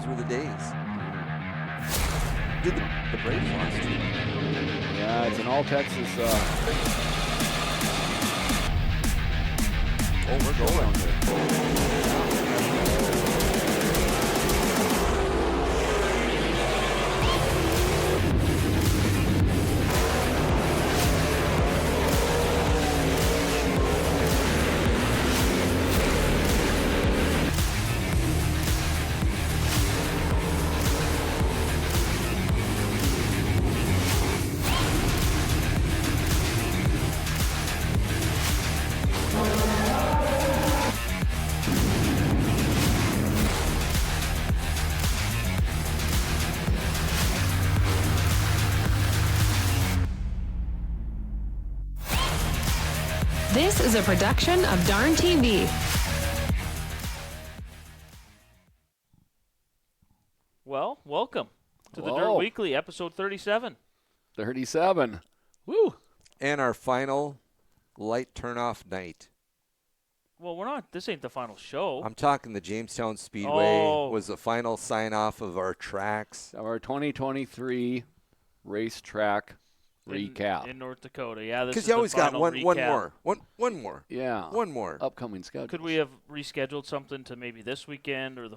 those were the days. Did the Braves lost too? Yeah, it's an all-Texas. Oh, we're going. This is a production of Darn TV. Well, welcome to the Whoa. Dirt Weekly, episode 37. 37. Woo! And our final light turn-off night. Well, this ain't the final show. I'm talking the Jamestown Speedway Oh. was the final sign-off of our tracks. Our 2023 racetrack recap. In North Dakota. Yeah, this is Because you the always got final one recap. more. One more. Yeah. One more. Upcoming schedule. Could we have rescheduled something to maybe this weekend or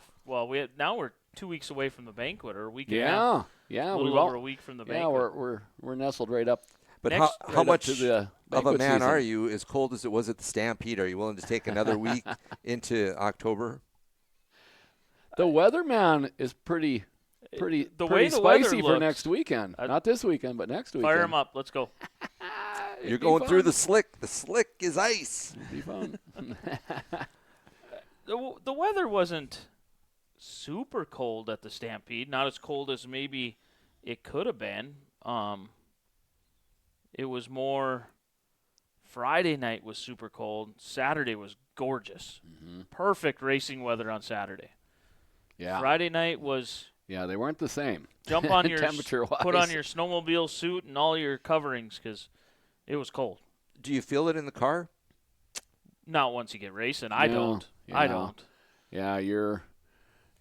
now we're 2 weeks away from the banquet or a week and a half. Yeah. A little over a week from the banquet. Yeah, we're nestled right up. But Next- how much to the of a banquet man season. are you, as cold as it was at the Stampede? Are you willing to take another week into October? The weatherman is pretty the way the weather spicy for looks, next weekend. Not this weekend, but next weekend. Fire him up. Let's go. You're going through the slick. The slick is ice. It'd be fun. The weather wasn't super cold at the Stampede. Not as cold as maybe it could have been. It was more Friday night was super cold. Saturday was gorgeous. Mm-hmm. Perfect racing weather on Saturday. Yeah. Friday night was Yeah, they weren't the same. jump on your temperature-wise. put on your snowmobile suit and all your coverings because it was cold. Do you feel it in the car? Not once you get racing. I No, don't. yeah. I don't. Yeah,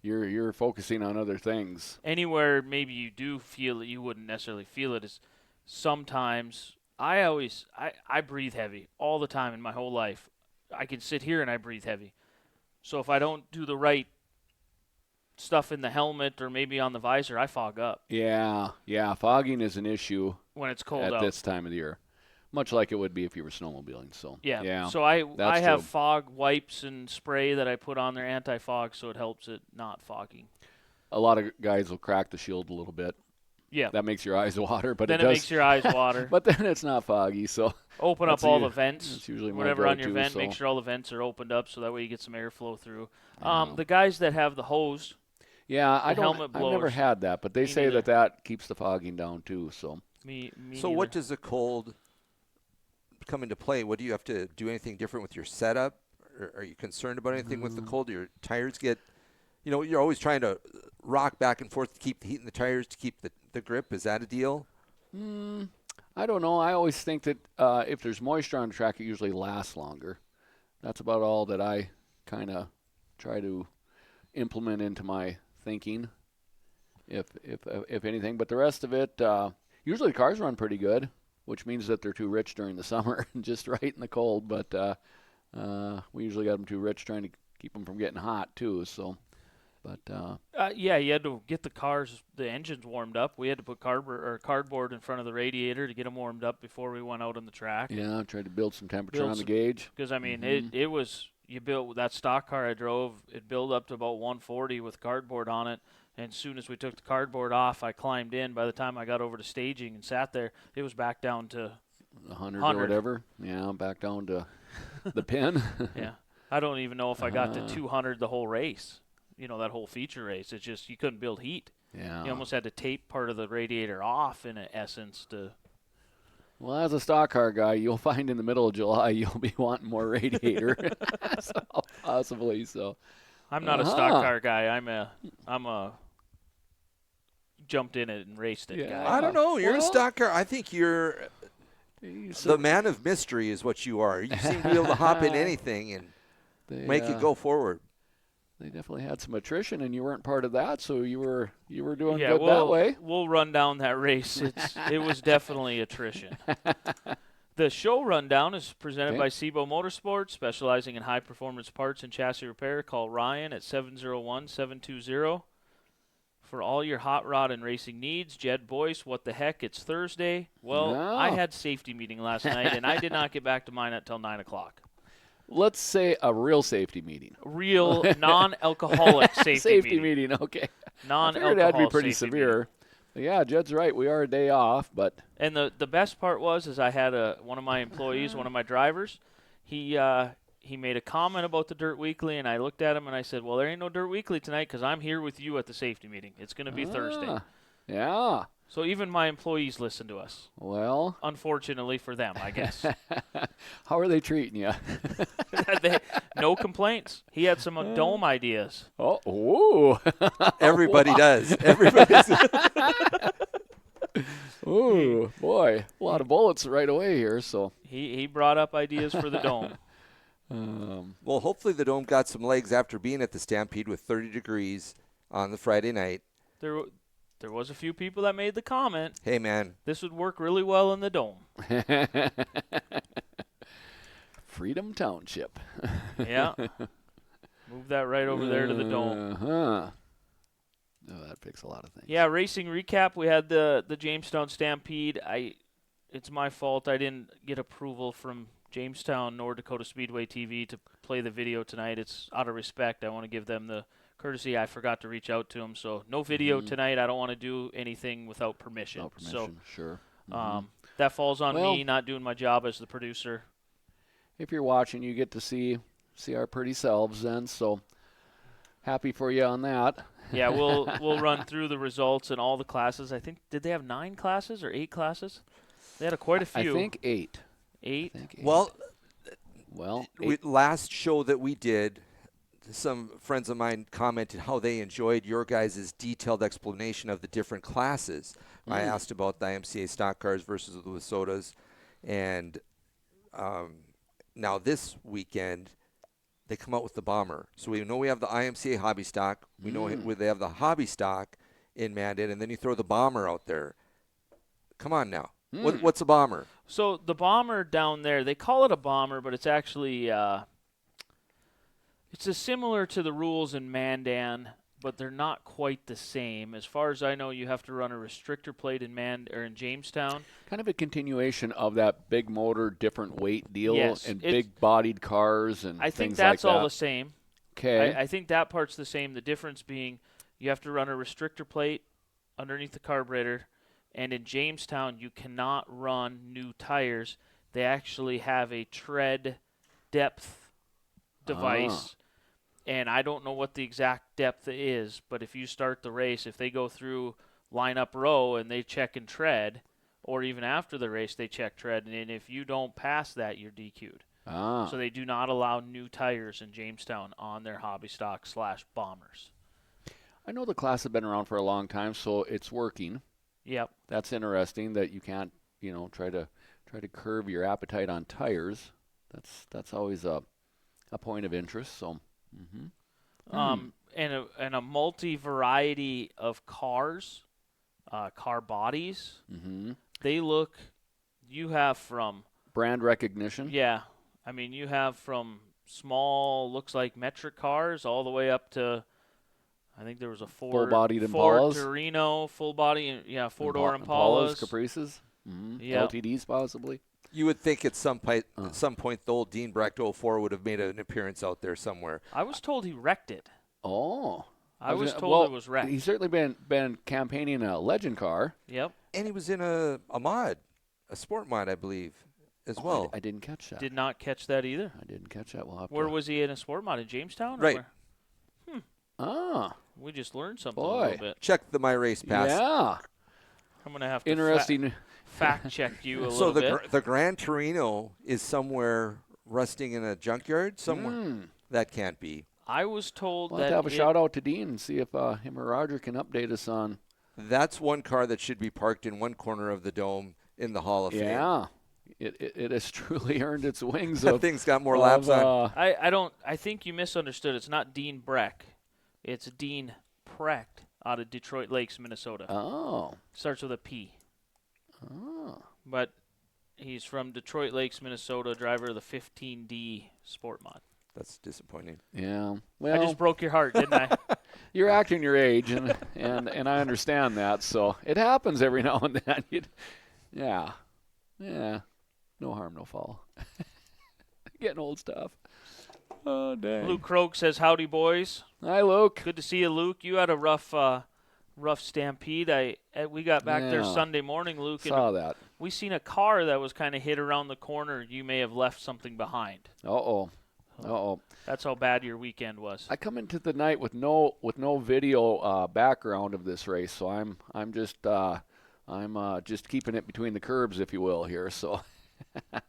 you're focusing on other things. Anywhere maybe you do feel it, you wouldn't necessarily feel it is sometimes I breathe heavy all the time in my whole life. I can sit here and I breathe heavy. So if I don't do the right stuff in the helmet or maybe on the visor, I fog up Yeah, fogging is an issue when it's cold at out. this time of the year, much like it would be if you were snowmobiling. So Yeah. So I that's have true. fog wipes and spray that I put on there, anti-fog, so it helps it not fogging. A lot of guys will crack the shield a little bit. Yeah. That makes your eyes water, but Then it does. makes your eyes water. But then it's not foggy, so Open up that's all u- the vents. that's usually my Whatever on your go-to, vent, so. make sure all the vents are opened up so that way you get some airflow through. Yeah. The guys that have the hose, Yeah, The helmet I've never blowers. had that, but they Me say neither. that keeps the fogging down too. So me So neither. what does the cold come into play? What do you have to do anything different with your setup? Or are you concerned about anything with the cold? Your tires get, you're always trying to rock back and forth to keep the heat in the tires, to keep the grip. Is that a deal? I don't know. I always think that if there's moisture on the track, it usually lasts longer. That's about all that I kind of try to implement into my thinking, if anything. But the rest of it, usually the cars run pretty good, which means that they're too rich during the summer and just right in the cold. But we usually got them too rich, trying to keep them from getting hot too. So, but yeah, you had to get the engines warmed up. We had to put cardboard in front of the radiator to get them warmed up before we went out on the track. yeah, I tried to build some temperature Build on the some- gauge. Because, I mean, it was, you built that stock car I drove, it built up to about 140 with cardboard on it. And as soon as we took the cardboard off, I climbed in. By the time I got over to staging and sat there, it was back down to 100 or 100. whatever. Yeah, back down to the pin. Yeah. I don't even know if I got to 200 the whole race. That whole feature race. It's just you couldn't build heat. Yeah. You almost had to tape part of the radiator off in essence to. Well, as a stock car guy, you'll find in the middle of July you'll be wanting more radiator, so, possibly. So I'm not a stock car guy. I'm a jumped in it and raced it Yeah. guy. I don't know. You're a well- stock car. I think you're the man of mystery is what you are. You seem to be able to hop in anything and make it go forward. they definitely had some attrition, and you weren't part of that, so you were doing Yeah, good that way. we'll run down that race. It was definitely attrition. The show rundown is presented by Sebo Motorsports, specializing in high-performance parts and chassis repair. Call Ryan at 701-720 for all your hot rod and racing needs. Jed Boyce, what the heck? It's Thursday. Well, I had safety meeting last night, and I did not get back to mine until 9 o'clock. Let's say a real safety meeting. Real non-alcoholic safety meeting. Okay. Non-alcoholic. That'd be pretty severe. Yeah, Jed's right. We are a day off, but And the best part is I had one of my employees, one of my drivers, he made a comment about the Dirt Weekly, and I looked at him and I said, well, there ain't no Dirt Weekly tonight because I'm here with you at the safety meeting. It's going to be Thursday. Yeah. So even my employees listen to us. Well. Unfortunately for them, I guess. How are they treating you? No complaints. He had some dome ideas. Oh. Everybody does. Everybody's. Ooh, boy. A lot of bullets right away here. So He brought up ideas for the dome. Well, hopefully the dome got some legs after being at the Stampede with 30 degrees on the Friday night. There was a few people that made the comment. Hey, man. This would work really well in the dome. Freedom Township. Yeah. Move that right over there to the dome. Uh-huh. Oh, that picks a lot of things. Yeah, racing recap. We had the Jamestown Stampede. It's my fault. I didn't get approval from Jamestown nor Dakota Speedway TV to play the video tonight. It's out of respect. I want to give them the courtesy. I forgot to reach out to them, so no video tonight. I don't want to do anything without permission. Without permission, sure. That falls on me, not doing my job as the producer. If you're watching, you get to see our pretty selves then, so happy for you on that. Yeah, we'll run through the results and all the classes. I think, did they have 9 classes or 8 classes? They had quite a few. I think 8. 8? Well, eight. Last show that we did, some friends of mine commented how they enjoyed your guys' detailed explanation of the different classes. I asked about the IMCA stock cars versus the Wisotas, and now this weekend they come out with the Bomber. So we know we have the IMCA hobby stock. We know they have the hobby stock in Mandan, and then you throw the Bomber out there. Come on now. What's a Bomber? So the Bomber down there, they call it a Bomber, but it's actually it's similar to the rules in Mandan, but they're not quite the same. As far as I know, you have to run a restrictor plate in Jamestown. Kind of a continuation of that big motor, different weight deal, Yes, and big-bodied cars and I think things that's like that. all the same. Okay. I think that part's the same. The difference being you have to run a restrictor plate underneath the carburetor, and in Jamestown you cannot run new tires. They actually have a tread depth device. And I don't know what the exact depth is, but if you start the race, if they go through line-up row and they check and tread, or even after the race they check tread, and if you don't pass that, you're DQ'd. So they do not allow new tires in Jamestown on their hobby stock / Bombers. I know the class has been around for a long time, so it's working. Yep. That's interesting that you can't, try to curb your appetite on tires. That's always a point of interest. So. And a multi-variety of cars, car bodies. They look. You have from brand recognition. Yeah, I mean you have from small, looks like metric cars, all the way up to. I think there was a full-bodied Ford Impalas. Torino, full body, four-door Impalas, Caprices, yeah. LTDs possibly. You would think at some point the old Dean Brecht 04 would have made an appearance out there somewhere. I was told he wrecked it. Oh. I was told it was wrecked. He's certainly been campaigning a legend car. Yep. And he was in a mod, a sport mod, I believe, as well. I didn't catch that. Did not catch that either. I didn't catch that. Where was he in a sport mod? In Jamestown? Right. We just learned something a Boy. little bit. Check the My Race Pass. Yeah. I'm going to have to Interesting. fact check you a So little bit. So the Grand Torino is somewhere rusting in a junkyard somewhere? That can't be. I was told We'll that have to have a shout out to Dean and see if him or Roger can update us on. That's one car that should be parked in one corner of the dome in the Hall of Fame. Yeah. it has truly earned its wings. That thing's got more laps on. I think you misunderstood. It's not Dean Breck. It's Dean Precht out of Detroit Lakes, Minnesota. Oh. Starts with a P. Oh. But he's from Detroit Lakes, Minnesota, driver of the 15D Sport Mod. That's disappointing. Yeah. Well, I just broke your heart, didn't I? you're acting your age, and I understand that. So it happens every now and then. Yeah. No harm, no foul. Getting old stuff. Oh, dang. Luke Croak says, "Howdy, boys. Hi, Luke. Good to see you, Luke. You had a rough Stampede. We got back there Yeah. Sunday morning, Luke, Saw and that. we seen a car that was kind of hit around the corner. You may have left something behind. Uh-oh. That's how bad your weekend was. I come into the night with no video background of this race, so I'm just keeping it between the curbs, if you will, here. So,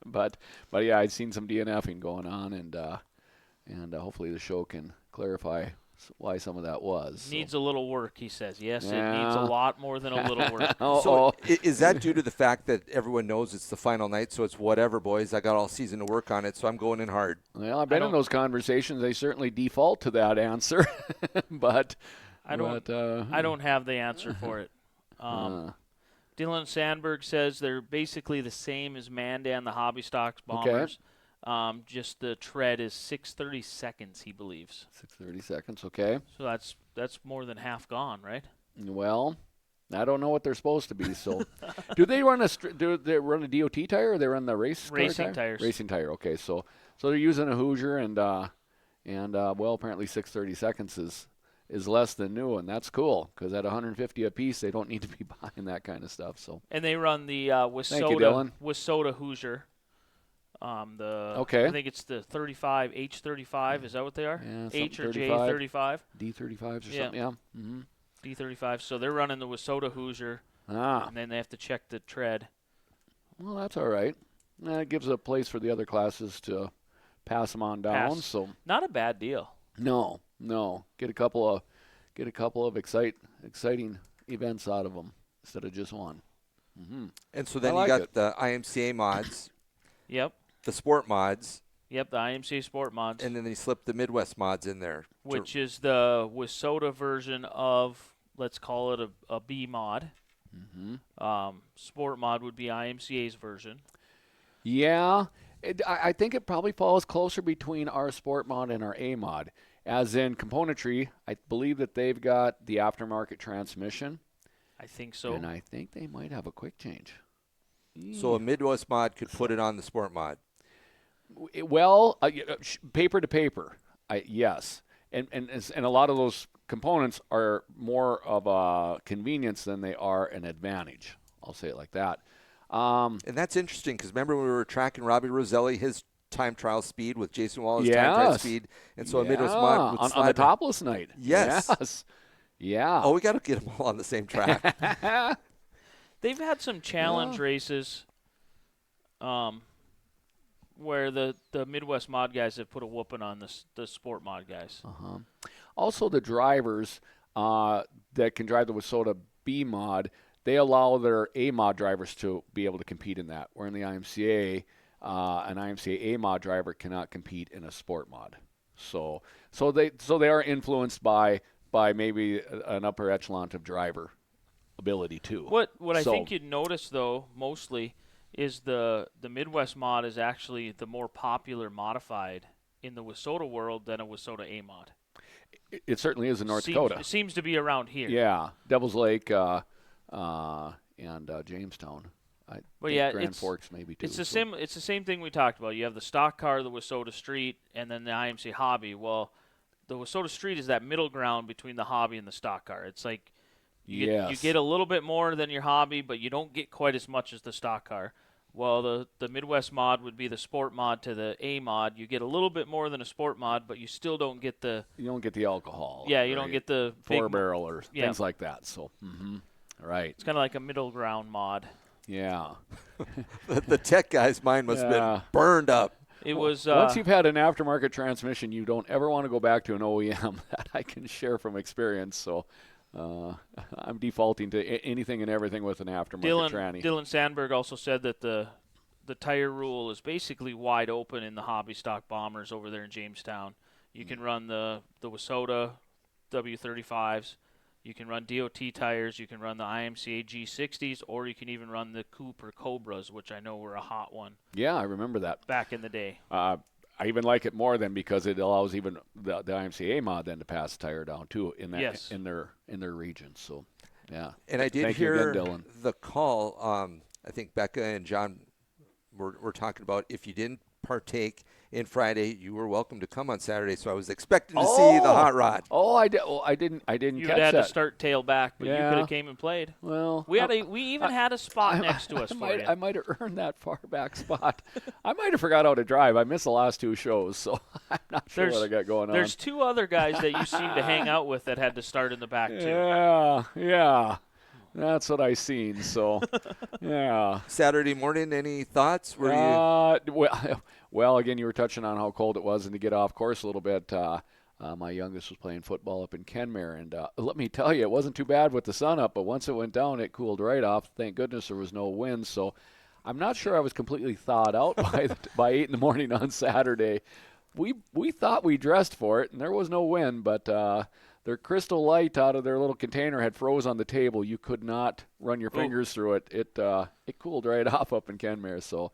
but yeah, I'd seen some DNFing going on, and hopefully the show can clarify why some of that was. So. Needs a little work, he says. Yes, Yeah. it needs a lot more than a little work. So is that due to the fact that everyone knows it's the final night, so it's whatever, boys, I got all season to work on it, so I'm going in hard? Well, I've been in those conversations. They certainly default to that answer, but I don't have the answer for it. Dylan Sandberg says they're basically the same as Mandan, the Hobby Stocks Bombers. Just the tread is 6:30 seconds, he believes. 6:30 seconds, okay. So that's more than half gone, right? Well, I don't know what they're supposed to be. So, do they run a DOT tire, or they run the Racing tires? Racing tire. Okay, so they're using a Hoosier, and well, apparently 6:30 seconds is less than new, and that's cool because at 150 apiece, they don't need to be buying that kind of stuff. So. And they run the Thank you, Dylan. Wissota Hoosier. Okay. I think it's the 35 H35. Is that what they are? Yeah, H or 35. J35. D35s or something. Yeah. Mm-hmm. D35. So they're running the Wissota Hoosier, Ah. and then they have to check the tread. Well, that's all right. It gives a place for the other classes to pass them on down. Pass. So Not a bad deal. no, get a couple of exciting events out of them instead of just one. Mm-hmm. And so then I you like got the IMCA mods, Yep. the sport mods, Yep, the IMCA Sport Mods. and then they slipped the Midwest mods in there. Which is the Wissota version of, let's call it a B mod. Mm-hmm. Sport Mod would be IMCA's version. Yeah, I think it probably falls closer between our sport mod and our A mod. As in componentry, I believe that they've got the aftermarket transmission. I think so. And I think they might have a quick change. So a Midwest mod could put it on the sport mod. Well, paper to paper, yes. And a lot of those components are more of a convenience than they are an advantage. I'll say it like that. And that's interesting because remember when we were tracking Robbie Roselli, his time trial speed with Jason Wallace time trial speed, and so a Midwest mod would on the topless night. Yes. Yeah. Oh, we got to get them all on the same track. They've had some challenge races where the Midwest mod guys have put a whooping on the sport mod guys. Uh-huh. Also, the drivers that can drive the Wissota B mod, they allow their A mod drivers to be able to compete in that. Where in the IMCA, an IMCA A mod driver cannot compete in a sport mod. So they are influenced by maybe an upper echelon of driver ability too. What I think you'd notice though mostly is the Midwest mod is actually the more popular modified in the Wissota world than a Wissota A mod. It certainly is in North Dakota. It seems to be around here. Yeah, Devil's Lake and Jamestown. But yeah, Grand Forks maybe too. It's the same thing we talked about. You have the stock car, the Wissota Street, and then the IMC Hobby. Well, the Wissota Street is that middle ground between the Hobby and the stock car. It's like you get a little bit more than your Hobby, but you don't get quite as much as the stock car. Well, the Midwest mod would be the sport mod to the A mod. You get a little bit more than a sport mod, but you still don't get the... You don't get the alcohol. Yeah, you don't get the... Four-barrel or things like that. So, right. It's kind of like a middle ground mod. Yeah. The tech guy's mind must have been burned up. It was... Once you've had an aftermarket transmission, you don't ever want to go back to an OEM. That I can share from experience. So I'm defaulting to anything and everything with an aftermarket tranny. Dylan Sandberg also said that the the tire rule is basically wide open in the hobby stock bombers over there in Jamestown. You can run the Wasota W35s. You can run DOT tires. You can run the IMCA G60s, or you can even run the Cooper Cobras, which I know were a hot one. Yeah, I remember that back in the day. I even like it more than because it allows even the IMCA mod then to pass the tire down too in that Yes. in their region. So, yeah. And I did Thank you hear again, Dylan. the call. I think Becca and John were talking about if you didn't partake in Friday, you were welcome to come on Saturday. So I was expecting to see the hot rod. Oh, I didn't You catch had that. to start tail back, but you Yeah. could have came and played. Well, We even had a spot next to us for you. I might have earned that far back spot. I might have forgot how to drive. I missed the last 2 shows, so I'm not sure what I got going on. There's 2 other guys that you seem to hang out with that had to start in the back too. Yeah. That's what I seen. So, yeah. Saturday morning, any thoughts? Were you? Well, again, you were touching on how cold it was, and to get off course a little bit. My youngest was playing football up in Kenmare, and let me tell you, it wasn't too bad with the sun up, but once it went down, it cooled right off. Thank goodness there was no wind, so I'm not sure I was completely thawed out by 8 in the morning on Saturday. We thought we dressed for it, and there was no wind, but their Crystal Light out of their little container had froze on the table. You could not run your fingers through it. It cooled right off up in Kenmare. So,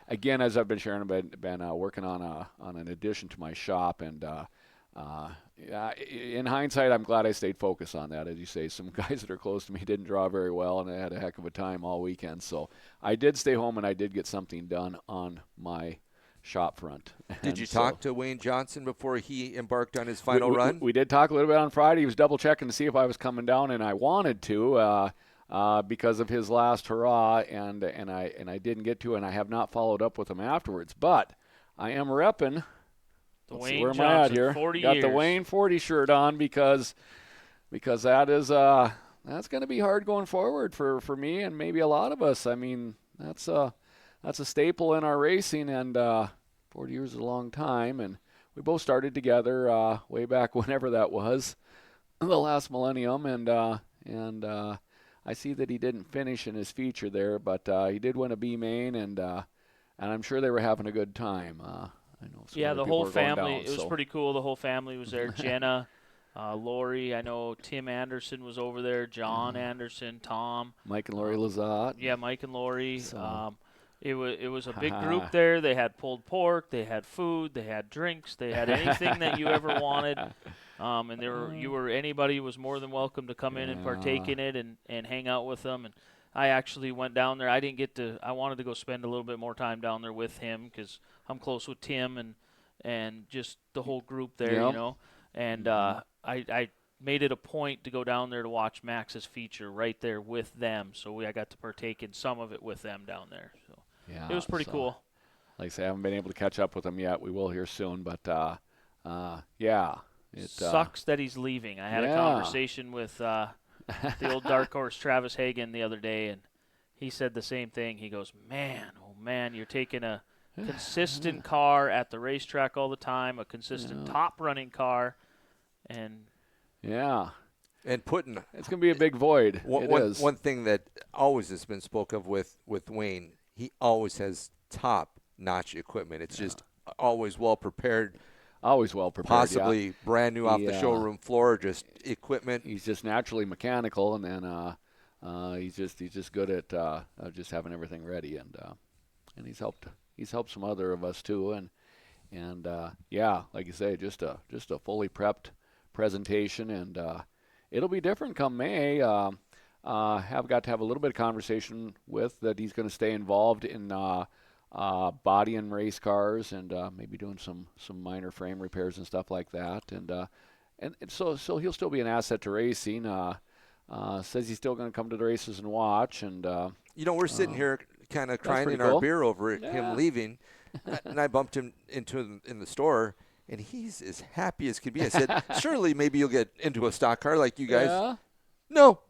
again, as I've been sharing, I've been working on an addition to my shop, and in hindsight, I'm glad I stayed focused on that. As you say, some guys that are close to me didn't draw very well, and I had a heck of a time all weekend. So I did stay home, and I did get something done on my shop front. Did you talk to Wayne Johnson before he embarked on his final run? We did talk a little bit on Friday. He was double checking to see if I was coming down, and I wanted to because of his last hurrah, and I didn't get to, and I have not followed up with him afterwards. But I am repping. Wayne where am Johnson, I at here? 40 Got years. the Wayne 40 shirt on because that is that's going to be hard going forward for me and maybe a lot of us. I mean, that's a staple in our racing, and 40 years is a long time, and we both started together way back whenever that was, the last millennium, and I see that he didn't finish in his feature there, but he did win a B main, and I'm sure they were having a good time. I know some Yeah, other the people whole were going family. down, It was so. pretty cool. The whole family was there. Jenna, Lori. I know Tim Anderson was over there. John Anderson, Tom. Mike and Lori Lazat. Yeah, Mike and Lori. So- It was a big group there. They had pulled pork. They had food. They had drinks. They had anything that you ever wanted. And anybody was more than welcome to come in and partake in it and hang out with them. And I actually went down there. I wanted to go spend a little bit more time down there with him because I'm close with Tim and just the whole group there, Yep. you know. And I made it a point to go down there to watch Max's feature right there with them. So I got to partake in some of it with them down there. So Yeah, it was pretty so, cool. Like I say, I haven't been able to catch up with him yet. We will here soon, but yeah. It Sucks that he's leaving. I had a conversation with the old dark horse Travis Hagen the other day, and he said the same thing. He goes, oh man, you're taking a consistent car at the racetrack all the time, a consistent top-running car, and And putting it's going to be a big void. One thing that always has been spoke of with Wayne, he always has top-notch equipment. It's just always well prepared. Always well prepared. Possibly brand new off the showroom floor, just equipment. He's just naturally mechanical, and then he's just good at just having everything ready, and he's helped some other of us too, and like you say, just a fully prepped presentation, and it'll be different come May. Have got to have a little bit of conversation with that. He's going to stay involved in body and race cars, and maybe doing some minor frame repairs and stuff like that, and so he'll still be an asset to racing. Says he's still going to come to the races and watch, and we're sitting here kind of crying in cool. our beer over him leaving, and I bumped him in the store, and he's as happy as could be. I said, surely maybe you'll get into a stock car like you guys. Yeah. No,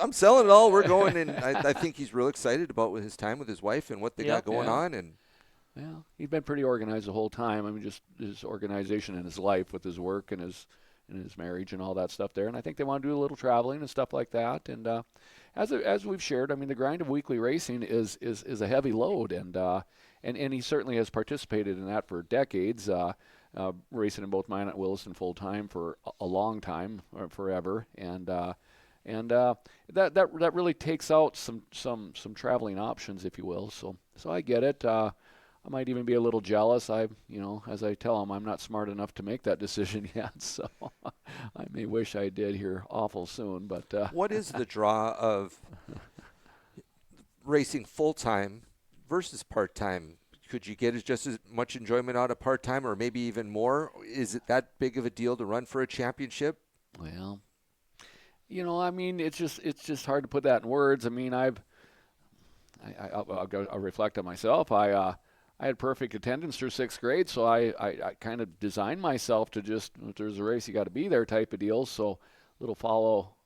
I'm selling it all. We're going, and I think he's real excited about his time with his wife and what they got going on. And he's been pretty organized the whole time. I mean, just his organization in his life with his work and his marriage and all that stuff there. And I think they want to do a little traveling and stuff like that. And as we've shared, I mean, the grind of weekly racing is a heavy load, and he certainly has participated in that for decades, racing in both Minot and Williston full time for a long time, or forever, and that really takes out some traveling options, if you will. So I get it. I might even be a little jealous. As I tell him, I'm not smart enough to make that decision yet. So I may wish I did here awful soon. But what is the draw of racing full time versus part time? Could you get just as much enjoyment out of part time, or maybe even more? Is it that big of a deal to run for a championship? Well, I mean, it's just hard to put that in words. I mean, I'll reflect on myself. I had perfect attendance through 6th grade, so I kind of designed myself to just, if there's a race, you got to be there type of deal. So little follow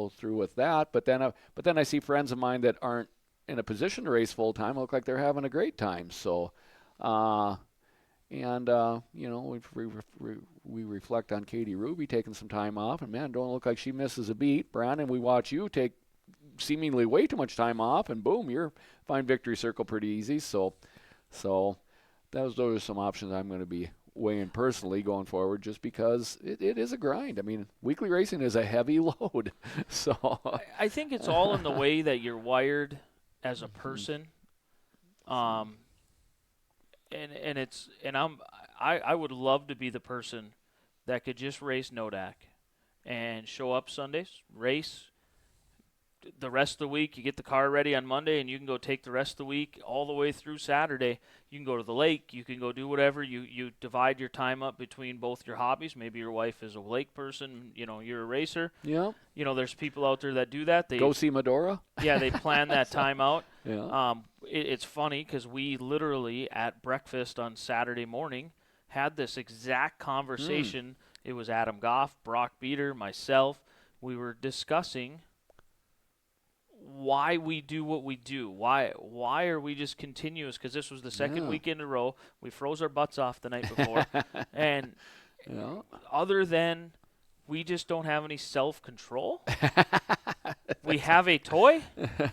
through with that. But then I see friends of mine that aren't in a position to race full time look like they're having a great time. So, we reflect on Katie Ruby taking some time off, and man, don't look like she misses a beat. Brandon, we watch you take seemingly way too much time off, and boom, you're find victory circle pretty easy. So those are some options I'm going to be weighing personally going forward, just because it is a grind. I mean, weekly racing is a heavy load. So I think it's all in the way that you're wired as a person. I would love to be the person that could just race Nodak and show up Sundays, race. The rest of the week, you get the car ready on Monday, and you can go take the rest of the week all the way through Saturday. You can go to the lake. You can go do whatever. You divide your time up between both your hobbies. Maybe your wife is a lake person. You're a racer. Yeah. There's people out there that do that. They go see Medora. Yeah, they plan that time out. Yeah. It's funny because we literally at breakfast on Saturday morning had this exact conversation. It was Adam Goff, Brock Beater, myself. We were discussing why we do what we do. Why are we just continuous? Because this was the second week in a row. We froze our butts off the night before. And other than we just don't have any self-control, we have a toy,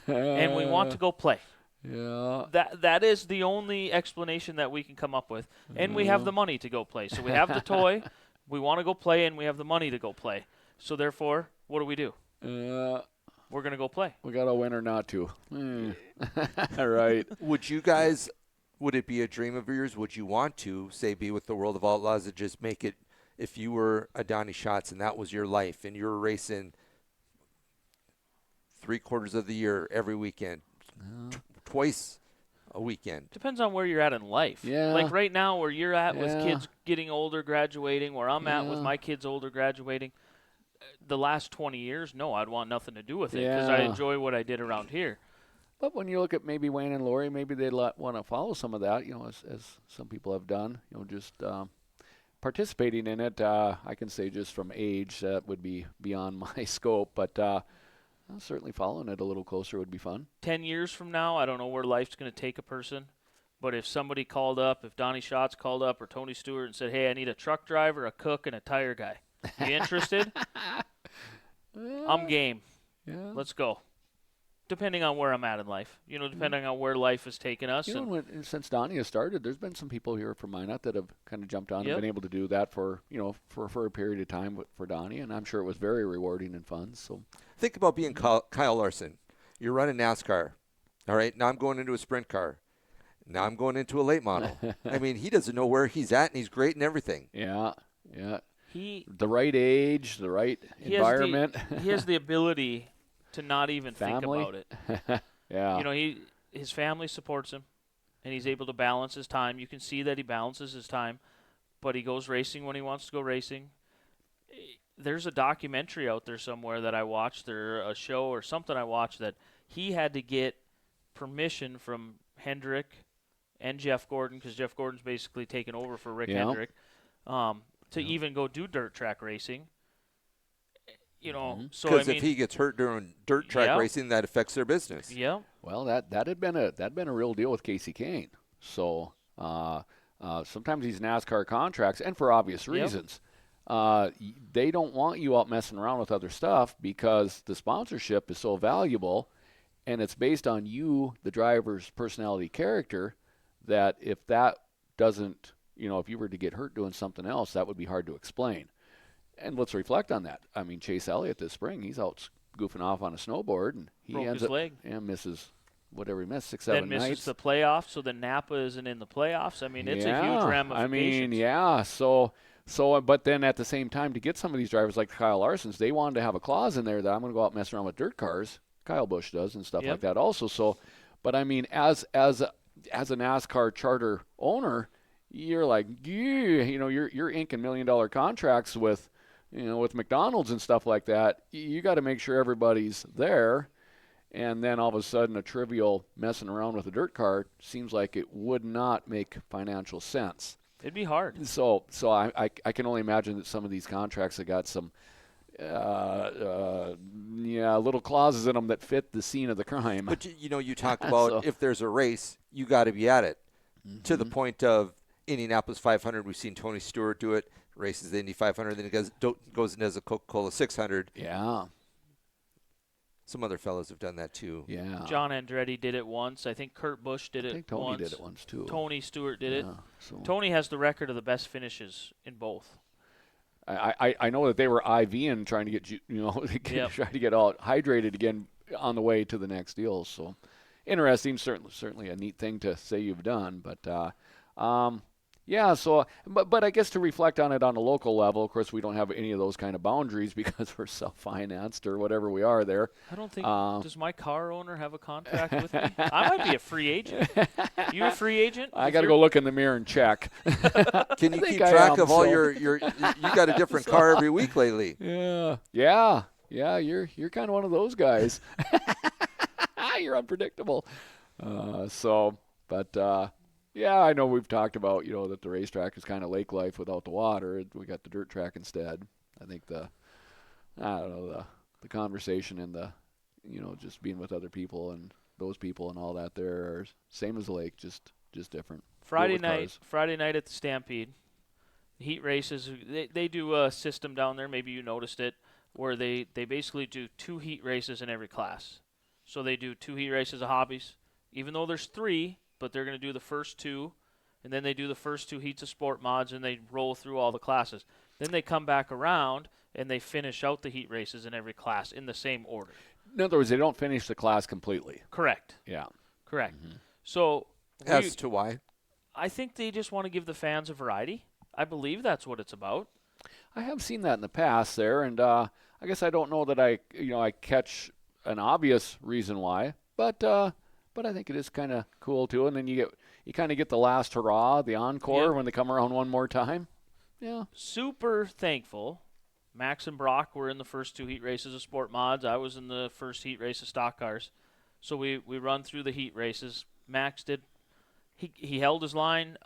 and we want to go play. Yeah. That is the only explanation that we can come up with. And we have the money to go play. So we have the toy, we want to go play, and we have the money to go play. So therefore, what do? We're going to go play. We got a win or not to. All right. Would it be a dream of yours? Would you want to, say, be with the World of Outlaws and just make it, if you were a Donnie Schatz and that was your life and you were racing 3/4 of the year every weekend, twice a weekend? Depends on where you're at in life. Yeah. Like right now where you're at with kids getting older, graduating, where I'm at with my kids older, graduating. The last 20 years, no, I'd want nothing to do with it because I enjoy what I did around here. But when you look at maybe Wayne and Lori, maybe they'd want to follow some of that, as some people have done, just participating in it. I can say just from age, that would be beyond my scope, but certainly following it a little closer would be fun. 10 years from now, I don't know where life's going to take a person, but if somebody called up, if Donnie Schatz called up or Tony Stewart and said, hey, I need a truck driver, a cook, and a tire guy. You interested? I'm game. Yeah. Let's go. Depending on where I'm at in life. Depending on where life has taken us. Since Donnie has started, there's been some people here from Minot that have kind of jumped on and been able to do that for a period of time for Donnie, and I'm sure it was very rewarding and fun. So think about being Kyle Larson. You're running NASCAR. All right, now I'm going into a sprint car. Now I'm going into a late model. I mean, he doesn't know where he's at, and he's great and everything. Yeah. The right age, the right environment. He has the ability to not even think about it. Yeah. His family supports him, and he's able to balance his time. You can see that he balances his time, but he goes racing when he wants to go racing. There's a documentary out there somewhere that I watched, or a show or something I watched, that he had to get permission from Hendrick and Jeff Gordon, because Jeff Gordon's basically taken over for Rick Hendrick, to even go do dirt track racing. So because if he gets hurt during dirt track racing, that affects their business. Yeah. Well, that had been a real deal with Casey Kane. So sometimes these NASCAR contracts, and for obvious reasons, they don't want you out messing around with other stuff because the sponsorship is so valuable, and it's based on you, the driver's personality character, that if that doesn't, if you were to get hurt doing something else, that would be hard to explain. And let's reflect on that. I mean, Chase Elliott this spring, he's out goofing off on a snowboard, and he Broke ends his up leg. And misses whatever he missed, 6-7 Then misses nights. the playoffs, so then Napa isn't in the playoffs. I mean, it's a huge Yeah, ramification. So, but then at the same time, to get some of these drivers like Kyle Larson's, they wanted to have a clause in there that I'm going to go out and mess around with dirt cars. Kyle Busch does and stuff like that also. So, but I mean, as a NASCAR charter owner, you're like, you're inking $1 million contracts with, with McDonald's and stuff like that. You got to make sure everybody's there. And then all of a sudden, a trivial messing around with a dirt car seems like it would not make financial sense. It'd be hard. So I can only imagine that some of these contracts have got some little clauses in them that fit the scene of the crime. But you talk about if there's a race, you got to be at it. To the point of Indianapolis 500, we've seen Tony Stewart do it. Races the Indy 500, then he goes and does a Coca-Cola 600. Yeah. Some other fellows have done that too. Yeah. John Andretti did it once. I think Kurt Busch did it once. I think Tony did it once too. Tony Stewart did it. So. Tony has the record of the best finishes in both. I know that they were IVing trying to get trying to get all hydrated again on the way to the next deal. So interesting, certainly a neat thing to say you've done. But yeah, so but I guess to reflect on it on a local level, of course we don't have any of those kind of boundaries because we're self-financed or whatever we are there. I don't think does my car owner have a contract with me? I might be a free agent. You a free agent? I got to go look in the mirror and check. Can you keep track of all your you got a different car every week lately? Yeah. You're kind of one of those guys. You're unpredictable. Yeah, I know we've talked about, that the racetrack is kind of lake life without the water. We got the dirt track instead. I think the conversation and the, just being with other people and those people and all that there are same as the lake, just different. Friday night at the Stampede, heat races, they do a system down there, maybe you noticed it, where they basically do 2 heat races in every class. So they do 2 heat races of hobbies, even though there's 3, but they're going to do the first 2, and then they do the first 2 heats of sport mods, and they roll through all the classes. Then they come back around, and they finish out the heat races in every class in the same order. In other words, they don't finish the class completely. Correct. Yeah. Correct. Mm-hmm. So as to why? I think they just want to give the fans a variety. I believe that's what it's about. I have seen that in the past there, and I guess I don't know that I catch an obvious reason why, but I think it is kind of cool too. And then you kind of get the last hurrah, the encore when they come around one more time. Yeah. Super thankful. Max and Brock were in the first 2 heat races of sport mods. I was in the first heat race of stock cars. So we run through the heat races. Max did. He held his line.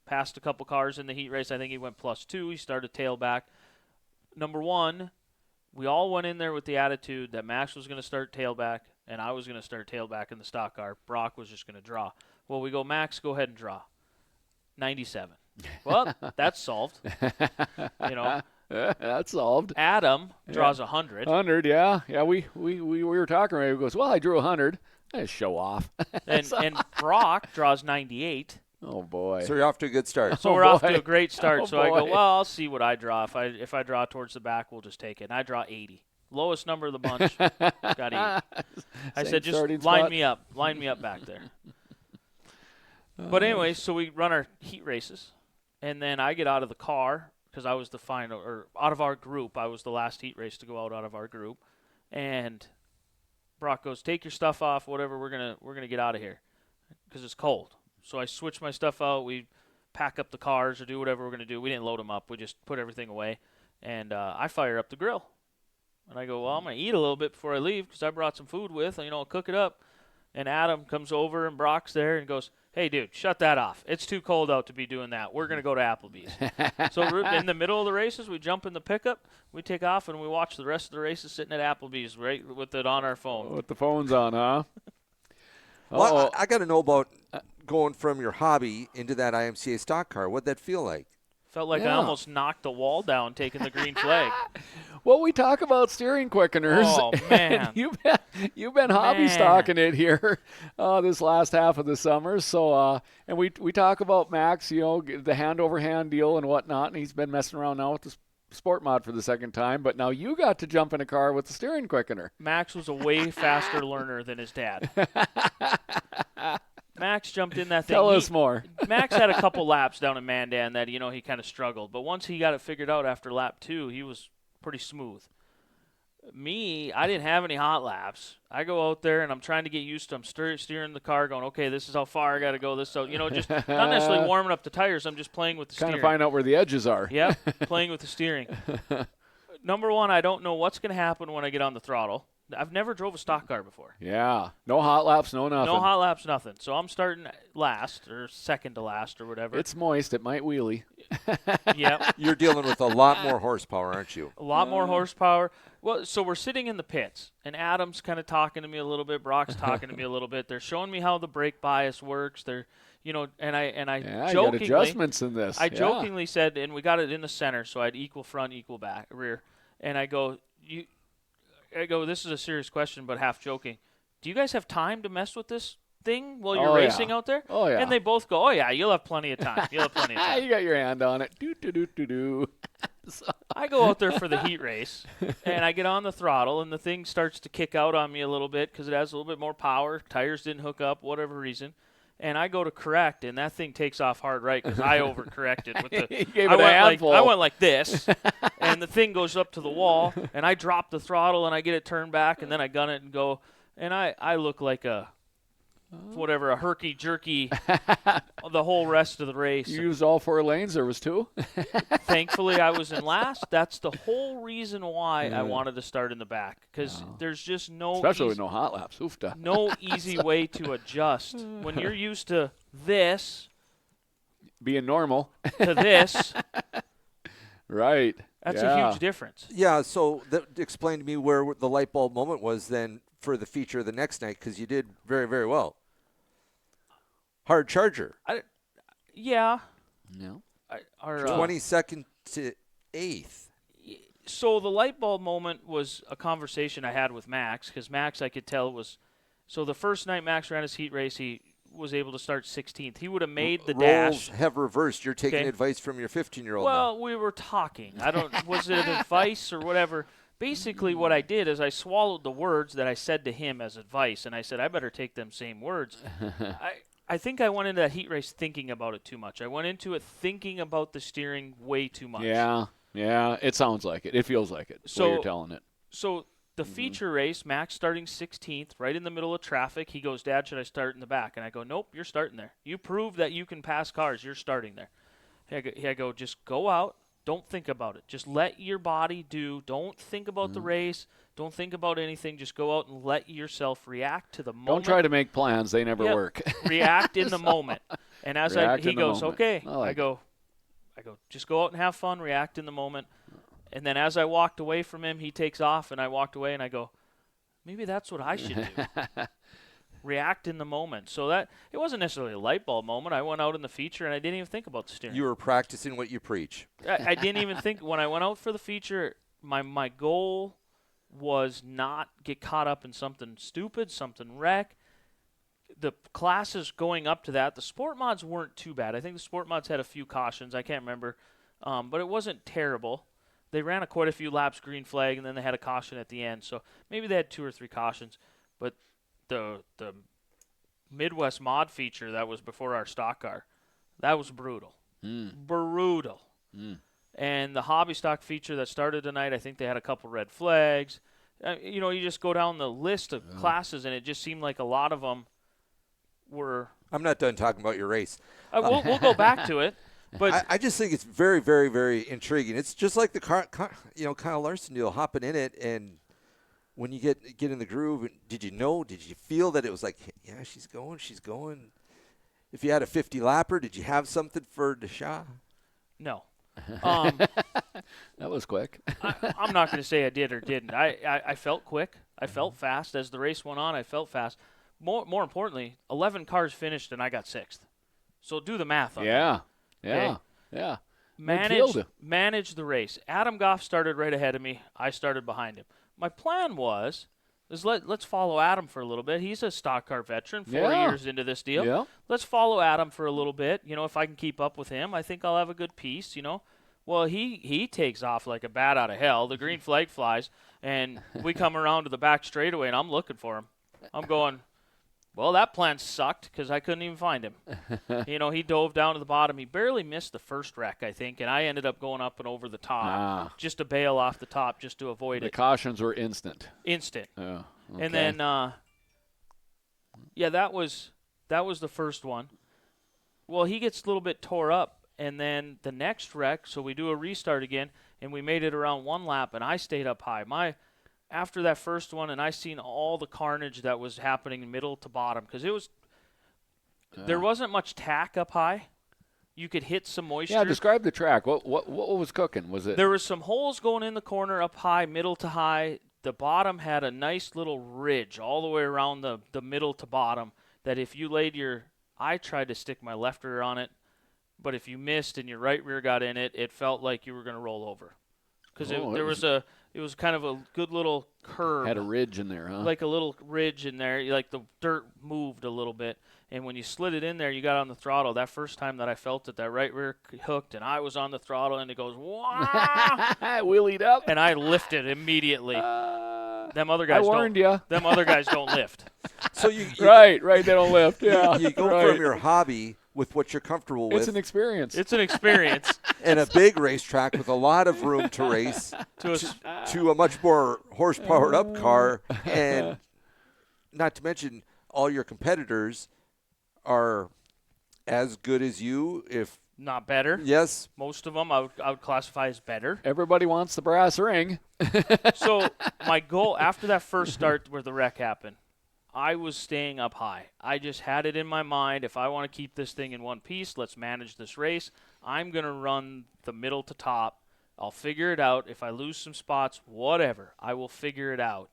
Passed a couple cars in the heat race. I think he went +2. He started tailback. Number 1, we all went in there with the attitude that Max was going to start tailback and I was going to start tailback in the stock car. Brock was just going to draw. Well, we go, Max, go ahead and draw. 97. Well, that's solved. That's solved. Adam draws 100. 100, yeah. Yeah, we were talking about it. He goes, well, I drew 100. I just show off. and Brock draws 98. Oh, boy. So you're off to a good start. So we're off to a great start. Oh, so I go, boy. well, I'll see what I draw. If I draw towards the back, we'll just take it. And I draw 80. Lowest number of the bunch, got 80. I said, just line me up. Line me up back there. But anyway, so we run our heat races. And then I get out of the car because I was the final, or out of our group. I was the last heat race to go out of our group. And Brock goes, take your stuff off, whatever, we're gonna get out of here because it's cold. So I switch my stuff out. We pack up the cars or do whatever we're going to do. We didn't load them up. We just put everything away. And I fire up the grill. And I go, well, I'm going to eat a little bit before I leave because I brought some food with. I'll cook it up. And Adam comes over and Brock's there and goes, hey, dude, shut that off. It's too cold out to be doing that. We're going to go to Applebee's. So in the middle of the races, we jump in the pickup, we take off, and we watch the rest of the races sitting at Applebee's, right, with it on our phone. With the phone's on, huh? Well, I got to know about going from your hobby into that IMCA stock car. What'd that feel like? Felt like I Yeah. almost knocked the wall down taking the green flag. Well, we talk about steering quickeners. Oh, and man. you've been hobby stocking it here this last half of the summer. So, and we talk about Max, the hand over hand deal and whatnot, and he's been messing around now with the sport mod for the second time. But now you got to jump in a car with the steering quickener. Max was a way faster learner than his dad. Max jumped in that thing. Tell us more. Max had a couple laps down in Mandan that, he kind of struggled. But once he got it figured out after lap 2, he was pretty smooth. Me, I didn't have any hot laps. I go out there and I'm trying to get used to. I'm steering the car, going, okay, this is how far I got to go. This, so just not necessarily warming up the tires. I'm just playing with the steering. Kind of find out where the edges are. Yep, playing with the steering. Number one, I don't know what's going to happen when I get on the throttle. I've never drove a stock car before. Yeah, no hot laps, no nothing. No hot laps, nothing. So I'm starting last or second to last or whatever. It's moist. It might wheelie. Yep. You're dealing with a lot more horsepower, aren't you? A lot more horsepower. Well, so we're sitting in the pits, and Adam's kind of talking to me a little bit. Brock's talking to me a little bit. They're showing me how the brake bias works. They're, and I Yeah, you got jokingly, adjustments in this. I Yeah. jokingly said, and we got it in the center, so I had equal front, equal back, rear, and I go, this is a serious question, but half joking. Do you guys have time to mess with this thing while you're racing out there? Oh, yeah. And they both go, oh, yeah, you'll have plenty of time. You'll have plenty of time. You got your hand on it. Do, do, do, do, do. I go out there for the heat race, and I get on the throttle, and the thing starts to kick out on me a little bit because it has a little bit more power. Tires didn't hook up, whatever reason. And I go to correct, and that thing takes off hard right because I overcorrected. With the, You gave it a handful. I went like this, and the thing goes up to the wall, and I drop the throttle, and I get it turned back, and then I gun it and go. And I look like a herky-jerky the whole rest of the race. You used all 4 lanes. There was 2. Thankfully, I was in last. That's the whole reason why I wanted to start in the back, because there's just no Especially with no hot laps. Oofta. no easy way to adjust. When you're used to this Being normal. to this, Right. that's Yeah. a huge difference. Yeah, so explain to me where the light bulb moment was then for the feature the next night, because you did very, very well. Hard charger, Yeah. No. Our, 22nd to 8th. so the light bulb moment was a conversation I had with Max, because Max, I could tell, was – so the first night Max ran his heat race, he was able to start 16th. He would have made the Roles dash. have reversed. You're taking Okay. advice from your 15-year-old now. Well, we were talking. Was it advice or whatever? Basically, what I did is I swallowed the words that I said to him as advice, and I said, I better take them same words. I think I went into that heat race thinking about it too much. I went into it thinking about the steering way too much. Yeah. Yeah. It sounds like it. It feels like it. So you're telling it. So the feature race, Max starting 16th, right in the middle of traffic. He goes, Dad, should I start in the back? And I go, nope, you're starting there. You prove that you can pass cars. You're starting there. I go, just go out. Don't think about it. Just let your body do. Don't think about the race. Don't think about anything. Just go out and let yourself react to the moment. Don't try to make plans. They never Yep. work. React in the moment. And as React he in the goes, moment. okay. I like I go, just go out and have fun. React in the moment. And then as I walked away from him, he takes off, and I walked away, and I go, maybe that's what I should do. React in the moment. So that it wasn't necessarily a light bulb moment. I went out in the feature, and I didn't even think about the steering. You were practicing what you preach. I didn't even think when I went out for the feature. My goal was not get caught up in something stupid, something wreck. The classes going up to that, the sport mods weren't too bad. I think the sport mods had a few cautions. I can't remember, but it wasn't terrible. They ran quite a few laps green flag, and then they had a caution at the end. So maybe they had 2 or 3 cautions. But the Midwest mod feature that was before our stock car, that was brutal. Brutal. And the hobby stock feature that started tonight, I think they had a couple red flags. You just go down the list of classes, and it just seemed like a lot of them were. I'm not done talking about your race. We'll go back to it, but I just think it's very, very, very intriguing. It's just like the Kyle Larson deal, hopping in it, and when you get in the groove, did you feel that it was like, yeah, she's going? If you had a 50 lapper, did you have something for Desha? no. That was quick. I'm not going to say I did or didn't. I felt quick. I felt fast. As the race went on, I felt fast. More importantly, 11 cars finished, and I got 6th. So do the math on that. Yeah. Okay. Yeah. manage the race. Adam Goff started right ahead of me. I started behind him. My plan was let's follow Adam for a little bit. He's a stock car veteran, 4 years into this deal. Yeah. Let's follow Adam for a little bit. If I can keep up with him, I think I'll have a good piece, Well, he takes off like a bat out of hell. The green flag flies, and we come around to the back straightaway, and I'm looking for him. I'm going, well, that plan sucked because I couldn't even find him. He dove down to the bottom. He barely missed the first wreck, I think, and I ended up going up and over the top just to bail off the top just to avoid it. The cautions were instant. Instant. Oh, okay. And then, that was the first one. Well, he gets a little bit tore up, and then the next wreck, so we do a restart again, and we made it around one lap, and I stayed up high. After that first one, and I seen all the carnage that was happening middle to bottom, because there wasn't much tack up high. You could hit some moisture. Yeah, describe the track. What was cooking? Was it? There was some holes going in the corner up high, middle to high. The bottom had a nice little ridge all the way around the middle to bottom that if you laid I tried to stick my left rear on it, but if you missed and your right rear got in it, it felt like you were going to roll over. Because it was kind of a good little curve. Had a ridge in there, huh? Like a little ridge in there. Like the dirt moved a little bit. And when you slid it in there, you got on the throttle. That first time that I felt it, that right rear hooked, and I was on the throttle, and it goes, wah! Wheelied up. And I lifted immediately. Them other guys I warned you. Them other guys don't lift. So you right, they don't lift. Yeah, you go from your hobby with what you're comfortable with. It's an experience. It's an experience. And a big racetrack with a lot of room to race to a much more horse-powered up car. And not to mention all your competitors are as good as you, if not better. Yes. Most of them I would classify as better. Everybody wants the brass ring. So my goal after that first start where the wreck happened, I was staying up high. I just had it in my mind, if I want to keep this thing in one piece, let's manage this race. I'm going to run the middle to top. I'll figure it out. If I lose some spots, whatever, I will figure it out.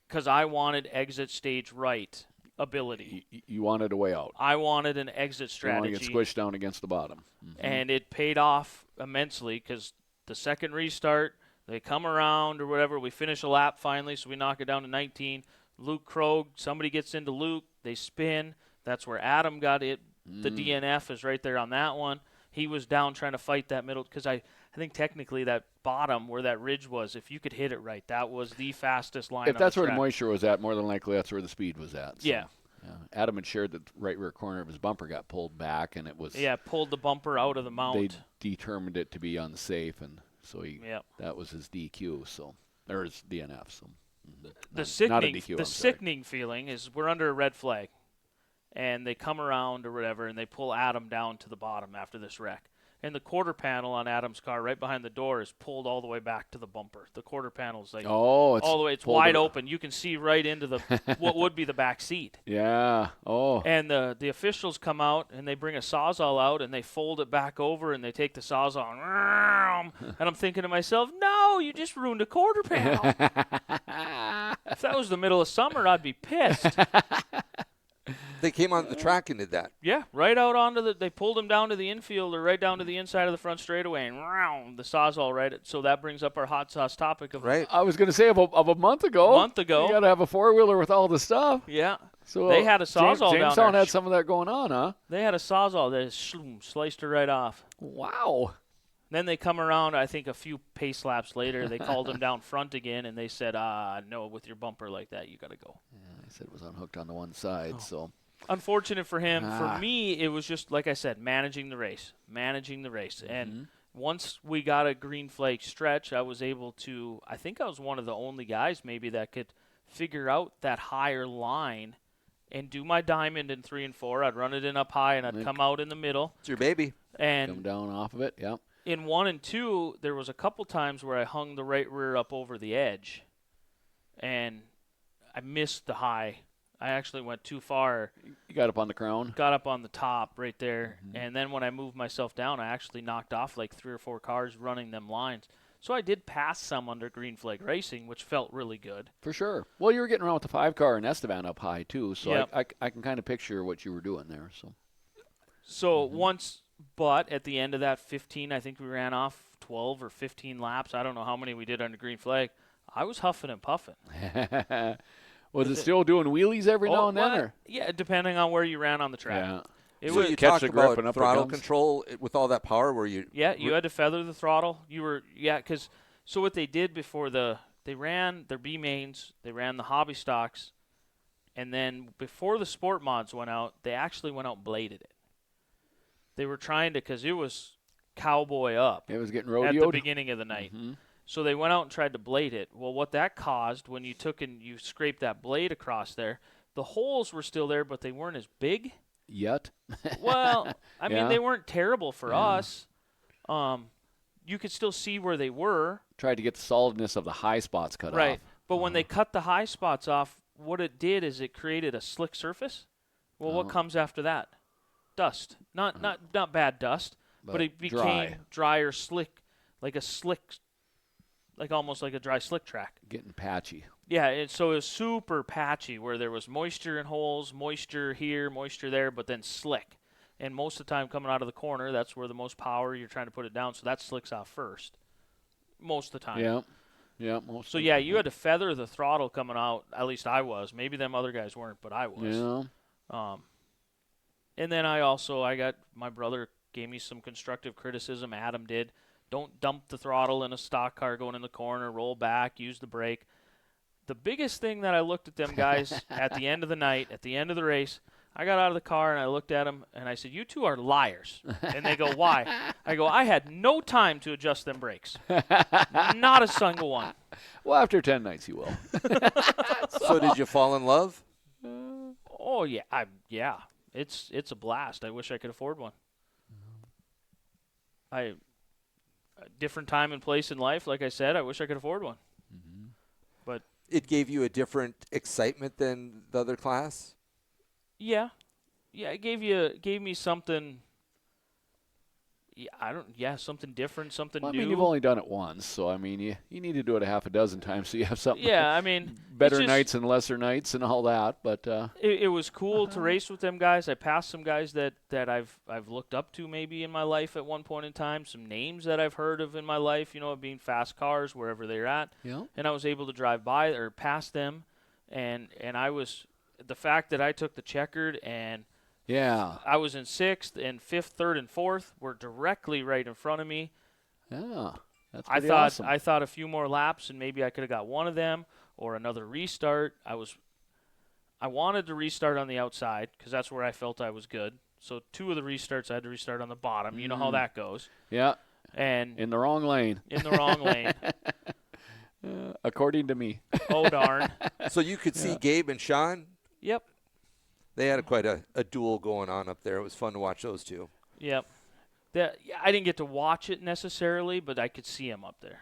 Because I wanted exit stage right ability. You wanted a way out. I wanted an exit strategy. You want to get squished down against the bottom. Mm-hmm. And it paid off immensely because the second restart, they come around or whatever. We finish a lap finally, so we knock it down to 19. Luke Krogh, somebody gets into Luke, they spin. That's where Adam got it. The DNF is right there on that one. He was down trying to fight that middle because I think technically that bottom where that ridge was, if you could hit it right, that was the fastest line. If that's on the where the moisture was at, more than likely that's where the speed was at. So, yeah. Adam had shared that the right rear corner of his bumper got pulled back, and it was pulled the bumper out of the mount. They determined it to be unsafe, and so that was his DQ, or his DNF. So. The sickening feeling is we're under a red flag, and they come around or whatever, and they pull Adam down to the bottom after this wreck. And the quarter panel on Adam's car right behind the door is pulled all the way back to the bumper. The quarter panel is all the way. It's wide open. You can see right into the what would be the back seat. Yeah. Oh. And the officials come out, and they bring a Sawzall out, and they fold it back over, and they take the Sawzall, and I'm thinking to myself, no, you just ruined a quarter panel. If that was the middle of summer, I'd be pissed. They came on the track and did that. Yeah, right out they pulled him down to the infield or right down to the inside of the front straightaway and the Sawzall right. So that brings up our hot sauce topic of right. I was going to say of a month ago. You got to have a four-wheeler with all the stuff. Yeah. So they had a Sawzall down there. Jamestown had some of that going on, huh? They had a Sawzall that sliced her right off. Wow. Then they come around, I think a few pace laps later, they called him down front again, and they said, no, with your bumper like that, you got to go. Yeah, they said it was unhooked on the one side, so. Unfortunate for him. For me, it was just, like I said, managing the race. Mm-hmm. And once we got a green flag stretch, I was able to, I think I was one of the only guys maybe that could figure out that higher line and do my diamond in 3 and 4. I'd run it in up high, and I'd come out in the middle. It's your baby. And come down off of it, yeah. In 1 and 2, there was a couple times where I hung the right rear up over the edge, and I missed the high. I actually went too far. You got up on the crown? Got up on the top right there, and then when I moved myself down, I actually knocked off like 3 or 4 cars running them lines. So I did pass some under green flag racing, which felt really good. For sure. Well, you were getting around with the 5-car and Estevan up high, too, so I can kind of picture what you were doing there. So once But at the end of that 15, I think we ran off 12 or 15 laps. I don't know how many we did on the green flag. I was huffing and puffing. Was it still doing wheelies every now and then? Or? Yeah, depending on where you ran on the track. Yeah. It So was, you catch talked the grip about and up the throttle guns? control with all that power where you you had to feather the throttle. So what they did before they ran their B mains, they ran the hobby stocks, and then before the sport mods went out, they actually went out and bladed it. They were trying to, because it was cowboy up It was getting at the rodeoed. beginning of the night. Mm-hmm. So they went out and tried to blade it. Well, what that caused, when you took and you scraped that blade across there, the holes were still there, but they weren't as big. Yet. Well, I mean, Yeah. they weren't terrible for Yeah. us. You could still see where they were. Tried to get the solidness of the high spots cut Right. off. But when they cut the high spots off, what it did is it created a slick surface. Well, what comes after that? Dust. Not bad dust, but it became dry or slick, like almost like a dry slick track. Getting patchy. Yeah, so it was super patchy where there was moisture in holes, moisture here, moisture there, but then slick. And most of the time coming out of the corner, that's where the most power you're trying to put it down, so that slicks off first. Most of the time. Yeah. Yeah. Most So, of yeah, them. you had to feather the throttle coming out. At least I was. Maybe them other guys weren't, but I was. Yeah. And then my brother gave me some constructive criticism. Adam did. Don't dump the throttle in a stock car going in the corner. Roll back. Use the brake. The biggest thing that I looked at them guys at the end of the night, at the end of the race, I got out of the car and I looked at them and I said, "You two are liars." And they go, "Why?" I go, "I had no time to adjust them brakes. Not a single one." Well, after 10 nights, you will. So did you fall in love? Oh, yeah. Yeah. It's a blast. I wish I could afford one. A different time and place in life, like I said, I wish I could afford one. But It gave you a different excitement than the other class? yeah, it gave me something. Yeah, something different, something Well, I new. mean, you've only done it once, so I mean, you need to do it a half a dozen times so you have something. Yeah, I mean, better it's just- nights and lesser nights and all that. But It was cool to race with them guys. I passed some guys that I've looked up to maybe in my life at one point in time. Some names that I've heard of in my life, being fast cars wherever they're at. yeah, And I was able to drive by or past them, and I was the fact that I took the checkered and yeah, I was in 6th and 5th, 3rd, and 4th were directly right in front of me. yeah. That's I pretty thought awesome. I thought a few more laps and maybe I could have got one of them or another restart. I wanted to restart on the outside because that's where I felt I was good. So 2 of the restarts I had to restart on the bottom. You know how that goes. Yeah, And in the wrong lane, in the wrong lane. according to me. Oh darn. So you could see Gabe and Sean? Yep. They had quite a duel going on up there. It was fun to watch those two. Yep. I didn't get to watch it necessarily, but I could see him up there.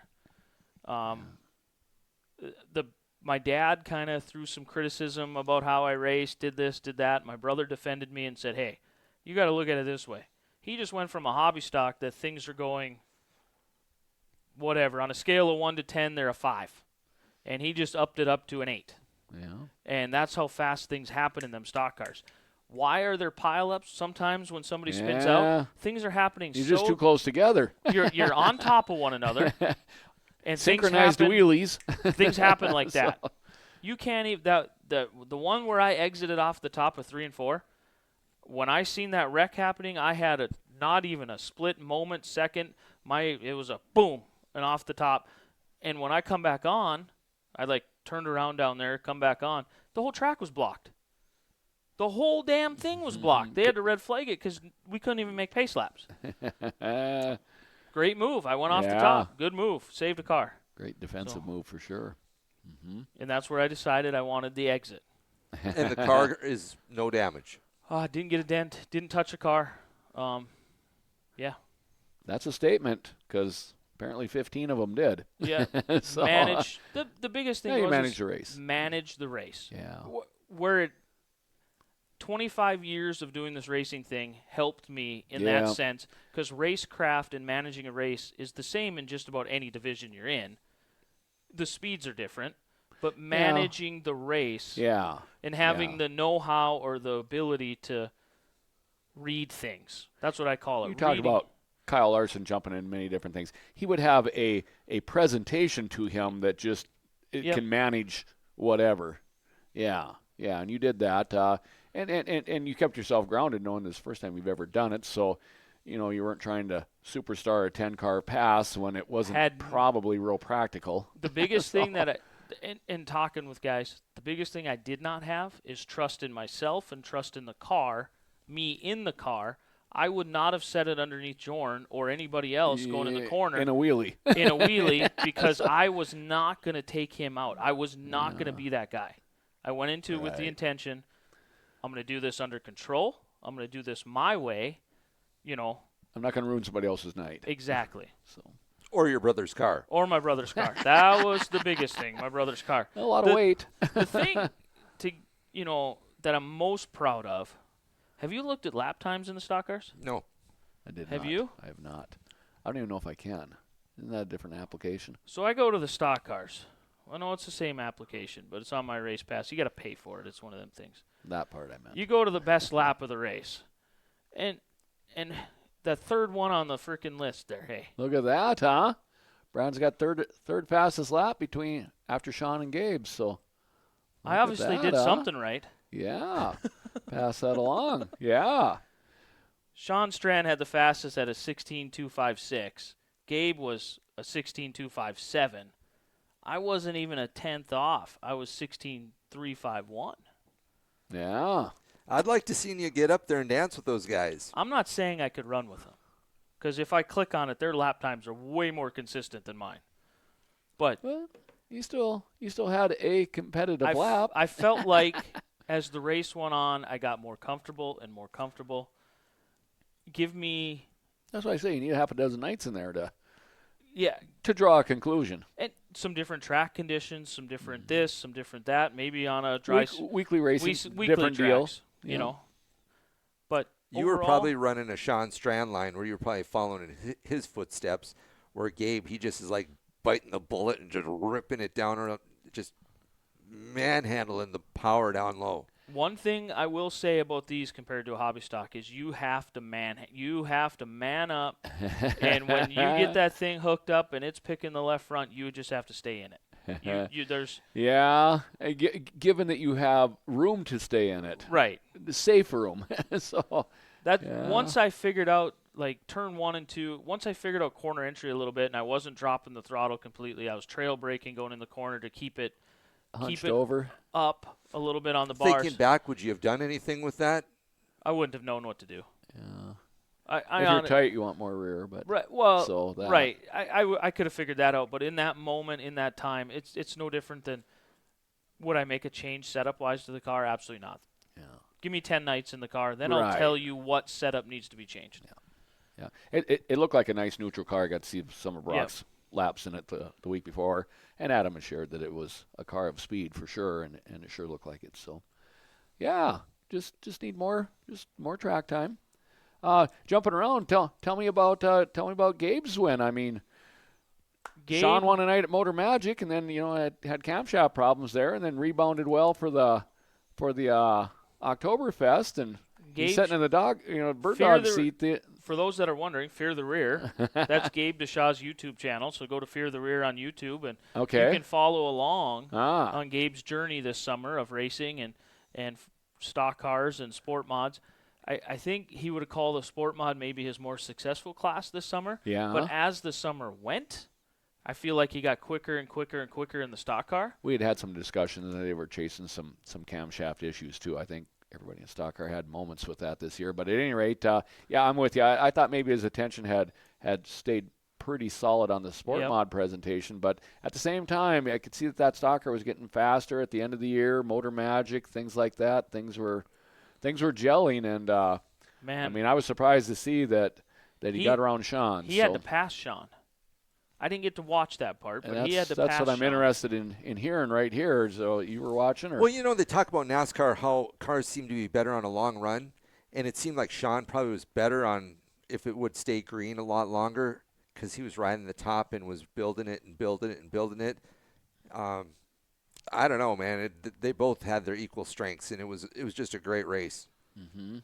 My dad kind of threw some criticism about how I raced, did this, did that. My brother defended me and said, "Hey, you got to look at it this way. He just went from a hobby stock that things are going whatever. On a scale of 1 to 10, they're a 5. And he just upped it up to an 8. Yeah, And that's how fast things happen in them stock cars. Why are there pileups sometimes when somebody spins Yeah. out? Things are happening you're just too close together. you're on top of one another. And Synchronized things happen, wheelies. things happen like So- that. You can't even the one where I exited off the top of 3 and 4. When I seen that wreck happening, I had not even a split moment second. It was a boom and off the top. And when I come back on, I turned around down there, come back on. The whole track was blocked. The whole damn thing was blocked. They had to red flag it because we couldn't even make pace laps. Great move. I went off the Yeah. top. Good move. Saved a car. Great defensive move for sure. And that's where I decided I wanted the exit. And the car is no damage. Didn't get a dent. Didn't touch a car. Yeah. That's a statement because apparently 15 of them did. Yeah. So, Manage. The biggest thing yeah, you was manage is the race. manage the race. Yeah. Where 25 years of doing this racing thing helped me in Yeah. that sense because racecraft and managing a race is the same in just about any division you're in. The speeds are different, but managing the race Yeah. and having Yeah. the know-how or the ability to read things. That's what I call it. You talk reading. about Kyle Larson jumping in many different things. He would have a presentation to him that just can manage whatever. Yeah, and you did that. And you kept yourself grounded knowing this is the first time you've ever done it. So, you weren't trying to superstar a 10-car pass when it wasn't probably real practical. The biggest thing that in talking with guys, the biggest thing I did not have is trust in myself and trust in the car, me in the car. I would not have set it underneath Jorn or anybody else going in the corner. In a wheelie. Because I was not going to take him out. I was not going to be that guy. I went into it with the intention, I'm going to do this under control. I'm going to do this my way. I'm not going to ruin somebody else's night. Exactly. So. Or your brother's car. Or my brother's car. That was the biggest thing, my brother's car. A lot of weight. The thing that I'm most proud of, have you looked at lap times in the stock cars? No. I did not. Have you? I have not. I don't even know if I can. Isn't that a different application? So I go to the stock cars. I know it's the same application, but it's on my race pass. You got to pay for it. It's one of them things. That part I meant. You go to the best lap of the race. And the third one on the freaking list there, hey. Look at that, huh? Brown's got third fastest lap after Sean and Gabe, so I obviously did something right. Yeah. Pass that along. Yeah. Sean Strand had the fastest at a 16.256. Gabe was a 16.257. I wasn't even a tenth off. I was 16.351. Yeah. I'd like to see you get up there and dance with those guys. I'm not saying I could run with them, because if I click on it, their lap times are way more consistent than mine. But you still had a competitive lap. I felt like as the race went on, I got more comfortable and more comfortable. That's why I say you need half a dozen nights in there to draw a conclusion. And some different track conditions, some different this, some different that. Maybe on a dry weekly racing, weekly different tracks, deal. But you were probably running a Sean Strand line where you were probably following in his footsteps, where Gabe, he just is like biting the bullet and just ripping it down, or just manhandling the power down low. One thing I will say about these compared to a hobby stock is you have to man up, and when you get that thing hooked up and it's picking the left front, you just have to stay in it. Given that you have room to stay in it, right? The safe room. Once I figured out like turn 1 and 2, once I figured out corner entry a little bit, and I wasn't dropping the throttle completely, I was trail braking going in the corner to keep it over up a little bit on the bars. Thinking back, would you have done anything with that? I wouldn't have known what to do. Yeah. If you're tight, you want more rear, but right. Well, so that. Right. I could have figured that out, but in that moment, in that time, it's no different than would I make a change setup wise to the car? Absolutely not. Yeah. Give me 10 nights in the car, then I'll tell you what setup needs to be changed. Yeah. It looked like a nice neutral car. I got to see some of Brock's laps in it the week before, and Adam had shared that it was a car of speed for sure, and it sure looked like it. So, yeah, just need more track time. Jumping around, tell me about Gabe's win. I mean, Sean won a night at Motor Magic, and then had camshaft problems there, and then rebounded well for the Oktoberfest, and he's sitting in the bird dog seat. For those that are wondering, Fear the Rear, that's Gabe Deshaw's YouTube channel. So go to Fear the Rear on YouTube, and you can follow along on Gabe's journey this summer of racing and stock cars and sport mods. I think he would have called the sport mod maybe his more successful class this summer. Yeah. But as the summer went, I feel like he got quicker and quicker and quicker in the stock car. We had some discussions, and they were chasing some camshaft issues too. I think everybody in stock car had moments with that this year. But at any rate, I'm with you. I thought maybe his attention had stayed pretty solid on the sport mod presentation, but at the same time, I could see that stock car was getting faster at the end of the year. Motor Magic, things like that. Things were gelling, and man, I mean, I was surprised to see that he got around Sean. He had to pass Sean. I didn't get to watch that part, but he had to pass That's what I'm Sean. interested in hearing right here. So you were watching? Or? Well, they talk about NASCAR, how cars seem to be better on a long run, and it seemed like Sean probably was better on if it would stay green a lot longer because he was riding the top and was building it and building it and building it. I don't know, man. They both had their equal strengths, and it was just a great race. Mm-hmm.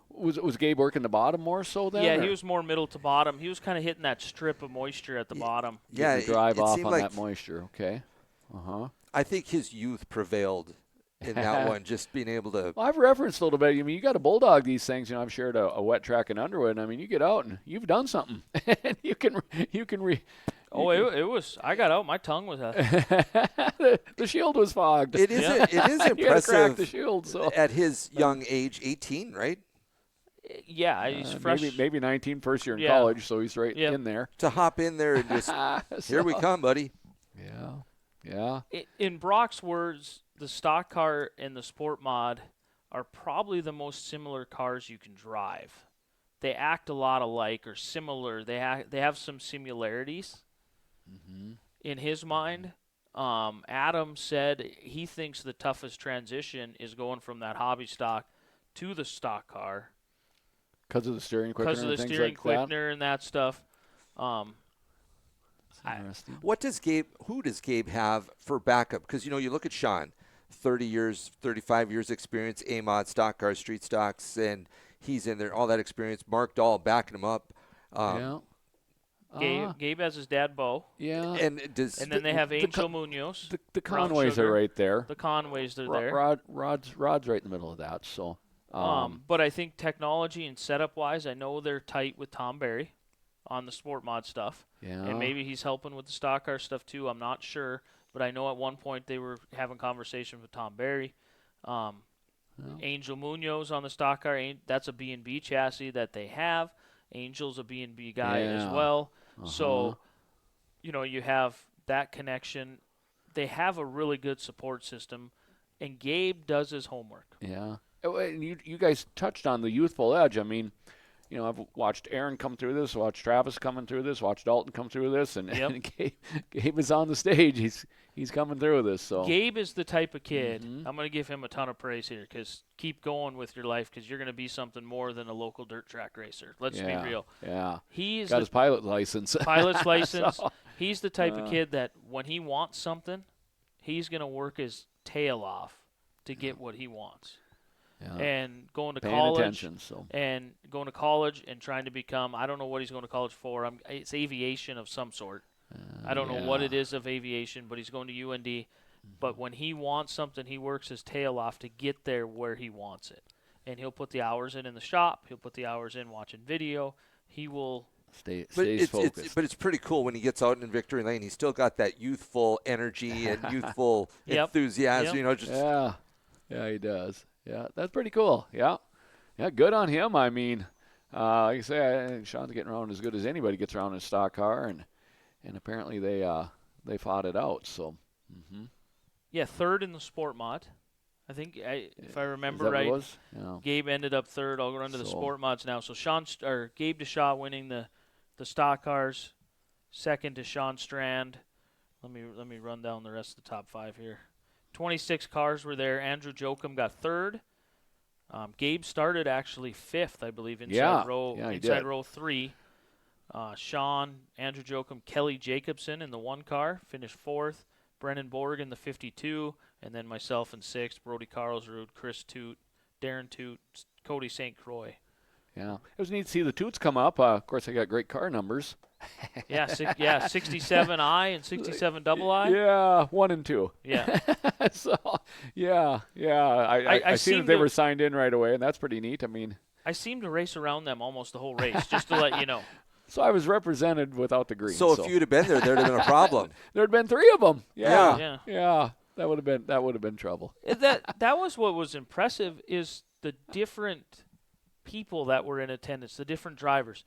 Was Gabe working the bottom more so then? Yeah, or he was more middle to bottom. He was kind of hitting that strip of moisture at the bottom. Yeah, getting the drive it off seemed on like that moisture. Okay. I think his youth prevailed in that one, just being able to. Well, I've referenced a little bit. I mean, you got to bulldog these things. I've shared a wet track in Underwood. I mean, you get out and you've done something, and you can. It was. I got out. My tongue was out. The shield was fogged. It is. It is You had to crack impressive the shield. So at his young age, 18, right? Yeah, he's fresh. maybe 19, first year in Yeah. college, so he's right Yep. in there. To hop in there and just here we come, buddy. Yeah. In Brock's words, the stock car and the sport mod are probably the most similar cars you can drive. They act a lot alike or similar. They have some similarities in his mind. Adam said he thinks the toughest transition is going from that hobby stock to the stock car Because of the steering quickener because of the and things steering like that. quickener and that stuff. Interesting. Who does Gabe have for backup? Because, you look at Sean, 30 years, 35 years experience, A-mod, stock cars, street stocks, and he's in there, all that experience. Mark Dahl backing him up. Yeah. Gabe has his dad, Bo. Yeah. And And then they have Angel Munoz. The Brown Conways Sugar. are right there. The Conways are there. Rod's right in the middle of that. So. But I think technology and setup-wise, I know they're tight with Tom Barry on the sport mod stuff. Yeah. And maybe he's helping with the stock car stuff too. I'm not sure. But I know at one point they were having conversations with Tom Barry. Angel Munoz on the stock car, that's a B&B chassis that they have. Angel's a B&B guy as Yeah. well. So, you have that connection. They have a really good support system. And Gabe does his homework. Yeah. Oh, and you guys touched on the youthful edge. I mean, I've watched Aaron come through this, watched Travis coming through this, watched Dalton come through this, and, Yep. and Gabe is on the stage. He's coming through this. So Gabe is the type of kid, I'm going to give him a ton of praise here because keep going with your life because you're going to be something more than a local dirt track racer. Let's be real. Yeah. He is Got his pilot license. pilot's license. So, He's the type of kid that when he wants something, he's going to work his tail off to get what he wants. yeah. And going to Paying college attention. So and going to college and trying to become, I don't know what he's going to college for. It's aviation of some sort. I don't know what it is of aviation, but he's going to UND. But when he wants something, he works his tail off to get there where he wants it. And he'll put the hours in the shop. He'll put the hours in watching video. He will. stays focused. But it's pretty cool when he gets out in victory lane. He's still got that youthful energy and youthful enthusiasm. Yep. Just Yeah, he does. Yeah, that's pretty cool. Yeah, good on him. I mean, like I say, I think Sean's getting around as good as anybody gets around in a stock car, and apparently they fought it out. So, Yeah, third in the sport mod. I think, if I remember is that what right, it was? Yeah. Gabe ended up third. I'll go into the So- sport mods now. So Gabe DeShaw winning the stock cars, second to Sean Strand. Let me run down the rest of the top five here. 26 cars were there. Andrew Jokum got third. Gabe started actually fifth, I believe, inside row 3. Sean, Andrew Jokum, Kelly Jacobson in the one car finished fourth. Brennan Borg in the 52, and then myself in sixth. Brody Carlsrud, Chris Toot, Darren Toot, Cody St. Croix. Yeah, it was neat to see the Toots come up. Of course, they got great car numbers. Yeah, 67I and 67II. Yeah, 1 and 2. Yeah. So, yeah. I seen seem that they to- were signed in right away, and that's pretty neat. I mean, I seem to race around them almost the whole race, just to let you know. so I was represented without the green. so if you'd have been there, there'd have been a problem. there'd been 3 of them. Yeah. Yeah. That would have been trouble. That was what was impressive is the different people that were in attendance, the different drivers.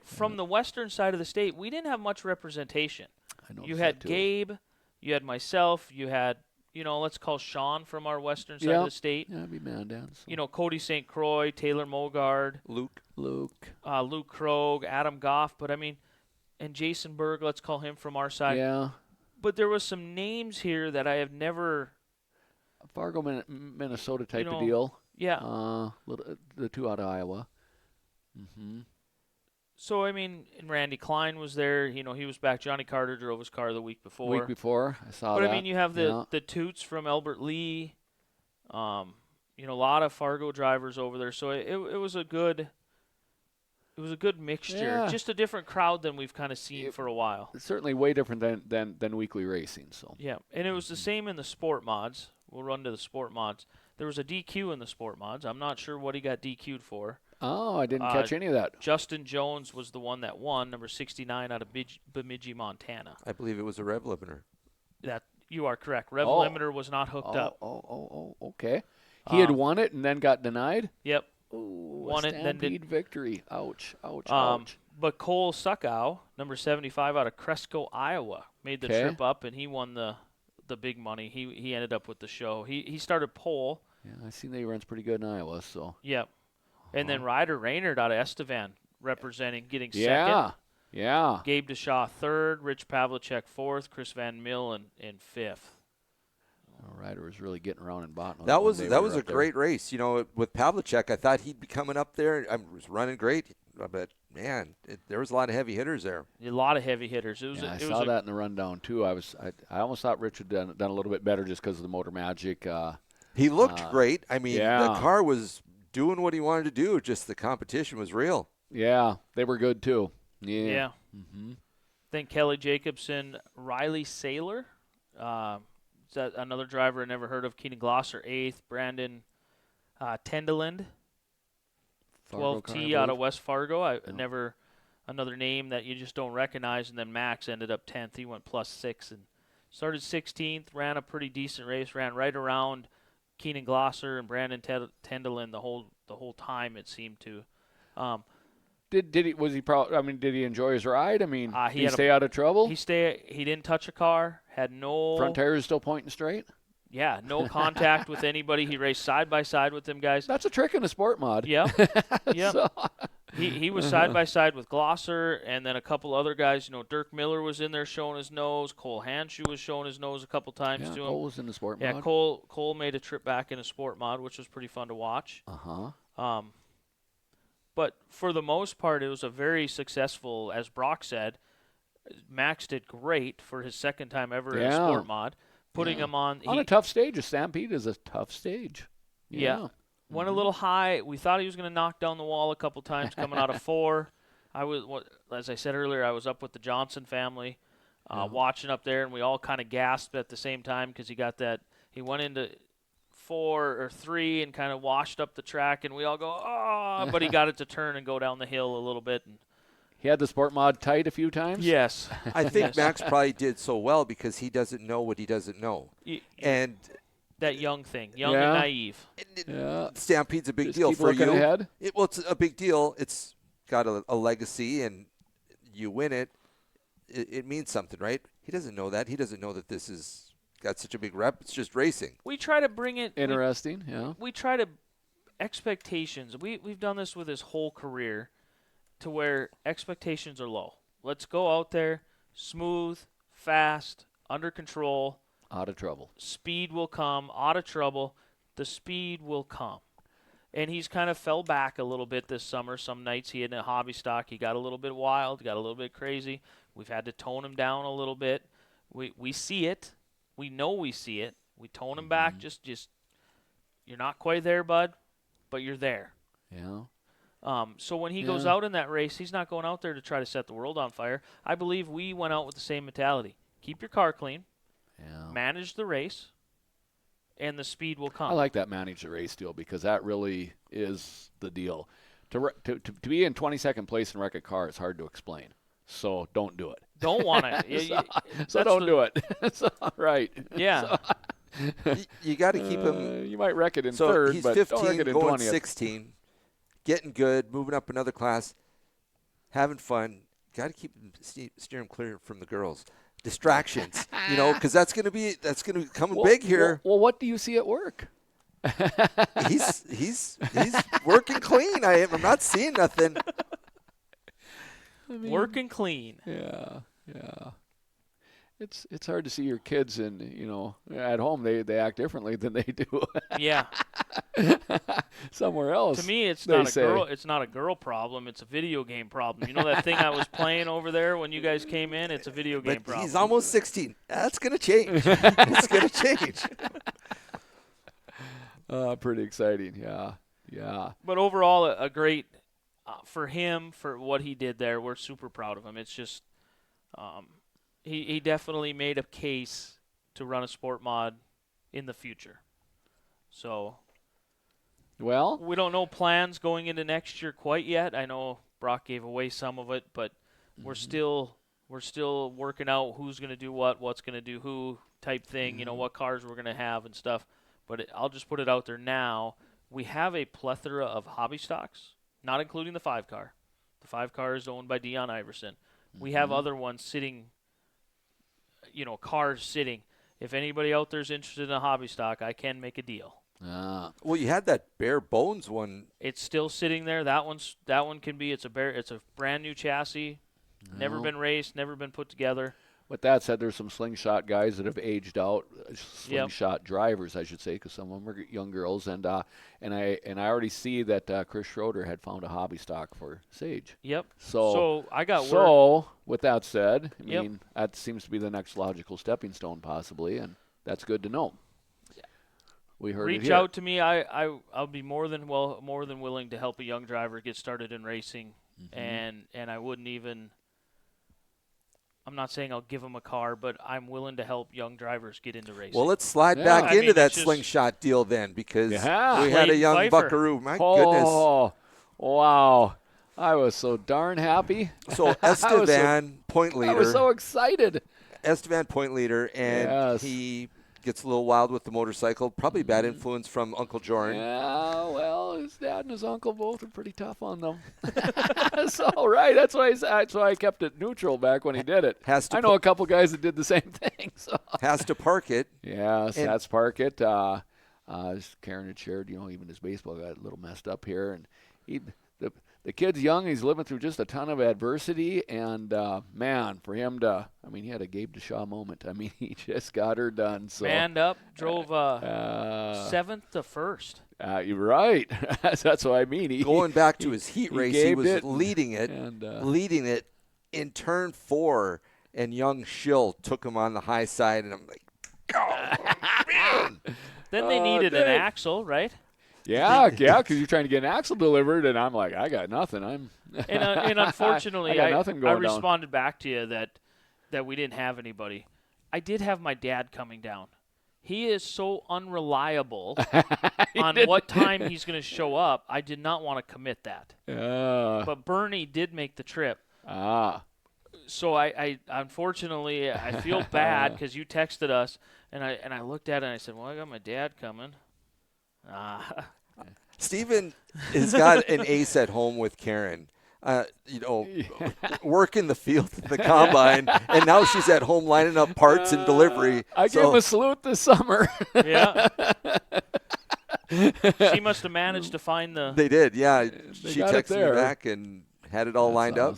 From the western side of the state, we didn't have much representation. I know. You had Gabe, you had myself, you had, let's call Sean from our western side of the state. Yeah, I'd be man down. So. Cody St. Croix, Taylor Mogard, Luke. Luke Krogh, Adam Goff, and Jason Berg, let's call him from our side. Yeah. But there was some names here that I have never. Fargo, Minnesota type of know, deal. Yeah. The 2 out of Iowa. Mm-hmm. So, and Randy Klein was there. He was back. Johnny Carter drove his car the week before. I saw But, that. you have the Toots from Albert Lee. a lot of Fargo drivers over there. So it was a good mixture. Yeah. Just a different crowd than we've kind of seen for a while. It's certainly way different than weekly racing. So Yeah, and it was the same in the sport mods. We'll run to the sport mods. There was a DQ in the sport mods. I'm not sure what he got DQ'd for. I didn't catch any of that. Justin Jones was the one that won, number 69 out of Bemidji, Montana. I believe it was a rev limiter. That you are correct. Rev limiter was not hooked up. Okay. He had won it and then got denied? Yep. Ooh, Won a it and then Stampede victory. Ouch, ouch. But Cole Suckow, number 75 out of Cresco, Iowa, made the trip up, and he won the big money. He ended up with the show. He started pole. Yeah, I seen that he runs pretty good in Iowa. So. Yep. And then Ryder Raynard out of Estevan representing, getting second. Yeah. Gabe DeShaw third, Rich Pavlicek fourth, Chris Van Mill in fifth. Ryder was really getting around in Bottom. That was a great race. With Pavlicek, I thought he'd be coming up there. I was running great, but man, there was a lot of heavy hitters there. A lot of heavy hitters. I saw that in the rundown too. I almost thought Rich had done a little bit better just because of the Motor Magic. He looked great. I mean, the car was doing what he wanted to do. Just the competition was real. Yeah, they were good too. Yeah. Mm-hmm. Then Kelly Jacobson, Riley Saylor. Is that another driver I never heard of? Keenan Glosser, 8th. Brandon Tendelind, 12T out of West Fargo. Never another name that you just don't recognize. And then Max ended up 10th. He went +6 and started 16th. Ran a pretty decent race. Ran right around Keenan Glosser and Brandon Tendelind the whole time, it seemed to. Did he enjoy his ride? I mean, did he stay out of trouble? He didn't touch a car. Had no front tires still pointing straight. Yeah, no contact with anybody. He raced side by side with them guys. That's a trick in a sport mod. Yeah. So. He was side by side with Glosser, and then a couple other guys. Dirk Miller was in there showing his nose. Cole Hanshoe was showing his nose a couple times to him. Cole was in the sport mod. Yeah, Cole made a trip back in a sport mod, which was pretty fun to watch. But for the most part, it was a very successful, as Brock said. Max did great for his second time ever in sport mod, putting him on a tough stage. A Stampede is a tough stage. Yeah. Went a little high. We thought he was going to knock down the wall a couple times coming out of 4. As I said earlier, I was up with the Johnson family, watching up there, and we all kind of gasped at the same time because he went into 4 or 3 and kind of washed up the track, and we all go, oh, but he got it to turn and go down the hill a little bit. And he had the sport mod tight a few times? Yes. I think Max probably did so well because he doesn't know what he doesn't know. And that young thing, and naive. Stampede's a big deal keep for you. Ahead. It's a big deal. It's got a legacy, and you win it. It means something, right? He doesn't know that. He doesn't know that this is got such a big rep. It's just racing. We try to bring it interesting. We try to expectations. We've done this with his whole career, to where expectations are low. Let's go out there, smooth, fast, under control. Out of trouble. Speed will come. Out of trouble. The speed will come. And he's kind of fell back a little bit this summer. Some nights he had a hobby stock. He got a little bit wild, got a little bit crazy. We've had to tone him down a little bit. We see it. We know we see it. We tone him back. Just you're not quite there, bud, but you're there. Yeah. So when he goes out in that race, he's not going out there to try to set the world on fire. I believe we went out with the same mentality. Keep your car clean. Yeah. Manage the race, and the speed will come. I like that manage the race deal because that really is the deal. To be in 22nd place and wreck a car is hard to explain. So don't do it. Don't want to. so don't do it. So, right. Yeah. So, you got to keep him. You might wreck it in so third, he's but 15, don't wreck it in going 20th. 16, getting good, moving up another class, having fun. Got to keep him, steer him clear from the girls. Distractions, because that's going to be coming big here. Well, what do you see at work? he's working clean. I'm not seeing nothing. Working clean. Yeah. It's hard to see your kids and at home they act differently than they do. Yeah. Somewhere else. To me, it's not a girl problem. It's a video game problem. You know that thing I was playing over there when you guys came in? It's a video game problem. He's almost 16. That's gonna change. It's gonna change. Pretty exciting. Yeah. Yeah. But overall, a great for him for what he did there. We're super proud of him. It's just he definitely made a case to run a sport mod in the future. So Well, we don't know plans going into next year quite yet. I know Brock gave away some of it, but we're still working out who's going to do what's going to do who type thing, what cars we're going to have and stuff. But I'll just put it out there now. We have a plethora of hobby stocks, not including the 5-car. The 5-car is owned by Dion Iverson. We have other ones sitting, cars sitting. If anybody out there is interested in a hobby stock, I can make a deal. Well, you had that bare bones one. It's still sitting there. That one can be. It's a brand new chassis, never been raced, never been put together. with that said, there's some slingshot guys that have aged out, slingshot drivers, I should say, because some of them are young girls, and I already see that Chris Schroeder had found a hobby stock for Sage. Yep. So I got word. So with that said, I mean that seems to be the next logical stepping stone, possibly, and that's good to know. We heard it Reach here. out to me. I'll be more than willing to help a young driver get started in racing, and I wouldn't even. I'm not saying I'll give them a car, but I'm willing to help young drivers get into racing. Well, let's slide back into that slingshot deal then, because we had a young Pfeiffer. buckaroo. My goodness. Oh, wow. I was so darn happy. So Estevan, point leader. I was so excited. Estevan, point leader, and he gets a little wild with the motorcycle. Probably bad influence from Uncle Jordan. Yeah, well, his dad and his uncle both are pretty tough on them. So, right, that's why I kept it neutral back when he did it. I know a couple guys that did the same thing. So. Has to park it. Yes, has to park it. Karen had shared, even his baseball got a little messed up here, and the kid's young. He's living through just a ton of adversity, and man, for him to, he had a Gabe DeShaw moment. He just got her done. So manned up, drove 7th to 1st. You're right. That's what I mean. Going back to his heat race, he was leading it in turn 4, and young Schill took him on the high side, and I'm like, oh, man. Then they needed an axle, right? Yeah, because you're trying to get an axle delivered, and I'm like, I got nothing. And unfortunately, I responded back to you that we didn't have anybody. I did have my dad coming down. He is so unreliable on what time he's going to show up. I did not want to commit that. But Bernie did make the trip. So I unfortunately I feel bad because you texted us, and I looked at it and I said, well, I got my dad coming. Steven has got an ace at home with Karen. Work in the field at the combine, and now she's at home lining up parts and delivery. I gave him a salute this summer. Yeah. She must have managed to find the... They did, yeah. She texted me back and had it all lined up.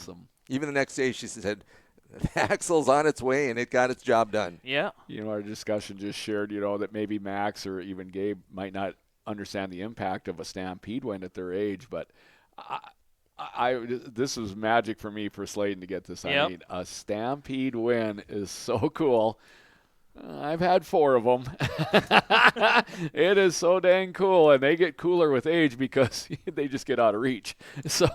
Even the next day she said, the axle's on its way, and it got its job done. Yeah. Our discussion just shared, that maybe Max or even Gabe might not understand the impact of a Stampede win at their age, but this was magic for me for Slayton to get this. Yep. A Stampede win is so cool. I've had 4 of them. It is so dang cool, and they get cooler with age because they just get out of reach. So,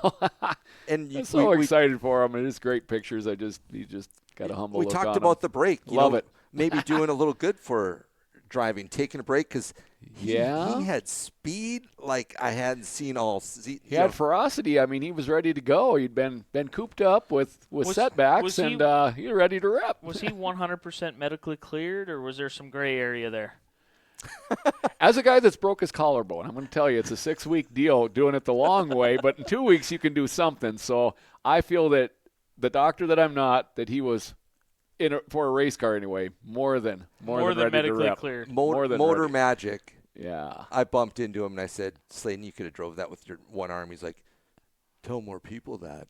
I'm so excited for them. It is great pictures. You just got a humble look on them. We talked about the break. Love it. Maybe doing a little good for driving, taking a break, because he had speed like I hadn't seen all season. He had ferocity. He was ready to go. He'd been cooped up with setbacks, and he was ready to rip. Was he 100% medically cleared, or was there some gray area there? As a guy that's broke his collarbone, I'm going to tell you, it's a 6-week deal doing it the long way, but in 2 weeks you can do something. So I feel that the doctor that I'm not, that he was for a race car anyway, more than ready medically to rip. cleared. Motor magic. Yeah. I bumped into him and I said, Slayton, you could have drove that with your one arm. He's like, tell more people that.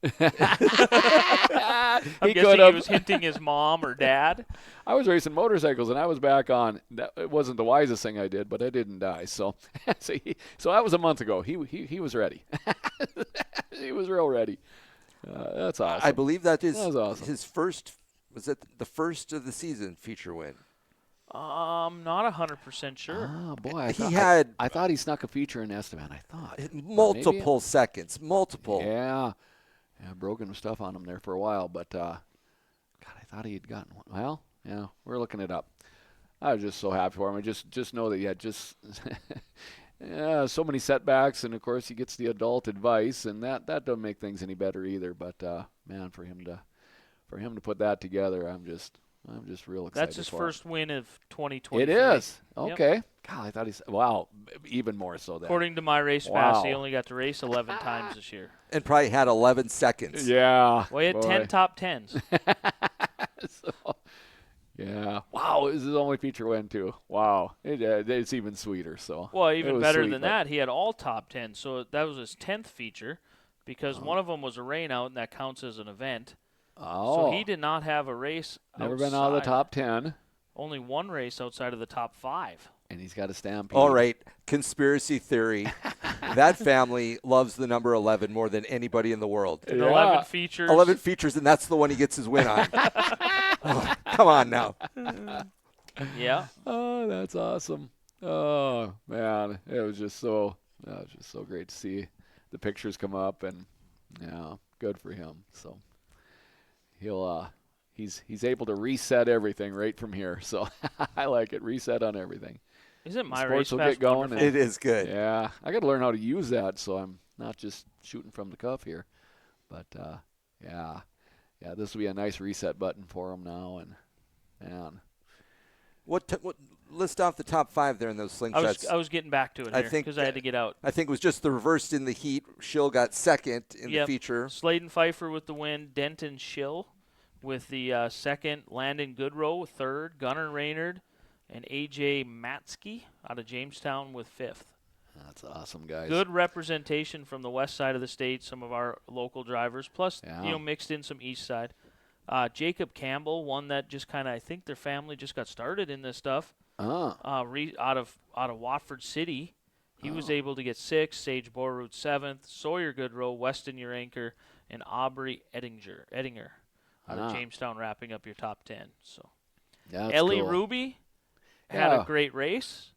I'm guessing he was hinting his mom or dad. I was racing motorcycles and I was back on. It wasn't the wisest thing I did, but I didn't die. So that was a month ago. He was ready. He was real ready. That's awesome. I believe that is awesome. his first. Was it the first of the season feature win? Not 100% sure. Oh boy, I thought he snuck a feature in Estevan. I thought multiple seconds, multiple. Yeah, broken stuff on him there for a while, but God, I thought he had gotten one. Well, yeah, we're looking it up. I was just so happy for him. I just know that he had just so many setbacks, and of course he gets the adult advice, and that doesn't make things any better either. But man, for him to put that together, I'm just real excited. That's his for first him. win of 2023. It is. Yep. Okay. God, I thought wow, even more so then. According to my race pass, he only got to race 11 times this year. And probably had 11 seconds. Yeah. Well, he had 10 top 10s. So, yeah. Wow, this is his only feature win too. Wow. It's even sweeter. So. Well, even better sweet, than that, he had all top 10. So that was his 10th feature because one of them was a rain out, and that counts as an event. Oh. So he did not have a race Never been out of the top 10. Only one race outside of the top 5. And he's got a Stampede. All right, conspiracy theory. That family loves the number 11 more than anybody in the world. And 11 features. 11 features, and that's the one he gets his win on. Oh, come on now. Yeah. Oh, that's awesome. Oh, man. It was just so great to see the pictures come up, and yeah, good for him. So he's able to reset everything right from here. So I like it. Reset on everything. Isn't my Sports race will pass get going. wonderful? It is good. Yeah, I got to learn how to use that, so I'm not just shooting from the cuff here. But yeah, this will be a nice reset button for him now. And man, What list off the top 5 there in those slingshots? I was getting back to it here because I had to get out. I think it was just the reversed in the heat. Schill got second in the feature. Sladen Pfeiffer with the win. Denton Schill with the second. Landon Goodrow with third. Gunnar Raynard and A.J. Matsky out of Jamestown with 5th. That's awesome, guys. Good representation from the west side of the state, some of our local drivers, plus mixed in some east side. Jacob Campbell, one that just kind of, I think their family just got started in this stuff. Out of Watford City, he was able to get 6th. Sage Borrood 7th. Sawyer Goodrow, Weston Uranker, and Aubrey Ettinger out of Jamestown, wrapping up your top 10. So Ellie cool. Ruby had a great race.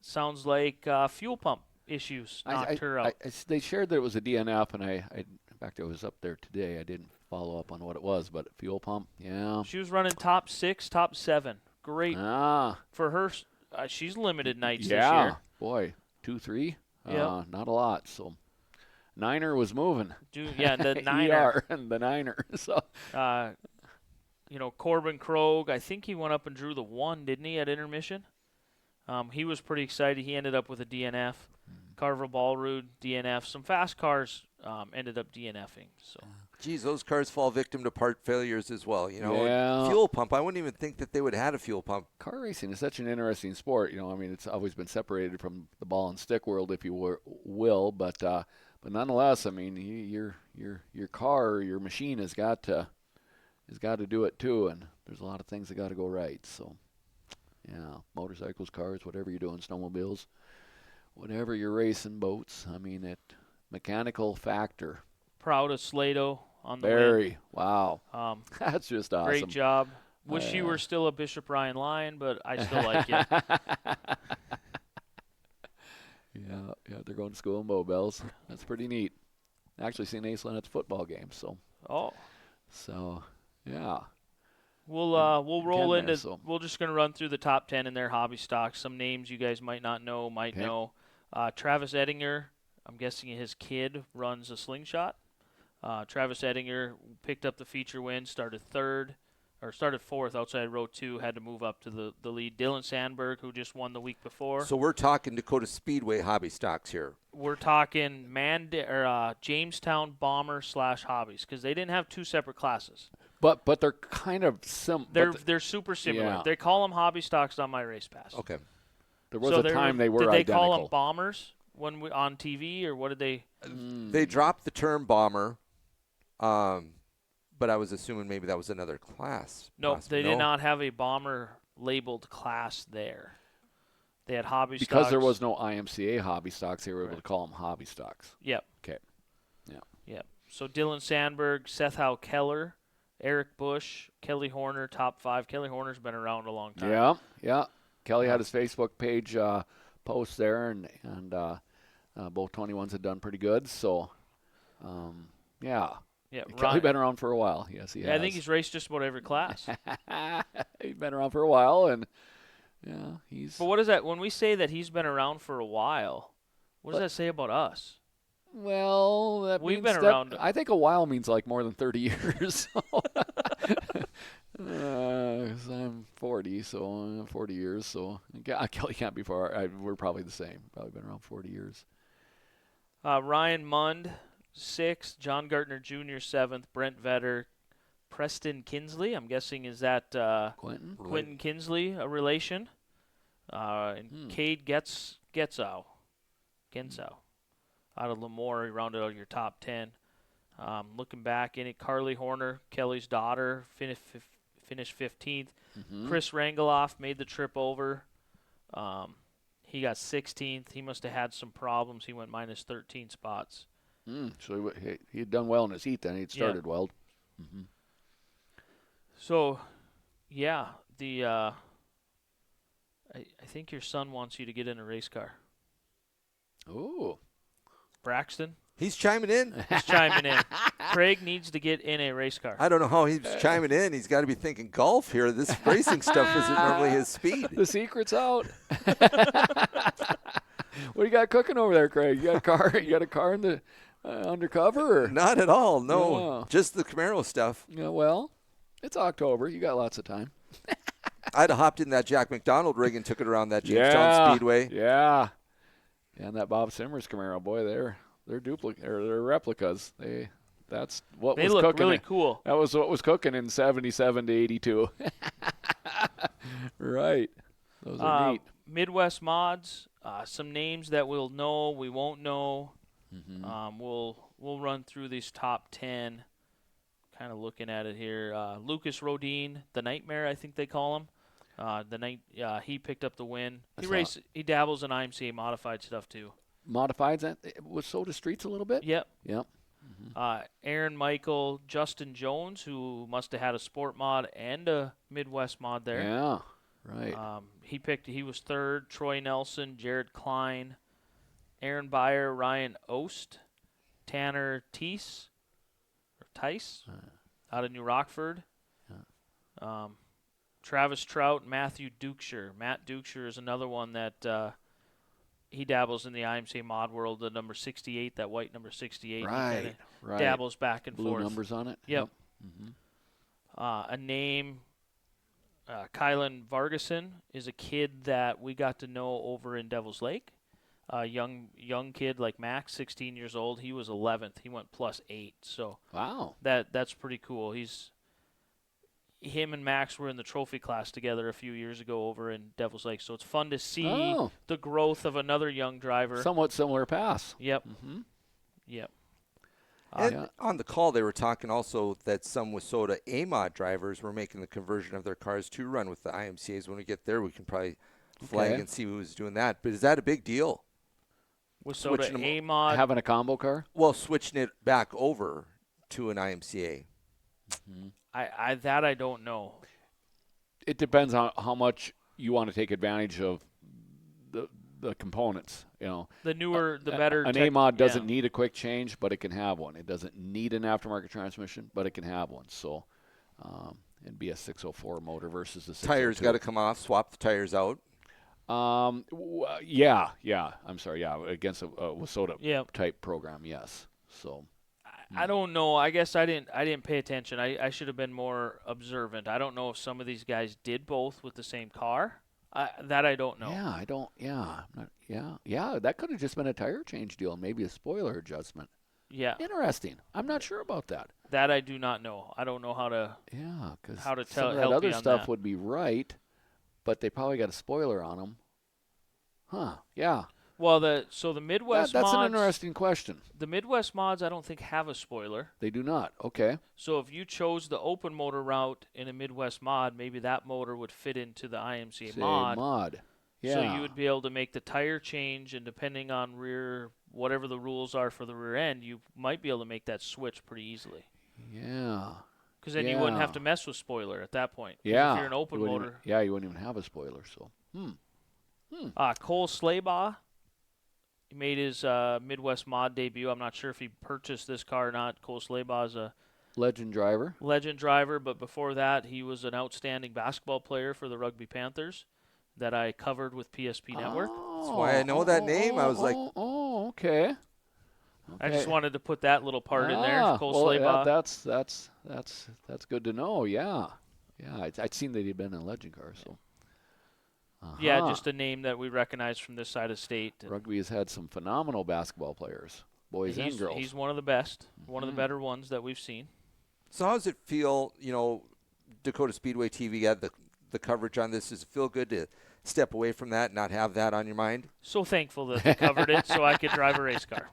Sounds like fuel pump issues knocked her out. They shared that it was a DNF, and in fact, I was up there today. I didn't follow up on what it was, but fuel pump, yeah. She was running top 6, top 7. Great for her. She's limited nights this year. Boy, 2-3. Yeah, not a lot. So Niner was moving. The Niner and the Niner. So Corbin Krogh, I think he went up and drew the 1, didn't he, at intermission? He was pretty excited. He ended up with a DNF. Carver Ballrood, DNF. Some fast cars ended up DNFing. So, geez, those cars fall victim to part failures as well. Yeah. Fuel pump. I wouldn't even think that they would have had a fuel pump. Car racing is such an interesting sport. It's always been separated from the ball and stick world, if you will. But nonetheless, your car or your machine has got to do it too, and there's a lot of things that got to go right. So. Yeah, motorcycles, cars, whatever you're doing, snowmobiles, whatever you're racing, boats. Mechanical factor. Proud of Slato on the win. Wow. That's just awesome. Great job. Wish you were still a Bishop Ryan Lion, but I still like you. Yeah, they're going to school in Bowbells. That's pretty neat. Actually seen Aislinn at the football game, so. So, yeah. We'll roll into. We're just going to run through the top 10 in their hobby stocks. Some names you guys might not know, know. Travis Ettinger, I'm guessing his kid runs a slingshot. Travis Ettinger picked up the feature win, started 4th outside row 2, had to move up to the lead. Dylan Sandberg, who just won the week before. So we're talking Dakota Speedway hobby stocks here. We're talking Jamestown Bomber / hobbies, because they didn't have 2 separate classes. But they're kind of similar. They're super similar. Yeah. They call them hobby stocks on my race pass. Okay. There was a time they were identical. Did they call them bombers on TV, or what did they? They dropped the term bomber, but I was assuming maybe that was another class. No, they did not have a bomber labeled class there. They had hobby stocks. Because there was no IMCA hobby stocks, they were able to call them hobby stocks. Yep. Okay. Yeah. Yep. So Dylan Sandberg, Seth Howe Keller, Eric Bush, Kelly Horner, top 5. Kelly Horner's been around a long time. Yeah, yeah. Kelly had his Facebook page post there, and both 21s had done pretty good. So, yeah. Yeah, Kelly been around for a while. Yes, he has. I think he's raced just about every class. He's been around for a while, and yeah, he's. But what is that? When we say that he's been around for a while, what does that say about us? Well, that We've means been around. I think a while means like more than 30 years. Cause I'm 40, so 40 years. So Kelly can't be far. We're probably the same. Probably been around 40 years. Ryan Mund, 6th. John Gartner Jr., 7th. Brent Vetter. Preston Kinsley, I'm guessing, is that Quentin Kinsley, a relation? And Cade Getzow. Out of Lemoore, he rounded out your top 10. Looking back in it, Carly Horner, Kelly's daughter, finished 15th. Mm-hmm. Chris Rangeloff made the trip over. He got 16th. He must have had some problems. He went minus 13 spots. So he had done well in his heat then. He'd started well. Mm-hmm. So, yeah, I think your son wants you to get in a race car. Ooh. Braxton? He's chiming in. He's chiming in. Craig needs to get in a race car. I don't know how he's chiming in. He's got to be thinking golf here. This racing stuff isn't normally his speed. The secret's out. What do you got cooking over there, Craig? You got a car? You got a car in the undercover? Or? Not at all. No, Oh. Just the Camaro stuff. Yeah, well, it's October. You got lots of time. I'd have hopped in that Jack McDonald rig and took it around that Jamestown Speedway. Yeah. And that Bob Simmers Camaro, boy, they're they're replicas. That's what they was look cooking. really cool. That was what was cooking in 77 to 82. Right. Those are neat. Midwest mods, some names that we'll know, we won't know. Mm-hmm. We'll run through these top 10. Kind of looking at it here. Lucas Rodin, the Nightmare, I think they call him. He picked up the win. He dabbles in IMCA modified stuff too. Modifieds was sold to streets a little bit. Yep. Mm-hmm. Aaron Michael, Justin Jones, who must have had a sport mod and a Midwest mod there. Yeah. Right. He was 3rd. Troy Nelson, Jared Klein, Aaron Byer, Ryan Ost, Tanner Tice out of New Rockford. Yeah. Travis Trout, Matthew Dukeshire. Matt Dukeshire is another one that he dabbles in the IMCA mod world, the number 68, that white number 68. Right. Dabbles back and Blue forth. numbers on it. Yep. Mm-hmm. A name, Kylan Vargason, is a kid that we got to know over in Devil's Lake. Young kid like Max, 16 years old. He was 11th. He went +8. So wow, that's pretty cool. Him and Max were in the trophy class together a few years ago over in Devil's Lake. So it's fun to see the growth of another young driver. Somewhat similar pass. Yep. Mm-hmm. Yep. And on the call, they were talking also that some WISSOTA A-Mod drivers were making the conversion of their cars to run with the IMCAs. When we get there, we can probably flag and see who's doing that. But is that a big deal? WISSOTA A-Mod. Having a combo car? Well, switching it back over to an IMCA. Mm-hmm. I don't know. It depends on how much you want to take advantage of the components. You know, the newer, the better. An A-Mod doesn't need a quick change, but it can have one. It doesn't need an aftermarket transmission, but it can have one. So, it'd be a 604 motor versus a 602. Tires got to come off. Swap the tires out. Yeah. I'm sorry. Yeah, against a WISSOTA type program. Yes. So. I don't know. I guess I didn't pay attention. I should have been more observant. I don't know if some of these guys did both with the same car. That I don't know. Yeah, I don't. Yeah. That could have just been a tire change deal, maybe a spoiler adjustment. Yeah. Interesting. I'm not sure about that. That I do not know. I don't know how to. Yeah, because how to some tell of that help other you on stuff that. would be right, but they probably got a spoiler on them. Huh? Yeah. Well, the Midwest that's mods. an interesting question. The Midwest mods, I don't think have a spoiler. They do not. Okay. So if you chose the open motor route in a Midwest mod, maybe that motor would fit into the IMCA mod. Yeah. So you would be able to make the tire change, and depending on whatever the rules are for the rear end, you might be able to make that switch pretty easily. Yeah. Because then you wouldn't have to mess with spoiler at that point. 'Cause Yeah. If you're an open you wouldn't motor. Even, you wouldn't even have a spoiler. So. Cole Slaybaugh, he made his Midwest Mod debut. I'm not sure if he purchased this car or not. Cole Slaybaugh is a Legend driver. legend driver, but before that, he was an outstanding basketball player for the Rugby Panthers that I covered with PSP Network. That's why I know that name. I was like, okay. I just wanted to put that little part in there. Cole well, Slaybaugh. that's good to know. Yeah. I'd seen that he'd been in a legend car. So. Yeah, just a name that we recognize from this side of state. Rugby has had some phenomenal basketball players, boys and girls. He's one of the best, one of the better ones that we've seen. so how does it feel, Dakota Speedway TV had the coverage on this? Does it feel good to step away from that and not have that on your mind? So thankful that they covered it so I could drive a race car.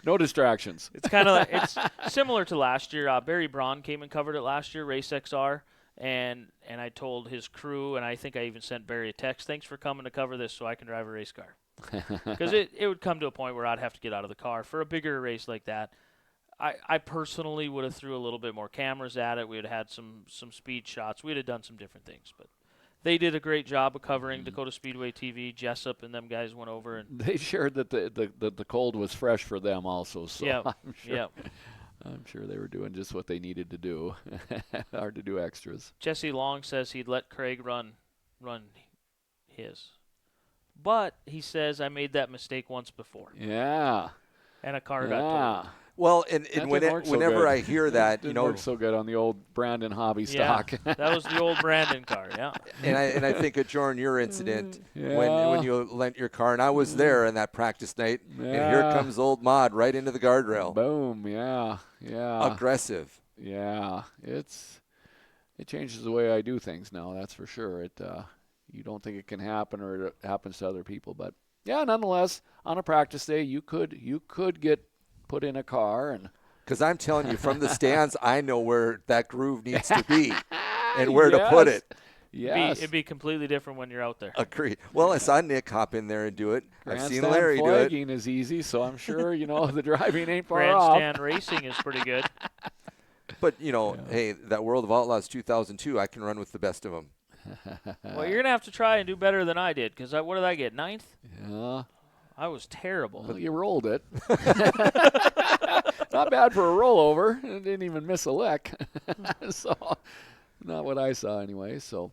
No distractions. It's kind of it's similar to last year. Barry Braun came and covered it last year, Race XR, and I told his crew, and I think I even sent Barry a text, thanks for coming to cover this so I can drive a race car. Because it would come to a point where I'd have to get out of the car. For a bigger race like that, I personally would have threw a little bit more cameras at it. We would have had some speed shots. We'd have done some different things, but they did a great job of covering Dakota Speedway TV. Jessup and them guys went over and They shared that the cold was fresh for them also. So yeah, I'm sure they were doing just what they needed to do. Hard to do extras. Jesse Long says he'd let Craig run his, but he says I made that mistake once before, Yeah. and a car got totaled. Well, and That didn't work so whenever good. I hear that, Didn't work so good on the old Brandon hobby Yeah, stock. that was the old Brandon car. Yeah, and I think of Jordan, your incident Yeah. when you lent your car, and I was there in that practice night, and here Yeah. comes old Mod right into the guardrail. Boom. Yeah. Aggressive. Yeah. It changes the way I do things now. That's for sure. You don't think it can happen, or it happens to other people, but yeah. Nonetheless, on a practice day, you could get put in a car and. Because I'm telling you, from the stands, I know where that groove needs to be and where to put it. Yes. it'd be completely different when you're out there. Agreed. Well, I saw Nick hop in there and do it. I've seen Grandstand Larry do it. flagging is easy, so I'm sure the driving ain't far off. Grandstand racing is pretty good. But, hey, that World of Outlaws 2002, I can run with the best of them. Well, you're gonna have to try and do better than I did, because what did I get? 9th? Yeah. I was terrible. Well, you rolled it. Not bad for a rollover. It didn't even miss a lick. So, not what I saw anyway. So,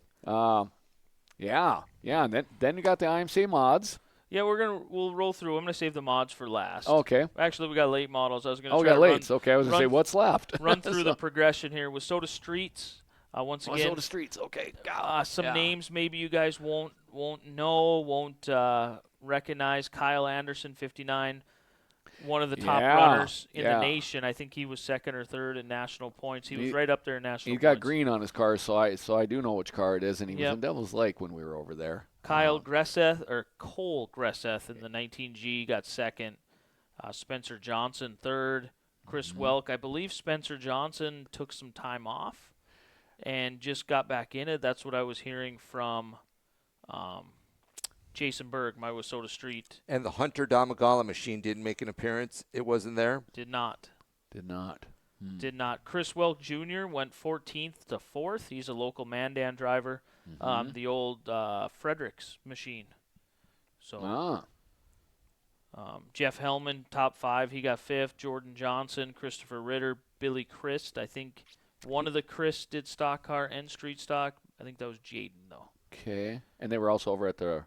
yeah. And then you got the IMC mods. Yeah, we'll roll through. I'm gonna save the mods for last. Okay. Actually, we got late models. I was gonna. Oh, we try got to late. Okay, I was gonna say run- what's left. run through the progression here with Soda Streets. Once again, Soda Streets. Okay. some Yeah. names maybe you guys won't know, won't recognize. Kyle Anderson, 59, one of the top Yeah, runners in yeah. the nation. I think he was second or third in national points. He was He- right up there in national He's points. got green on his car, so I do know which car it is, and he was Yep. in Devil's Lake when we were over there. Cole Gresseth in the 19G got second. Spencer Johnson third. Chris Welk. I believe Spencer Johnson took some time off and just got back in it. That's what I was hearing from Jason Berg, my Wissota Street. And the Hunter Damagala machine didn't make an appearance. It wasn't there. Did not. Did not. Did not. Chris Welk Jr. went 14th to 4th. He's a local Mandan driver. The old Fredericks machine. So Jeff Hellman, top 5. He got 5th. Jordan Johnson, Christopher Ritter, Billy Christ. I think one of the Chris did stock car and street stock. I think that was Jaden, though. Okay. And they were also over at the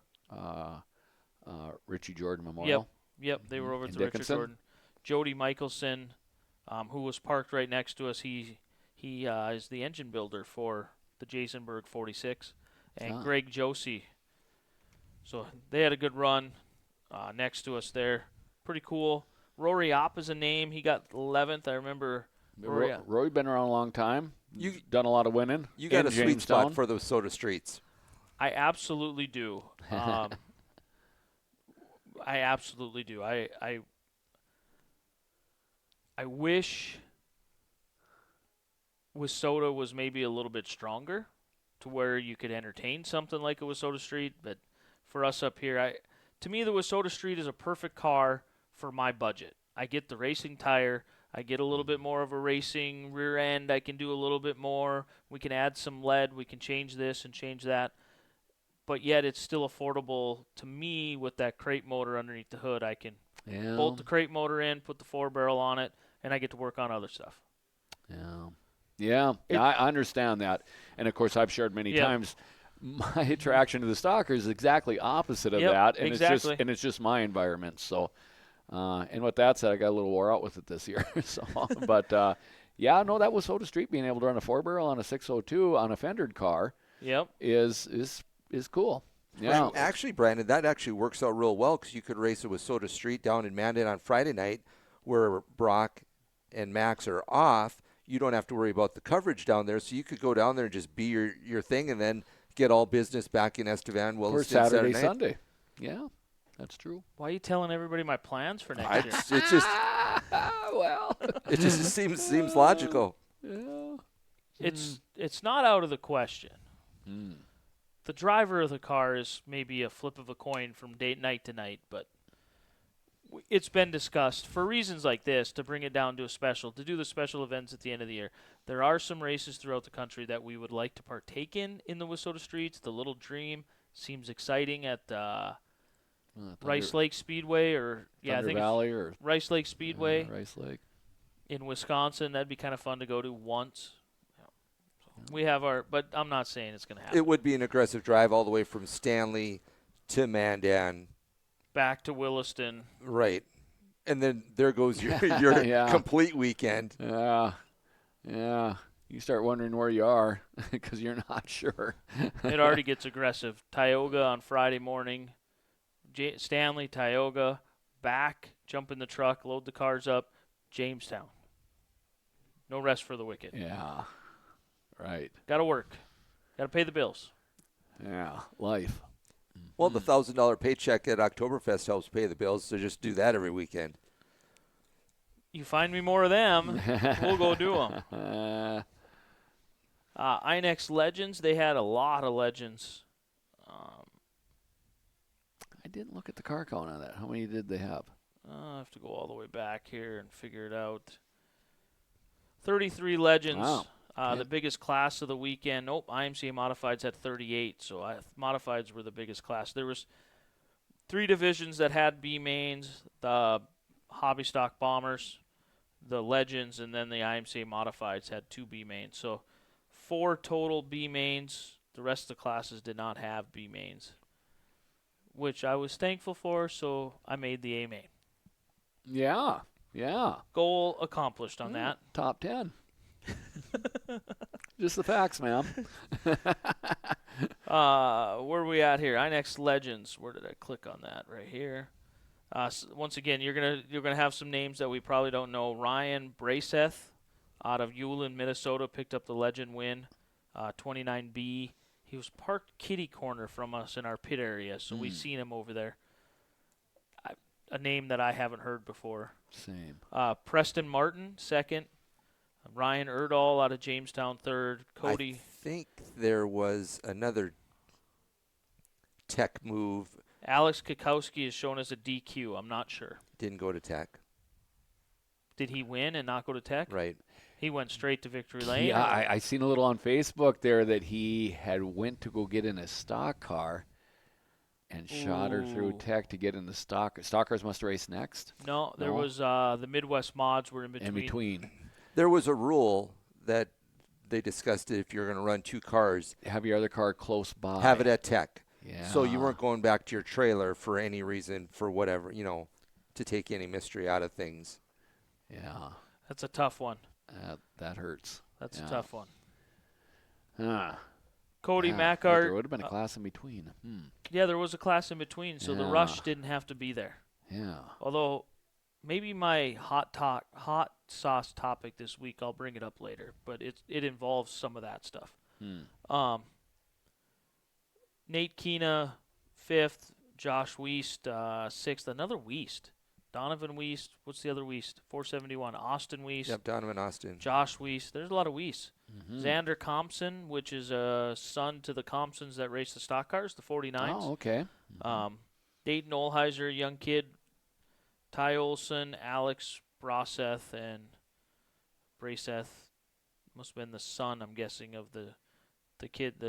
Richie Jordan Memorial. Yep, they were over at In the Richard Dickinson? Jordan. Jody Michelson, who was parked right next to us, he is the engine builder for the Jasonberg 46. And Greg Josie. So they had a good run next to us there. Pretty cool. Rory Opp is a name. He got 11th. I remember Rory Opp. Roy been around a long time. You've done a lot of winning. You got in a sweet Jamestown. spot for those Soda Streets. I absolutely do. I absolutely do. I wish Wissota was maybe a little bit stronger to where you could entertain something like a Wissota Street, but for us up here, to me the Wissota Street is a perfect car for my budget. I get the racing tire, I get a little bit more of a racing rear end. I can do a little bit more. We can add some lead. We can change this and change that. But yet it's still affordable to me with that crate motor underneath the hood. I can bolt the crate motor in, put the 4-barrel on it, and I get to work on other stuff. Yeah, I understand that. And, of course, I've shared many times my attraction to the Stalker is exactly opposite of that, and it's just my environment. So, and with that said, I got a little wore out with it this year. But that was Soda Street. Being able to run a 4-barrel on a 602 on a fendered car is cool. Yeah. Actually, Brandon, that actually works out real well because you could race it with Soda Street down in Mandan on Friday night where Brock and Max are off. You don't have to worry about the coverage down there, so you could go down there and just be your thing and then get all business back in Estevan, Williston, Saturday, night. Sunday. Yeah, that's true. Why are you telling everybody my plans for next year? It's just well, it just seems logical. Yeah. It's not out of the question. The driver of the car is maybe a flip of a coin from night to night, but it's been discussed for reasons like this to bring it down to a special, to do the special events at the end of the year. There are some races throughout the country that we would like to partake in the Wissota Streets. The Little Dream seems exciting at Rice Lake Speedway, I think Valley or Rice Lake Speedway. Rice Lake in Wisconsin. That'd be kind of fun to go to once. We have but I'm not saying it's going to happen. It would be an aggressive drive all the way from Stanley to Mandan. Back to Williston. Right. And then there goes your complete weekend. Yeah. You start wondering where you are because you're not sure. It already gets aggressive. Tioga on Friday morning. Stanley, Tioga, back, jump in the truck, load the cars up, Jamestown. No rest for the wicked. Yeah. Right. Got to work. Got to pay the bills. Yeah. Life. Well, the $1,000 paycheck at Oktoberfest helps pay the bills, so just do that every weekend. You find me more of them, we'll go do them. INX Legends, they had a lot of legends. I didn't look at the car count on that. How many did they have? I have to go all the way back here and figure it out. 33 legends. Wow. The biggest class of the weekend. IMCA Modifieds had 38, so Modifieds were the biggest class. There was 3 divisions that had B mains, the Hobby Stock Bombers, the Legends, and then the IMCA Modifieds had 2 B mains. So 4 total B mains. The rest of the classes did not have B mains, which I was thankful for, so I made the A main. Yeah. Goal accomplished on that. Top 10. Just the facts, ma'am. Where are we at here? INX Legends. Where did I click on that? Right here. Once again, you're gonna have some names that we probably don't know. Ryan Braceth out of Ulen, Minnesota, picked up the Legend win, 29B. He was parked kitty corner from us in our pit area, so we've seen him over there. A name that I haven't heard before. Same. Preston Martin, second. Ryan Erdahl out of Jamestown, third. Cody. I think there was another tech move. Alex Kikowski is shown as a DQ. I'm not sure. Didn't go to tech. Did he win and not go to tech? Right. He went straight to victory lane. Yeah, I seen a little on Facebook there that he had went to go get in a stock car and shot her through tech to get in the stock. Stock cars must race next. No, there was the Midwest mods were in between. There was a rule that they discussed it if you're going to run 2 cars. Have your other car close by. Have it at tech. Yeah. So you weren't going back to your trailer for any reason, for whatever, to take any mystery out of things. Yeah. That's a tough one. That hurts. That's a tough one. Cody Mackart. There would have been a class in between. Yeah, there was a class in between, so the rush didn't have to be there. Yeah. Although, maybe my hot sauce topic this week, I'll bring it up later, but it involves some of that stuff. Nate Keena, 5th. Josh Wiest, 6th. Another Wiest. Donovan Wiest. What's the other Wiest? 471. Austin Wiest. Yep, Donovan Austin. Josh Wiest. There's a lot of Wiests. Xander Compson, which is a son to the Compsons that race the stock cars, the 49s. Oh, okay. Dayton Olheiser, young kid. Ty Olson, Alex Broseth, and Braceth must have been the son, I'm guessing, of the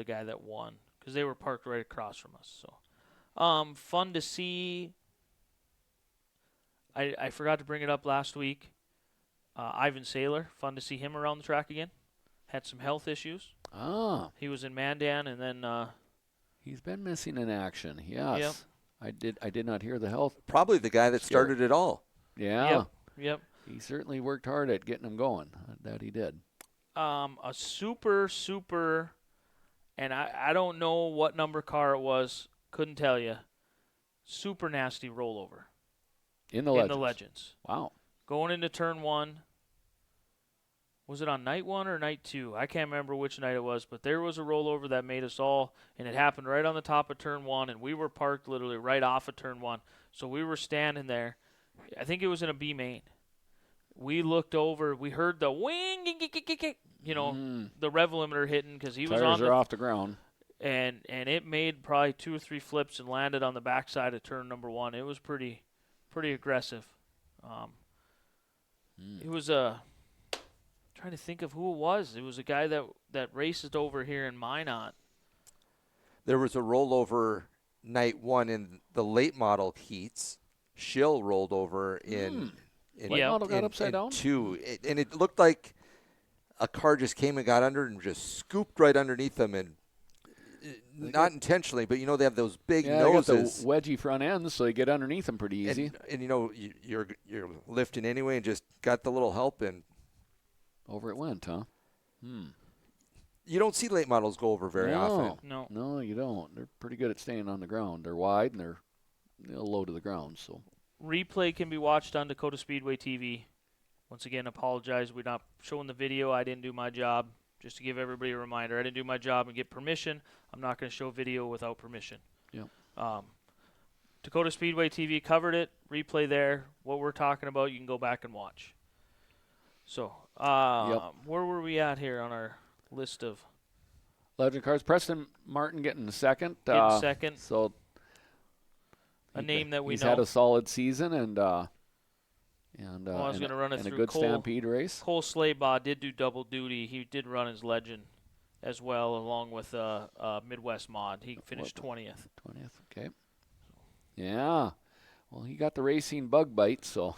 guy that won, because they were parked right across from us. So, fun to see. I forgot to bring it up last week. Ivan Saylor, fun to see him around the track again. Had some health issues. Ah, He was in Mandan, and then he's been missing in action. Yes. Yep. I did not hear the health. Probably the guy that Scary. started it all. Yeah. Yep. He certainly worked hard at getting him going. That he did. A super, and I don't know what number car it was. Couldn't tell you. Super nasty rollover In the in Legends. the Legends. Wow. Going into turn 1. Was it on night 1 or night 2? I can't remember which night it was, but there was a rollover that made us all, and it happened right on the top of turn 1, and we were parked literally right off of turn 1. So we were standing there. I think it was in a B main. We looked over. We heard the wing, the rev limiter hitting because he was Tires on are off the ground. and it made probably 2 or 3 flips and landed on the backside of turn number 1. It was pretty aggressive. It was trying to think of who it was. It was a guy that raced over here in Minot. There was a rollover night 1 in the late model heats. Schill rolled over in Late model got upside down? 2. And it looked like a car just came and got under and just scooped right underneath them, and not intentionally, but they have those big noses. They got the wedgy front ends, so they get underneath them pretty easy. And you're lifting anyway, and just got the little help, and Over it went, huh? you don't see late models go over very often. No. You don't. They're pretty good at staying on the ground. They're wide and they're low to the ground. So Replay can be watched on Dakota Speedway TV. Once again, apologize. We're not showing the video. I didn't do my job. Just to give everybody a reminder, I didn't do my job and get permission. I'm not going to show video without permission. Yep. Dakota Speedway TV covered it. Replay there. What we're talking about, you can go back and watch. So, where were we at here on our list of Legend cars. Preston Martin getting second. second? So A name that we he's know. had a solid season and I was going to run it and a through. good Stampede race. Cole Slaybaugh did do double duty. He did run his Legend as well, along with Midwest Mod. He finished 20th. 20th. Okay. Yeah. Well, he got the racing bug bite, so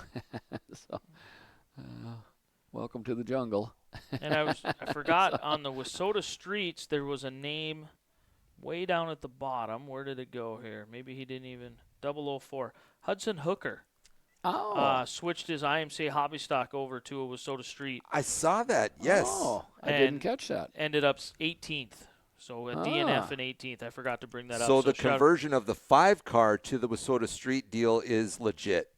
welcome to the jungle. And I forgot on the Wissota streets there was a name way down at the bottom. Where did it go here? Maybe he didn't even 004. Hudson Hooker. Switched his IMCA hobby stock over to a Wissota street. I saw that, yes. Oh, I And didn't catch that. Ended up 18th. So a DNF in 18th. I forgot to bring that up. So the shout- conversion of the 5 car to the Wissota Street deal is legit.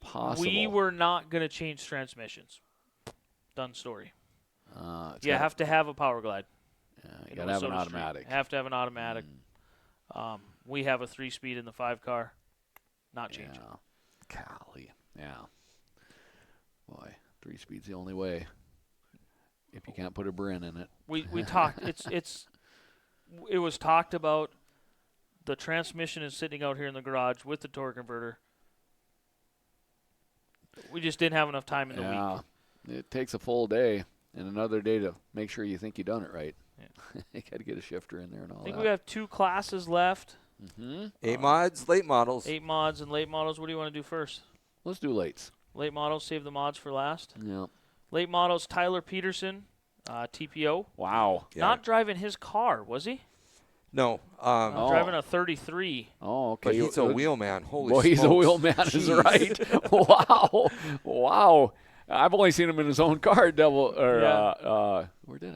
Possible. We were not going to change transmissions. Done story. You Have to have a power glide. you got to have an automatic. Have to have an automatic. We have a 3-speed in the 5 car. Not changing. Yeah. Golly. Yeah. Boy, 3-speed's the only way. If you can't put a Brin in it. We talked. It was talked about. The transmission is sitting out here in the garage with the torque converter. We just didn't have enough time in the week. It takes a full day and another day to make sure you think you done it right. Yeah. You got to get a shifter in there and all I think that. we have 2 classes left. 8 mods, late models. 8 mods and late models. What do you want to do first? Let's do lates. Late models, save the mods for last. Yeah. Late models, Tyler Peterson, TPO. Wow. Yeah. Not driving his car, was he? No. Driving a 33. Oh, okay. But he's a wheelman. Holy Boy, smokes. he's a wheelman, is right. Wow. Wow. I've only seen him in his own car, where did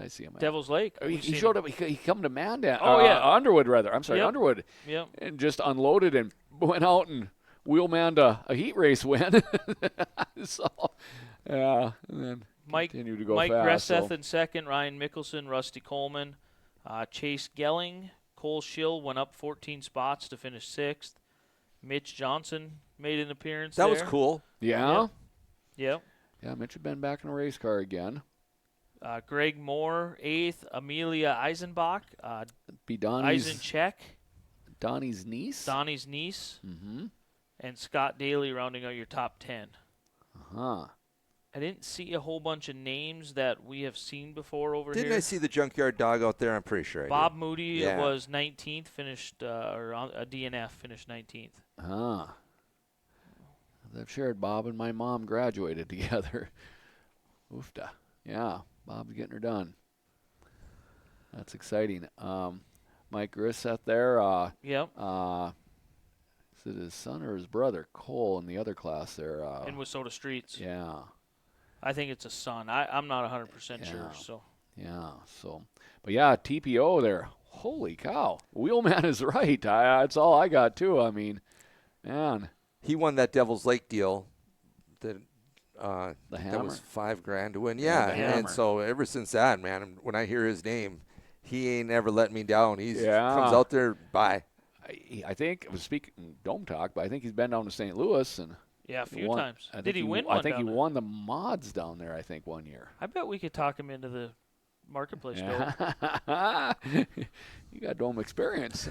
I see him at? Devil's Lake. He showed up. He come to Mandan. Oh, yeah. Underwood, rather. I'm sorry, Yep. Underwood. Yep. And just unloaded and went out and wheelmanned a heat race win. So, yeah. And then continued to go Mike fast. Gresseth So. in second, Ryan Mickelson, Rusty Coleman, Chase Gelling, Cole Schill went up 14 spots to finish 6th. Mitch Johnson made an appearance That there. was cool. Yeah. Yep. Yeah, Mitch had been back in a race car again. Greg Moore, 8th. Amelia Eisenbach. Be Donnie's Eisencheck, niece. Donnie's niece. Mm-hmm. And Scott Daly rounding out your top 10. Uh-huh. I didn't see a whole bunch of names that we have seen before over Didn't here. I see the junkyard dog out there? I'm pretty sure I Bob did. Moody Yeah. was 19th, finished or on a DNF, finished 19th. Ah. I've shared Bob and my mom graduated together. Oofta. Yeah, Bob's getting her done. That's exciting. Mike Grissett there. Yep. Is it his son or his brother, Cole, in the other class there? In Wissota Streets. Yeah. I think it's a son. I'm not 100% sure. Yeah. So Yeah. So, but yeah, TPO there. Holy cow. Wheelman is right. That's all I got, too. I mean, man. He won that Devil's Lake deal. The That hammer. was $5,000 to win. Yeah, Yeah, the and hammer. so ever since that, man, when I hear his name, he ain't ever let me down. He's Yeah. comes out there, bye. I think, I was speaking Dome Talk, but I think he's been down to St. Louis and yeah, a he few won- times. I think Did he win one? I think he down there? won the mods down there, I think, one year. I bet we could talk him into the marketplace build. Yeah. You got Dome experience.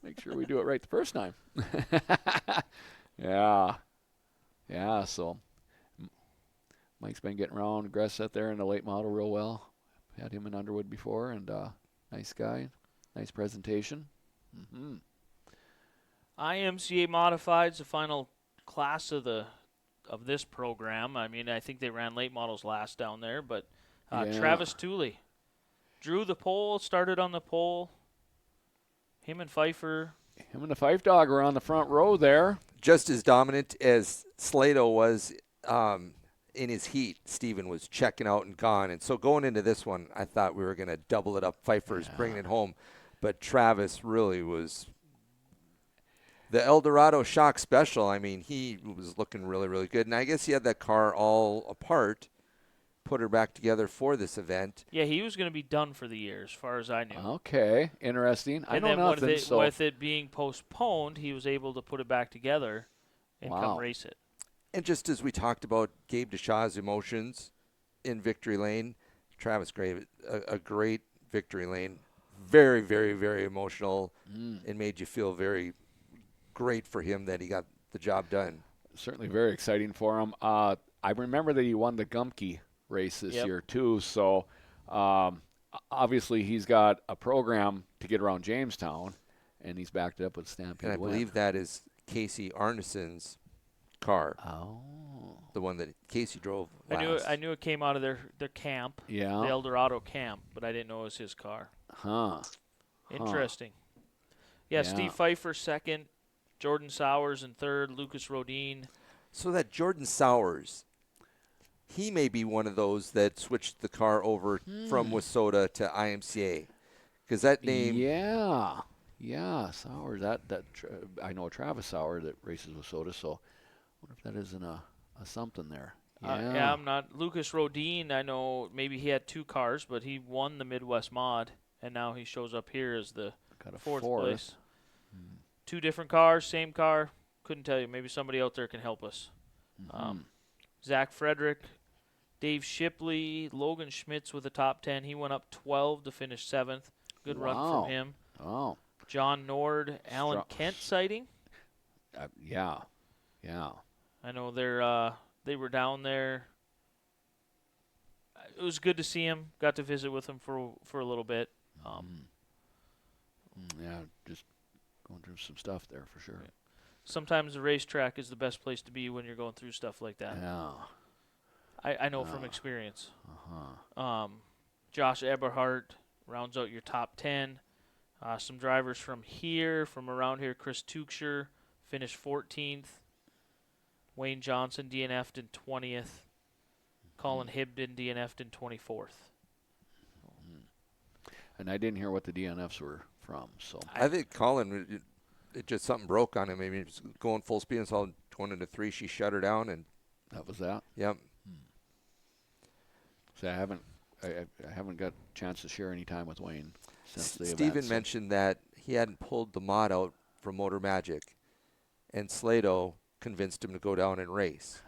Make sure we do it right the first time. Yeah. Yeah, so Mike's been getting around Gressett there in the late model real well. Had him in Underwood before, and nice guy. Nice presentation. Mm-hmm. IMCA Modified's the final class of this program. I mean, I think they ran late models last down there, but Yeah. Travis Tooley drew the pole, started on the pole. Him and Pfeiffer. Him and the Fife Dog are on the front row there. Just as dominant as Slato was in his heat, Steven was checking out and gone. And so going into this one, I thought we were going to double it up. Pfeiffer's bringing it home. But Travis really was the El Dorado Shock Special. I mean, he was looking really, really good. And I guess he had that car all apart, put her back together for this event. Yeah, he was going to be done for the year, as far as I knew. Okay, interesting. I And know then nothing. with it being postponed, he was able to put it back together and Wow. come race it. And just as we talked about Gabe Deshaw's emotions in Victory Lane, Travis Gray, a great Victory Lane. Very, very, very emotional and made you feel very great for him that he got the job done. Certainly very exciting for him. I remember that he won the Gumke race this Yep. year too. So obviously he's got a program to get around Jamestown, and he's backed it up with Stampede. And I win. believe that is Casey Arneson's car, Oh, the one that Casey drove last. I knew it came out of their camp, the yeah. El Dorado camp, but I didn't know it was his car. Huh. Interesting. Yeah, Yeah. Steve Pfeiffer second, Jordan Sowers in third, Lucas Rodin. So that Jordan Sowers, he may be one of those that switched the car over from Wissota to IMCA. Because that name, Yeah. Yeah, Sauer. I know Travis Sauer that races with Soda, so I wonder if that isn't a something there. Yeah, I'm not. Lucas Rodin, I know maybe he had two cars, but he won the Midwest Mod, and now he shows up here as the Got a fourth fourth. place. Two different cars, same car. Couldn't tell you. Maybe somebody out there can help us. Zach Frederick, Dave Shipley, Logan Schmitz with a top 10. He went up 12 to finish 7th. Good run Wow. from him. Oh, John Nord, Alan Strong. Kent sighting. yeah. Yeah. I know they were down there. It was good to see him. Got to visit with him for a little bit. Yeah, just going through some stuff there for sure. Sometimes the racetrack is the best place to be when you're going through stuff like that. Yeah. I know from experience. Uh-huh. Josh Eberhardt rounds out your top 10. Some drivers from around here, Chris Tuchscher finished 14th. Wayne Johnson DNF'd in 20th. Colin Hibden DNF'd in 24th. And I didn't hear what the DNFs were from, so. I think Colin, it just something broke on him. Maybe he was going full speed and saw going into 3. She shut her down, and That was that. yep. So I haven't got a chance to share any time with Wayne since the event. Steven so- mentioned that he hadn't pulled the mod out from Motor Magic, and Slato convinced him to go down and race.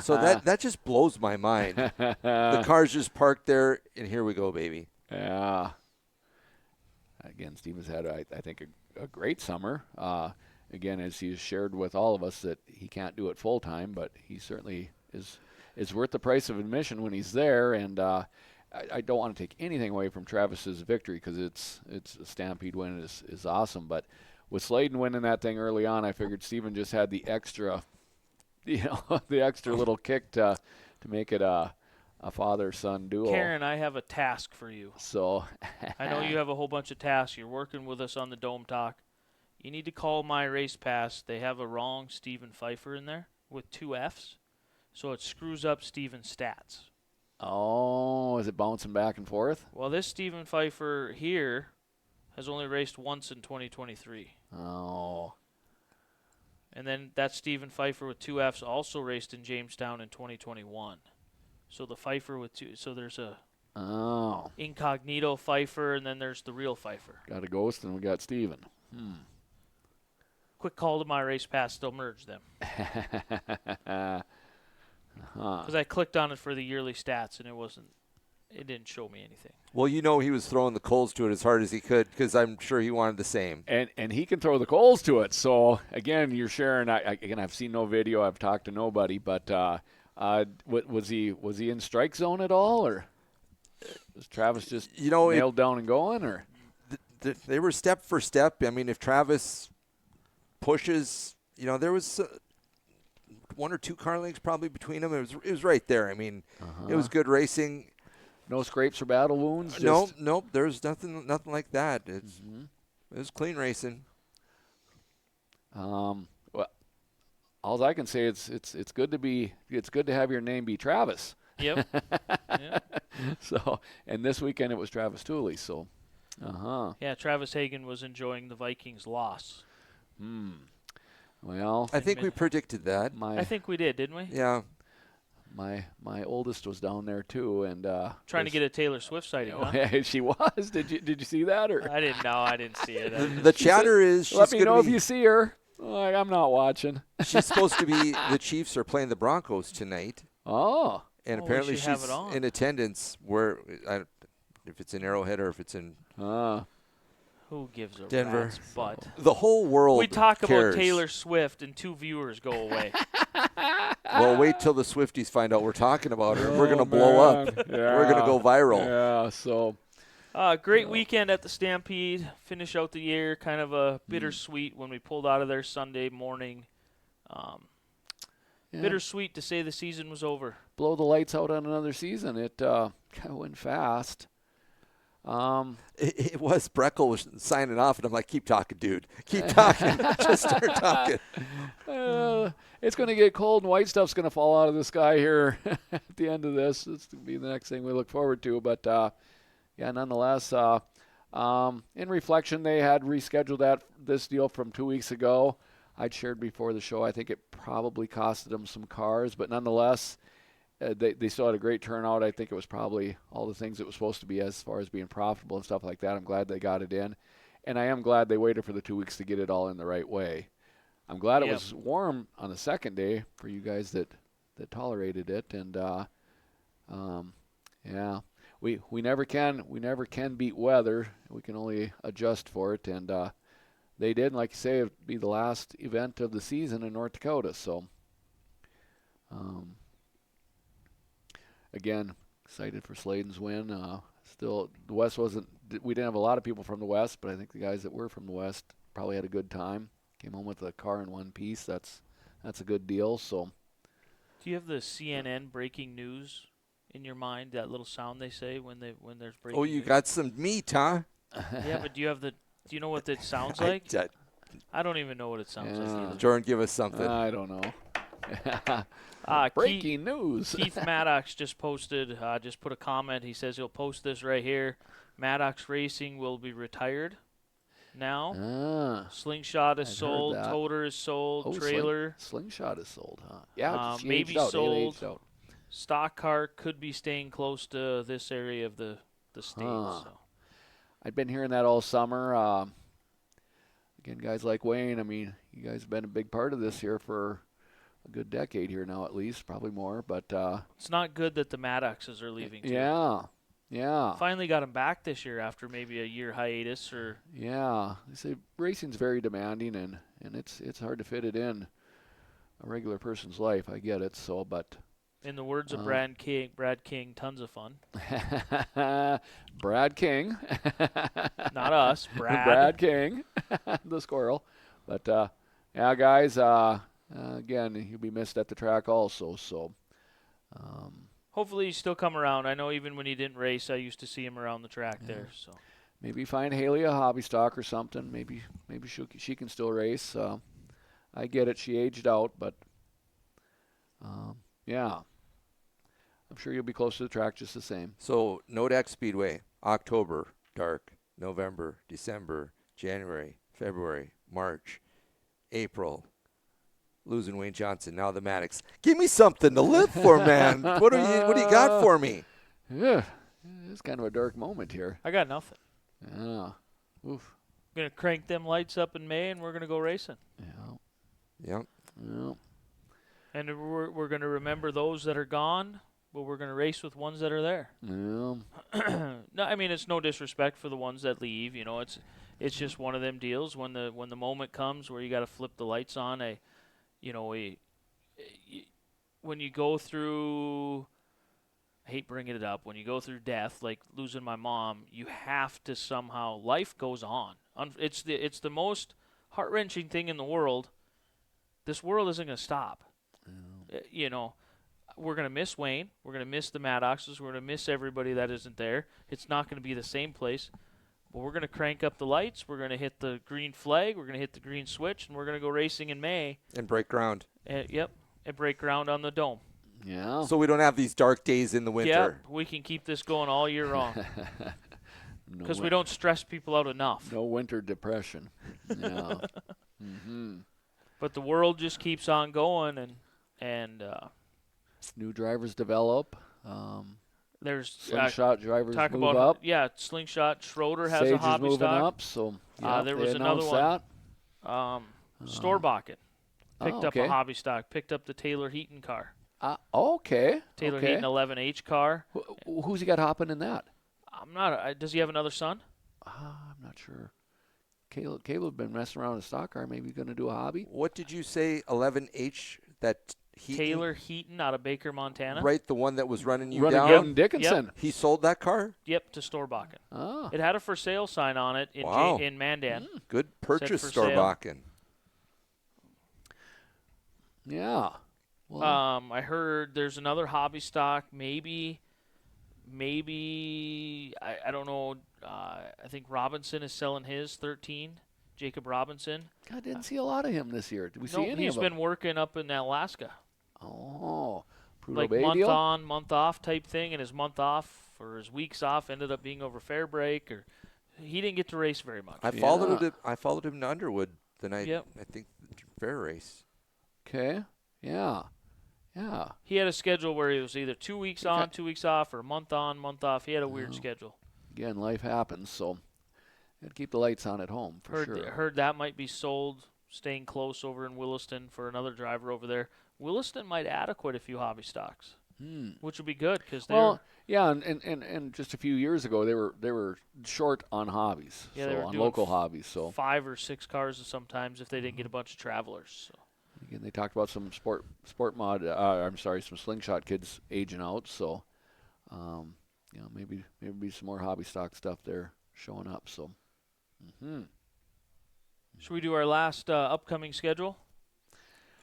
So that just blows my mind. The car's just parked there, and here we go, baby. Yeah. Again, Steven's had, I think, a great summer. Again, as he's shared with all of us that he can't do it full time, but he certainly is is worth the price of admission when he's there. And I don't want to take anything away from Travis's victory because it's a Stampede win is awesome. But with Sladen winning that thing early on, I figured Steven just had the extra, the extra little kick to make it a father-son duo. Karen, I have a task for you. So I know you have a whole bunch of tasks. You're working with us on the Dome Talk. You need to call My Race Pass. They have a wrong Stephen Pfeiffer in there with 2 Fs, so it screws up Stephen's stats. Oh, is it bouncing back and forth? Well, this Stephen Pfeiffer here has only raced once in 2023. Oh. And then that Stephen Pfeiffer with 2 Fs also raced in Jamestown in 2021. So the Pfeiffer with 2, so there's a incognito Pfeiffer, and then there's the real Pfeiffer. Got a ghost, and we got Steven. Quick call to My Race Pass, they'll merge them. Because I clicked on it for the yearly stats, and it didn't show me anything. Well, he was throwing the coals to it as hard as he could because I'm sure he wanted the same. And he can throw the coals to it. So, again, you're sharing. Again, I've seen no video. I've talked to nobody. But was he in strike zone at all? Or was Travis just nailed down and going? Or they were step for step. I mean, if Travis pushes, there was 1 or 2 car lengths probably between them. It was right there. I mean, it was good racing. No scrapes or battle wounds? Nope. There's nothing like that. It was clean racing. Well, all I can say it's good to have your name be Travis. Yep. Yep. So, and this weekend it was Travis Tooley. So, Yeah, Travis Hagen was enjoying the Vikings' loss. Well, I think we predicted that. I think we did, didn't we? Yeah. My oldest was down there too, and trying to get a Taylor Swift sighting. Huh? She was. Did you see that? Or I didn't know. I didn't see it. The chatter is she's let me know if be, you see her. Like, I'm not watching. She's supposed to be. The Chiefs are playing the Broncos tonight. Oh. And Oh, apparently we should have she's it on. in attendance. If it's in Arrowhead or if it's in Who gives a Denver. rat's butt? The whole world. We talk cares. about Taylor Swift and 2 viewers go away. Well, wait till the Swifties find out we're talking about her. We're gonna blow up. Yeah. We're gonna go viral. Yeah. So. Great weekend at the Stampede. Finish out the year, kind of a bittersweet when we pulled out of there Sunday morning. Bittersweet to say the season was over. Blow the lights out on another season. It kind of went fast. It was Breckel was signing off, and I'm like, keep talking, dude. Keep talking. Just start talking. It's going to get cold, and white stuff's going to fall out of the sky here at the end of this. It's going to be the next thing we look forward to. But, nonetheless, in reflection, they had rescheduled this deal from 2 weeks ago. I'd shared before the show. I think it probably costed them some cars, but nonetheless, they still had a great turnout. I think it was probably all the things it was supposed to be as far as being profitable and stuff like that. I'm glad they got it in, and I am glad they waited for the 2 weeks to get it all in the right way. I'm glad it was warm on the second day for you guys that tolerated it, and we never can beat weather. We can only adjust for it, and they did. And like you say, it'd be the last event of the season in North Dakota. So, again, excited for Sladen's win. Still, the West wasn't. We didn't have a lot of people from the West, but I think the guys that were from the West probably had a good time. Came home with a car in one piece. That's a good deal. So, do you have the CNN breaking news in your mind? That little sound they say when there's breaking. Oh, you news? got some meat, huh? Yeah, but do you know what it sounds like? I don't even know what it sounds like either. Jordan, give us something. I don't know. Breaking news. Keith Maddox just posted, just put a comment. He says he'll post this right here. Maddox Racing will be retired now. Slingshot is sold. Toter is sold. Trailer. Slingshot is sold, huh? Yeah, maybe aged out. sold. Stock car could be staying close to this area of the state. So. I've been hearing that all summer. Again, guys like Wayne, I mean, you guys have been a big part of this here for a good decade here now, at least, probably more. But it's not good that the Maddoxes are leaving. Too. Yeah. Finally got them back this year after maybe a year hiatus or. Yeah, they say racing's very demanding, and it's hard to fit it in a regular person's life. I get it. So, but In the words of Brad King, tons of fun. Brad King. Not us, Brad. Brad King, the squirrel. But, yeah, guys, again, he'll be missed at the track also. So, hopefully he's still come around. I know even when he didn't race, I used to see him around the track there. So maybe find Haley a hobby stock or something. Maybe she can still race. I get it. She aged out, but, yeah. I'm sure you'll be close to the track just the same. So Nodak Speedway, October, dark, November, December, January, February, March, April, losing Wayne Johnson, now the Maddox. Give me something to live for, man. What do you got for me? Yeah, it's kind of a dark moment here. I got nothing. Yeah. Oof. I'm going to crank them lights up in May, and we're going to go racing. Yeah. Yep. Yeah. And we're going to remember those that are gone, but we're going to race with ones that are there. Yeah. No, I mean, it's no disrespect for the ones that leave. You know, it's just one of them deals. When the moment comes where you got to flip the lights on, when you go through, I hate bringing it up, when you go through death, like losing my mom, you have to somehow, life goes on. It's the most heart-wrenching thing in the world. This world isn't going to stop. You know, we're going to miss Wayne. We're going to miss the Maddoxes. We're going to miss everybody that isn't there. It's not going to be the same place. But we're going to crank up the lights. We're going to hit the green flag. We're going to hit the green switch, and we're going to go racing in May. And break ground. Yep, and break ground on the dome. Yeah. So we don't have these dark days in the winter. Yep, we can keep this going all year long. Because we don't stress people out enough. No winter depression. Yeah. Mm-hmm. But the world just keeps on going, and new drivers develop. there's Slingshot drivers talk move about up. Yeah, Slingshot Schroeder has Sage a hobby is moving stock. up, so yeah, there they was another announced one. that. Storbakken picked up okay. a hobby stock. Picked up the Taylor Heaton car. Okay. Taylor okay. Heaton 11H car. Who's he got hopping in that? I'm not. Does he have another son? I'm not sure. Caleb been messing around in a stock car. Maybe going to do a hobby. What did you say? 11H. That Heaton? Taylor Heaton out of Baker, Montana. Right, the one that was running you Running down. Hilton Dickinson. Yep. He sold that car. Yep, to Storbakken. Oh. It had a for sale sign on it in Wow. in Mandan. Good purchase, for sale. Storbakken. Yeah. Well, I heard there's another hobby stock. Maybe I don't know. I think Robinson is selling his 13. Jacob Robinson. I didn't see a lot of him this year. Did we see Nope, any he's of him? been working up in Alaska. Oh, Prudhoe Like Bay month deal? on, month off type thing, and his month off or his weeks off ended up being over fair break, or he didn't get to race very much. I followed him to Underwood the night. Yep. I think the fair race. Okay. Yeah. Yeah. He had a schedule where he was either 2 weeks on, 2 weeks off, or month on, month off. He had a weird schedule. Again, life happens, so got to keep the lights on at home for sure. Heard that might be sold, staying close over in Williston for another driver over there. Williston might add quite a few hobby stocks, which would be good because yeah, and just a few years ago they were short on hobbies, Yeah, so they were on doing local hobbies. So 5 or 6 cars sometimes if they didn't get a bunch of travelers. So. again, they talked about some sport mod. Some slingshot kids aging out. So, maybe some more hobby stock stuff there showing up. So, Should we do our last upcoming schedule?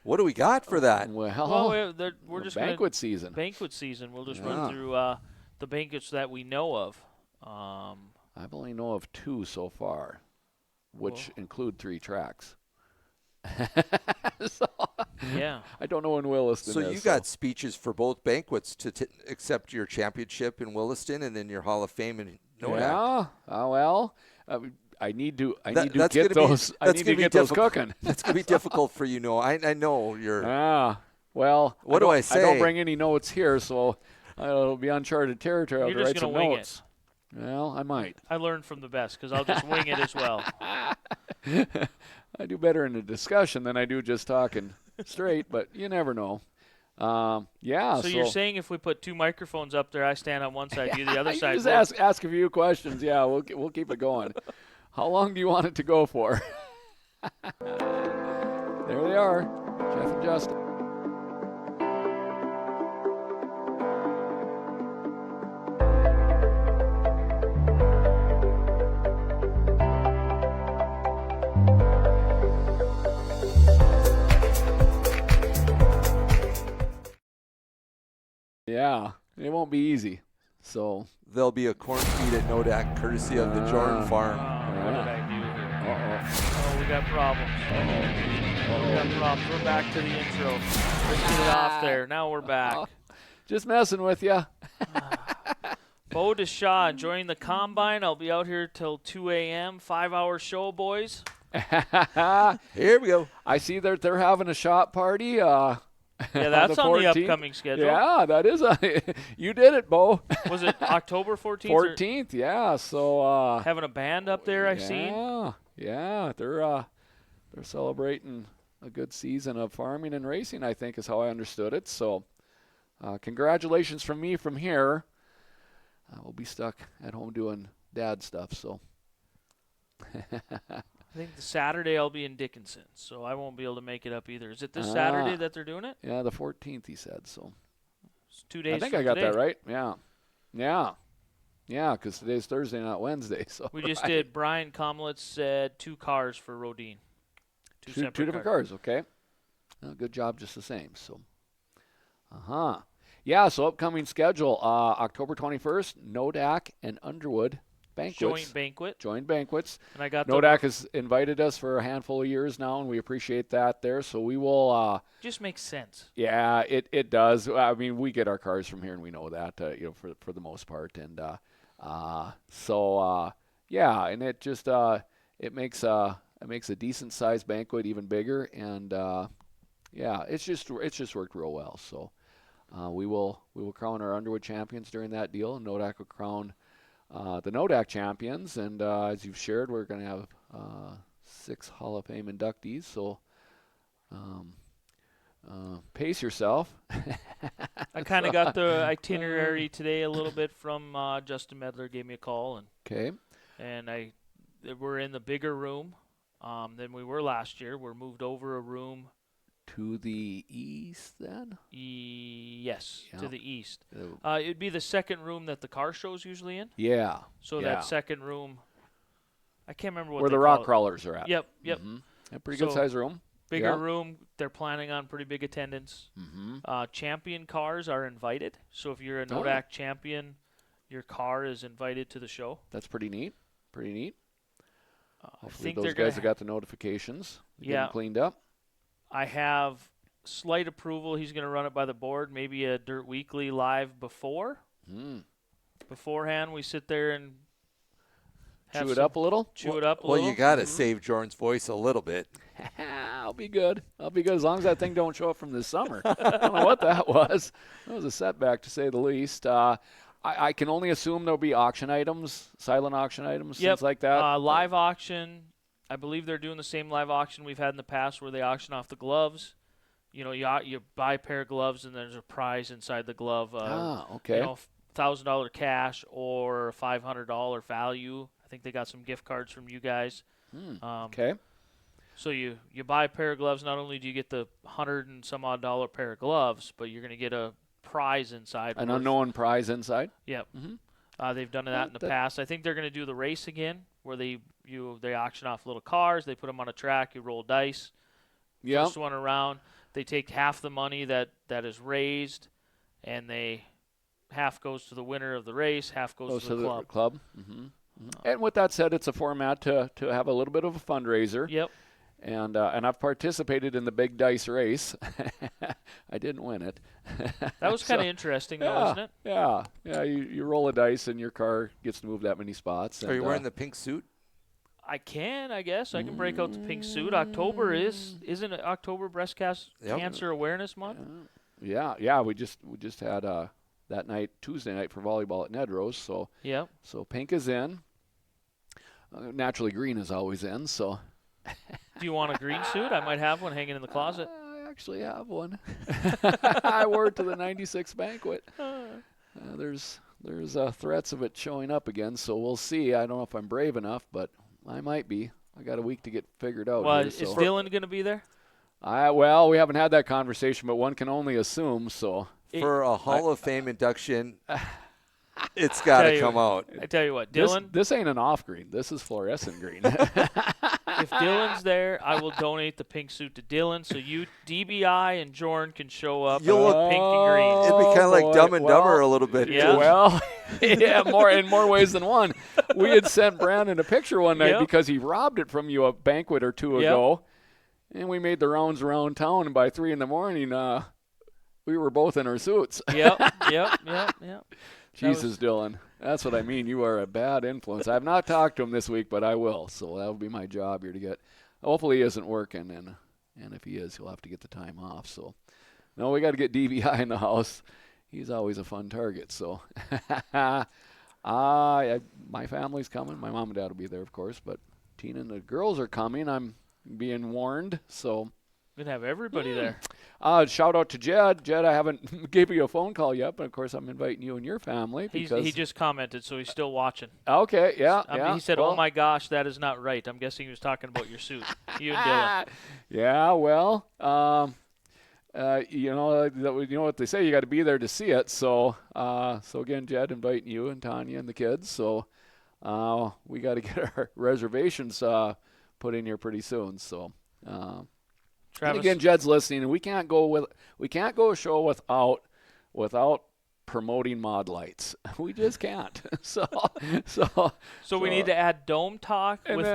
What do we got for that? well, We're just banquet season. Banquet season. We'll just Yeah. run through the banquets that we know of. I've only know of 2 so far, which include 3 tracks. So, Yeah. I don't know when Williston So is. you got speeches for both banquets to accept your championship in Williston and then your Hall of Fame in Nodak. Yeah. Well, I need to That's get gonna be- those. I that's need gonna to be get those difficult. cooking. That's going to be difficult for you, Noah. I know you're. Ah. Well, What do I I say? don't bring any notes here, so it'll be uncharted territory. I'll You're have just to write gonna some wing notes. Well, I might. I learned from the best because I'll just wing it as well. I do better in a discussion than I do just talking straight, but you never know. Yeah. So you're saying if we put 2 microphones up there, I stand on one side, you the other you side. just ask a few questions. Yeah, we'll keep it going. How long do you want it to go for? There they are, Jeff and Justin. Yeah, it won't be easy. So, There'll be a corn feed at Nodak, courtesy of the Jordan Farm. What did I do here? uh-oh. Oh, we got problems. We got problems. We're back to the intro. Let's get it off there. Now we're back. Just messing with you. Bo DeShaw enjoying the combine. I'll be out here till 2 a.m. 5-hour show, boys. Here we go. I see that they're having a shot party. Yeah, that's on the 14th. upcoming schedule. Yeah, that is you did it, Bo. Was it October 14th? 14th, yeah. So Having a band up there, I've seen. Yeah, they're celebrating a good season of farming and racing, I think is how I understood it. So congratulations from me from here. We'll be stuck at home doing dad stuff, so. I think the Saturday I'll be in Dickinson, so I won't be able to make it up either. Is it this Saturday that they're doing it? Yeah, the 14th, he said, so. It's 2 days I think from I got today. that right. Yeah, because today's Thursday, not Wednesday. So We just did. Brian Comlitz said 2 cars for Rodin. Two different cars. Okay. Good job, just the same. So, yeah. So upcoming schedule: October 21st, Nodak and Underwood banquets. Joint banquets. And I got Nodak has invited us for a handful of years now, and we appreciate that there. So we will. Just makes sense. Yeah, it does. I mean, we get our cars from here, and we know that. For the most part, and yeah, and it just it makes a decent sized banquet even bigger, and yeah, it's just worked real well. So we will crown our Underwood champions during that deal, and Nodak will crown the Nodak champions. And as you've shared, we're going to have 6 Hall of Fame inductees. So pace yourself. I kind of got the itinerary today a little bit from Justin Medler. Gave me a call, and we're in the bigger room than we were last year. We're moved over a room to the east, then. Yes, yeah. To the east. It'd be the second room that the car show's usually in. Yeah. So yeah. that second room, I can't remember what where they the call rock it. crawlers are at. Yep. Mm-hmm. A pretty good size room. Bigger room. They're planning on pretty big attendance. Mm-hmm. Champion cars are invited. So if you're a Nodak champion, your car is invited to the show. That's pretty neat. I Hopefully think those guys have got the notifications. Getting cleaned up. I have slight approval. He's going to run it by the board. Maybe a Dirt Weekly live beforehand. We sit there and chew it up a little. Well, you got to save Jordan's voice a little bit. I'll be good as long as that thing don't show up from this summer. I don't know what that was. That was a setback, to say the least. I can only assume there'll be auction items, silent auction items, things like that. Live auction. I believe they're doing the same live auction we've had in the past, where they auction off the gloves. You know, you buy a pair of gloves and there's a prize inside the glove. Okay. $1,000 cash or $500 value. I think they got some gift cards from you guys. Okay. So you buy a pair of gloves. Not only do you get the $100 and some odd pair of gloves, but you're going to get a prize inside. An unknown prize inside. Yep. Mm-hmm. They've done that in the past. I think they're going to do the race again, where they auction off little cars. They put them on a track. You roll dice. Yeah. First one around, they take half the money that is raised, and half goes to the winner of the race, half goes to the club. Mm-hmm. Mm-hmm. And with that said, it's a format to have a little bit of a fundraiser. Yep. And I've participated in the big dice race. I didn't win it. That was kind of interesting, though, wasn't it? Yeah. You roll a dice and your car gets to move that many spots. And, are you wearing the pink suit? I guess. I can break out the pink suit. October isn't it October Breast Cancer Awareness Month? Yeah. We just had that night, Tuesday night, for volleyball at Nedros. So yeah. So pink is in. Naturally, green is always in. So. Do you want a green suit? I might have one hanging in the closet. I actually have one. I wore it to the 96 banquet. There's threats of it showing up again, so we'll see. I don't know if I'm brave enough, but I might be. I got a week to get figured out. Well, here, is Dylan going to be there? Well, we haven't had that conversation, but one can only assume. So for a Hall of Fame induction, It's got Tell to you- come out. I tell you what, This, Dylan. this ain't an off green. This is fluorescent green. If Dylan's there, I will donate the pink suit to Dylan, so you, DBI, and Jorn can show up You'll in look- pink and green. It'd be kind of like boy. Dumb and Well, Dumber a little bit. Yeah. too. Well, yeah, in more ways than one. We had sent Brandon a picture one night Yep. because he robbed it from you a banquet or two Yep. ago, and we made the rounds around town. And by 3 a.m, we were both in our suits. Yep. Jesus, Dylan, that's what I mean. You are a bad influence. I have not talked to him this week, but I will. So that'll be my job here to get. Hopefully, he isn't working, and if he is, he'll have to get the time off. So, no, we got to get DVI in the house. He's always a fun target. So, my family's coming. My mom and dad will be there, of course, but Tina and the girls are coming. I'm being warned. So, We're gonna have everybody there. shout out to Jed. Jed, I haven't gave you a phone call yet, but of course I'm inviting you and your family because He just commented, so he's still watching. okay, yeah, I mean, yeah. he said, well, "Oh my gosh, that is not right." I'm guessing he was talking about your suit. You and Dylan. Yeah, well, you know what they say. You got to be there to see it. So, so again, Jed, inviting you and Tanya and the kids. So, we got to get our reservations put in here pretty soon. So, and Travis, again, Jed's listening, and we can't go a show without promoting mod lights. We just can't. so we need to add dome talk with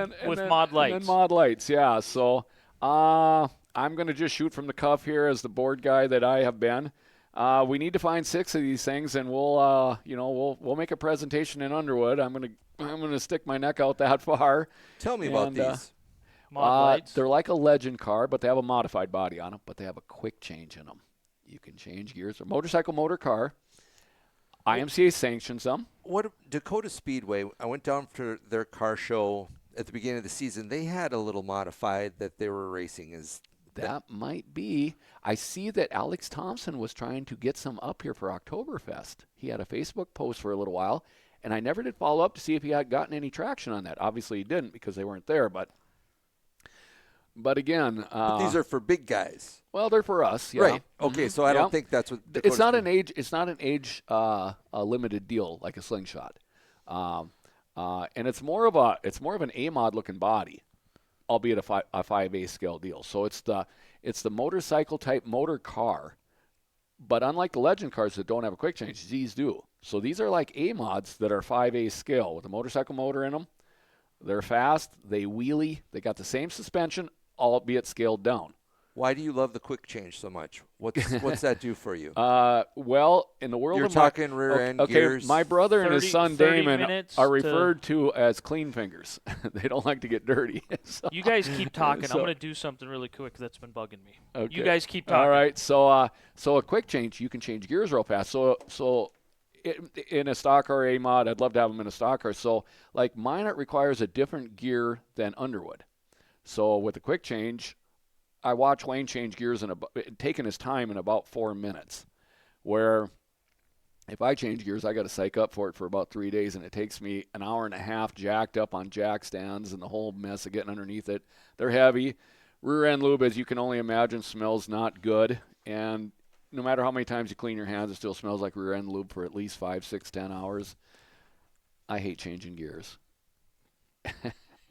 mod lights. And then mod lights, yeah. So I'm going to just shoot from the cuff here as the board guy that I have been. We need to find 6 of these things, and we'll make a presentation in Underwood. I'm gonna stick my neck out that far. Tell me about And, these. Mod lights. They're like a legend car, but they have a modified body on them, but they have a quick change in them. You can change gears. A motorcycle motor car. IMCA sanctions them. What Dakota Speedway? I went down for their car show at the beginning of the season. They had a little modified that they were racing. Is That might be. I see that Alex Thompson was trying to get some up here for Oktoberfest. He had a Facebook post for a little while, and I never did follow up to see if he had gotten any traction on that. Obviously, he didn't because they weren't there. But again, but these are for big guys, well, they're for us, yeah. right? Okay, so I don't think that's what Dakota It's not Speed- an age. It's not an age limited deal like a slingshot, and it's more of an A mod looking body, albeit a 5A scale deal. So it's the motorcycle type motor car, but unlike the legend cars that don't have a quick change, these do. So these are like A mods that are 5A scale with a motorcycle motor in them. They're fast. They wheelie. They got the same suspension, albeit scaled down. Why do you love the quick change so much? What's that do for you? Well, in the world You're of talking rear end gears. my brother and his 30 son 30 Damon minutes are to- referred to as clean fingers. They don't like to get dirty. So- You guys keep talking. So- I'm going to do something really quick that's been bugging me. Okay. You guys keep talking. All right. So a quick change, you can change gears real fast. In a stock car A mod, I'd love to have them in a stock car. So like mine, it requires a different gear than Underwood. So with a quick change, I watch Wayne change gears taking his time in about 4 minutes. Where if I change gears, I got to psych up for it for about 3 days, and it takes me an hour and a half jacked up on jack stands and the whole mess of getting underneath it. They're heavy. Rear end lube, as you can only imagine, smells not good. And no matter how many times you clean your hands, it still smells like rear end lube for at least 5, 6, 10 hours. I hate changing gears.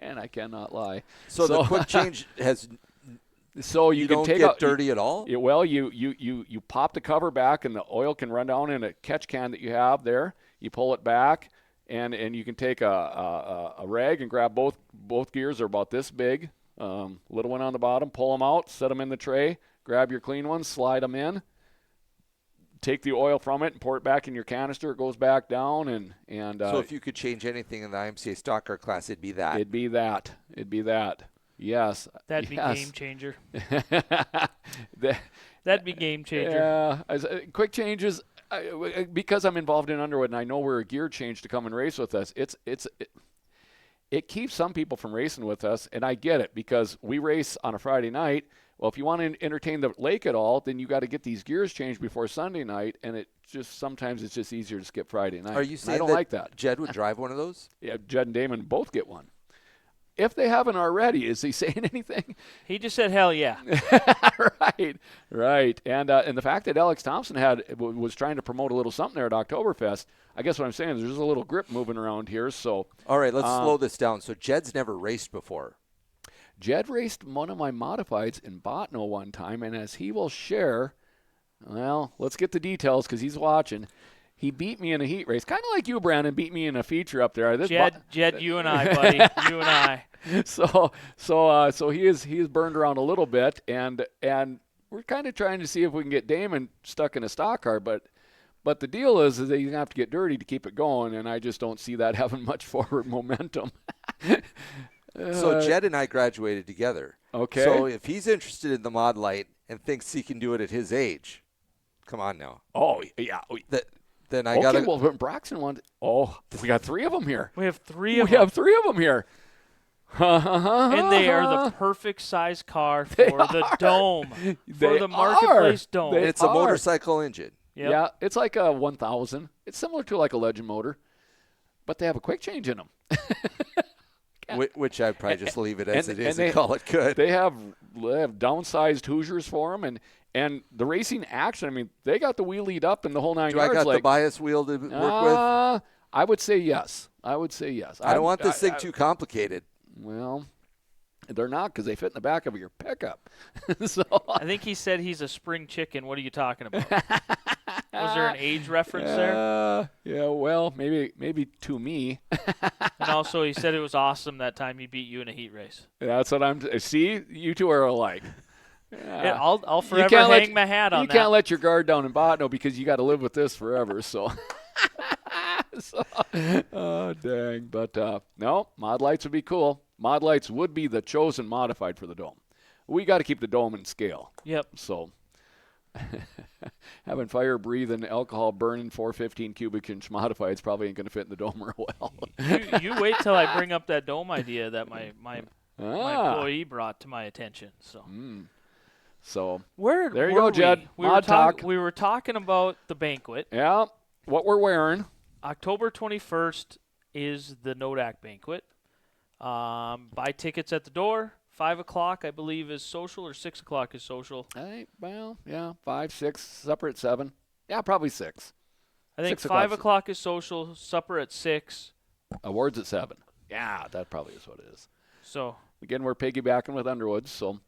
And I cannot lie. so the quick change has So you, can don't take get out, dirty at all. well, you pop the cover back, and the oil can run down in a catch can that you have there. You pull it back, and you can take a rag and grab both gears. Are about this big, little one on the bottom. Pull them out, set them in the tray. Grab your clean ones, slide them in. Take the oil from it and pour it back in your canister. It goes back down, and So if you could change anything in the IMCA stock car class, it'd be that. it'd be that. Yes. That'd be yes. game changer. The- That'd be game changer. Yeah, quick changes. Because I'm involved in Underwood and I know we're a gear change to come and race with us. It keeps some people from racing with us, and I get it because we race on a Friday night. Well, if you want to entertain the lake at all, then you got to get these gears changed before Sunday night, and sometimes it's just easier to skip Friday night. Are you And saying I don't that like that? Jed would drive one of those? Yeah, Judd and Damon both get one. if they haven't already. Is he saying anything? He just said, hell yeah. Right. And the fact that Alex Thompson was trying to promote a little something there at Oktoberfest, I guess what I'm saying is there's a little grip moving around here. So All right, let's slow this down. So Jed's never raced before. Jed raced one of my modifieds in Botno one time, and as he will share, well, let's get the details because he's watching. He beat me in a heat race, kind of like you, Brandon, beat me in a feature up there. Jed, you and I, buddy, you and I. So he is burned around a little bit, and we're kind of trying to see if we can get Damon stuck in a stock car, but the deal is that you have to get dirty to keep it going, and I just don't see that having much forward momentum. So Jed and I graduated together. Okay. So if he's interested in the Mod Light and thinks he can do it at his age, come on now. Oh yeah. Then I Okay, got to. well, Braxton wanted. Oh, we got 3 of them here. We have 3 of We them. have 3 of them here. And they are the perfect size car for the dome, for the marketplace dome. It's a motorcycle engine. Yep. Yeah, it's like a 1000. It's similar to like a Legend motor, but they have a quick change in them. Which I'd probably just leave it as it is they, and call it good. They have downsized Hoosiers for them, and the racing action. I mean, they got the wheel lead up and the whole 9 Do yards. I got the bias wheel to work with? I would say yes. I don't want this thing too complicated. Well, they're not because they fit in the back of your pickup. So I think he said he's a spring chicken. What are you talking about? Was there an age reference there? Yeah, well, maybe to me. And also, he said it was awesome that time he beat you in a heat race. That's what I'm. See, you two are alike. Yeah, I'll forever hang my hat on that. You can't let your guard down in Botno because you got to live with this forever. So, oh dang! But no, Mod Lights would be cool. Mod Lights would be the chosen modified for the dome. We got to keep the dome in scale. Yep. So, having fire breathing, alcohol burning 415 cubic inch modifieds probably ain't going to fit in the dome real well. you wait till I bring up that dome idea that my employee brought to my attention. So. So there you go, Jed. Mod talk. We were talking about the banquet. Yeah, what we're wearing. October 21st is the Nodak banquet. Buy tickets at the door. 5 o'clock, I believe, is social, or 6 o'clock is social. Well, yeah, 5, 6, supper at 7. Yeah, probably 6. I think 5 o'clock is social, supper at 6. Awards at 7. Yeah, that probably is what it is. So again, we're piggybacking with Underwood, so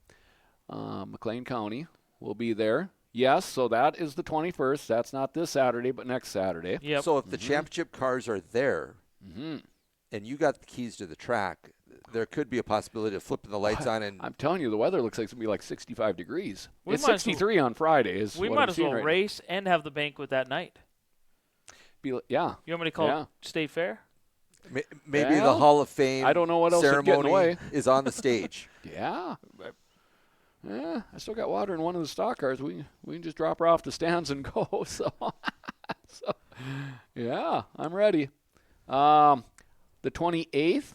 McLean County will be there. Yes, so that is the 21st. That's not this Saturday, but next Saturday. Yep. So if the championship cars are there and you got the keys to the track, there could be a possibility of flipping the lights on. And I'm telling you, the weather looks like it's going to be like 65 degrees. It's might 63 on Friday. We might as well race and have the banquet that night. Yeah. You want me to call it State Fair? Maybe the Hall of Fame I don't know what else would get in the way. is on the stage. Yeah. Yeah, I still got water in one of the stock cars. We can just drop her off the stands and go. So yeah, I'm ready. The 28th,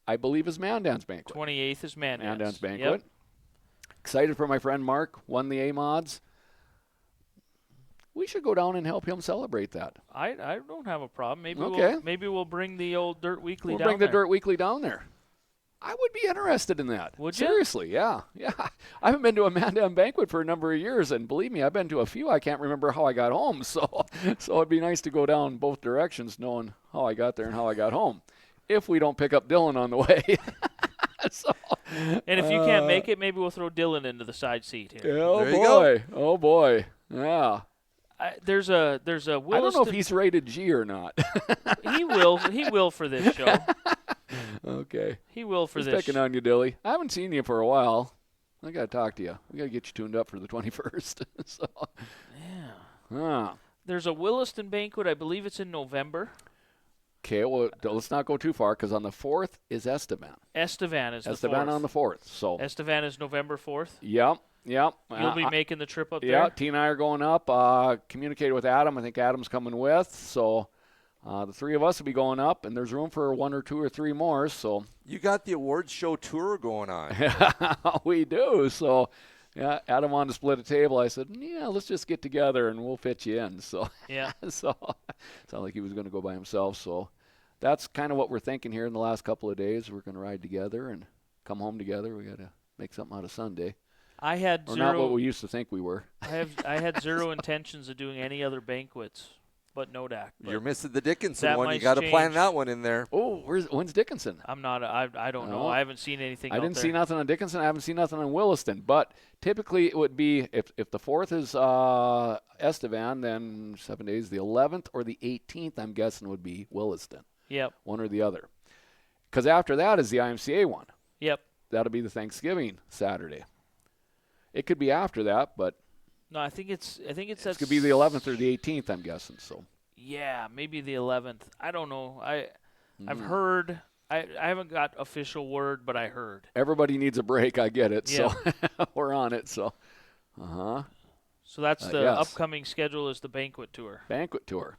I believe, is Mandan's banquet. 28th is Mandan's banquet. Yep. Excited for my friend Mark. Won the A-Mods. We should go down and help him celebrate that. I don't have a problem. Maybe we'll bring the old Dirt Weekly down there. We'll bring the Dirt Weekly down there. I would be interested in that. Would you? Seriously, yeah. I haven't been to a Mandan banquet for a number of years, and believe me, I've been to a few. I can't remember how I got home, so it'd be nice to go down both directions, knowing how I got there and how I got home. If we don't pick up Dylan on the way. And if you can't make it, maybe we'll throw Dylan into the side seat here. Oh there you boy! Oh boy! Yeah. There's a Williston. I don't know if he's rated G or not. He will for this show. Okay. He will for Just this. picking on you, Dilly. I haven't seen you for a while. I got to talk to you. We got to get you tuned up for the 21st. Yeah. There's a Williston banquet. I believe it's in November. Okay, well, let's not go too far because on the 4th is Estevan. Estevan is the 4th. Estevan on the 4th. So. Estevan is November 4th. Yep. You'll be making the trip up there? Yeah, T and I are going up. Communicated with Adam. I think Adam's coming with. So the 3 of us will be going up, and there's room for 1 or 2 or 3 more. So you got the awards show tour going on. We do. So yeah, Adam wanted to split a table. I said, yeah, let's just get together and we'll fit you in. So yeah. So sounded like he was going to go by himself. So that's kind of what we're thinking here in the last couple of days. We're going to ride together and come home together. We got to make something out of Sunday. I had Or zero. not what we used to think we were. I had zero intentions of doing any other banquets, but Nodak. But You're missing the Dickinson that one. You might's got to plan changed. that one in there. Oh, when's Dickinson? I'm not. I don't know. No. I haven't seen anything. I out didn't there. see nothing on Dickinson. I haven't seen nothing on Williston. But typically it would be if the 4th is Estevan, then 7 days. The 11th or the 18th, I'm guessing, would be Williston. Yep. One or the other. Because after that is the IMCA one. Yep. That'll be the Thanksgiving Saturday. It could be after that, but No, I think it's. it That's, could be the 11th or the 18th, I'm guessing. So Yeah, maybe the 11th. I don't know. I've Mm. heard. I haven't got official word, but I heard. everybody needs a break. I get it. Yeah. So we're on it. So, So that's the yes. upcoming schedule is the banquet tour. banquet tour.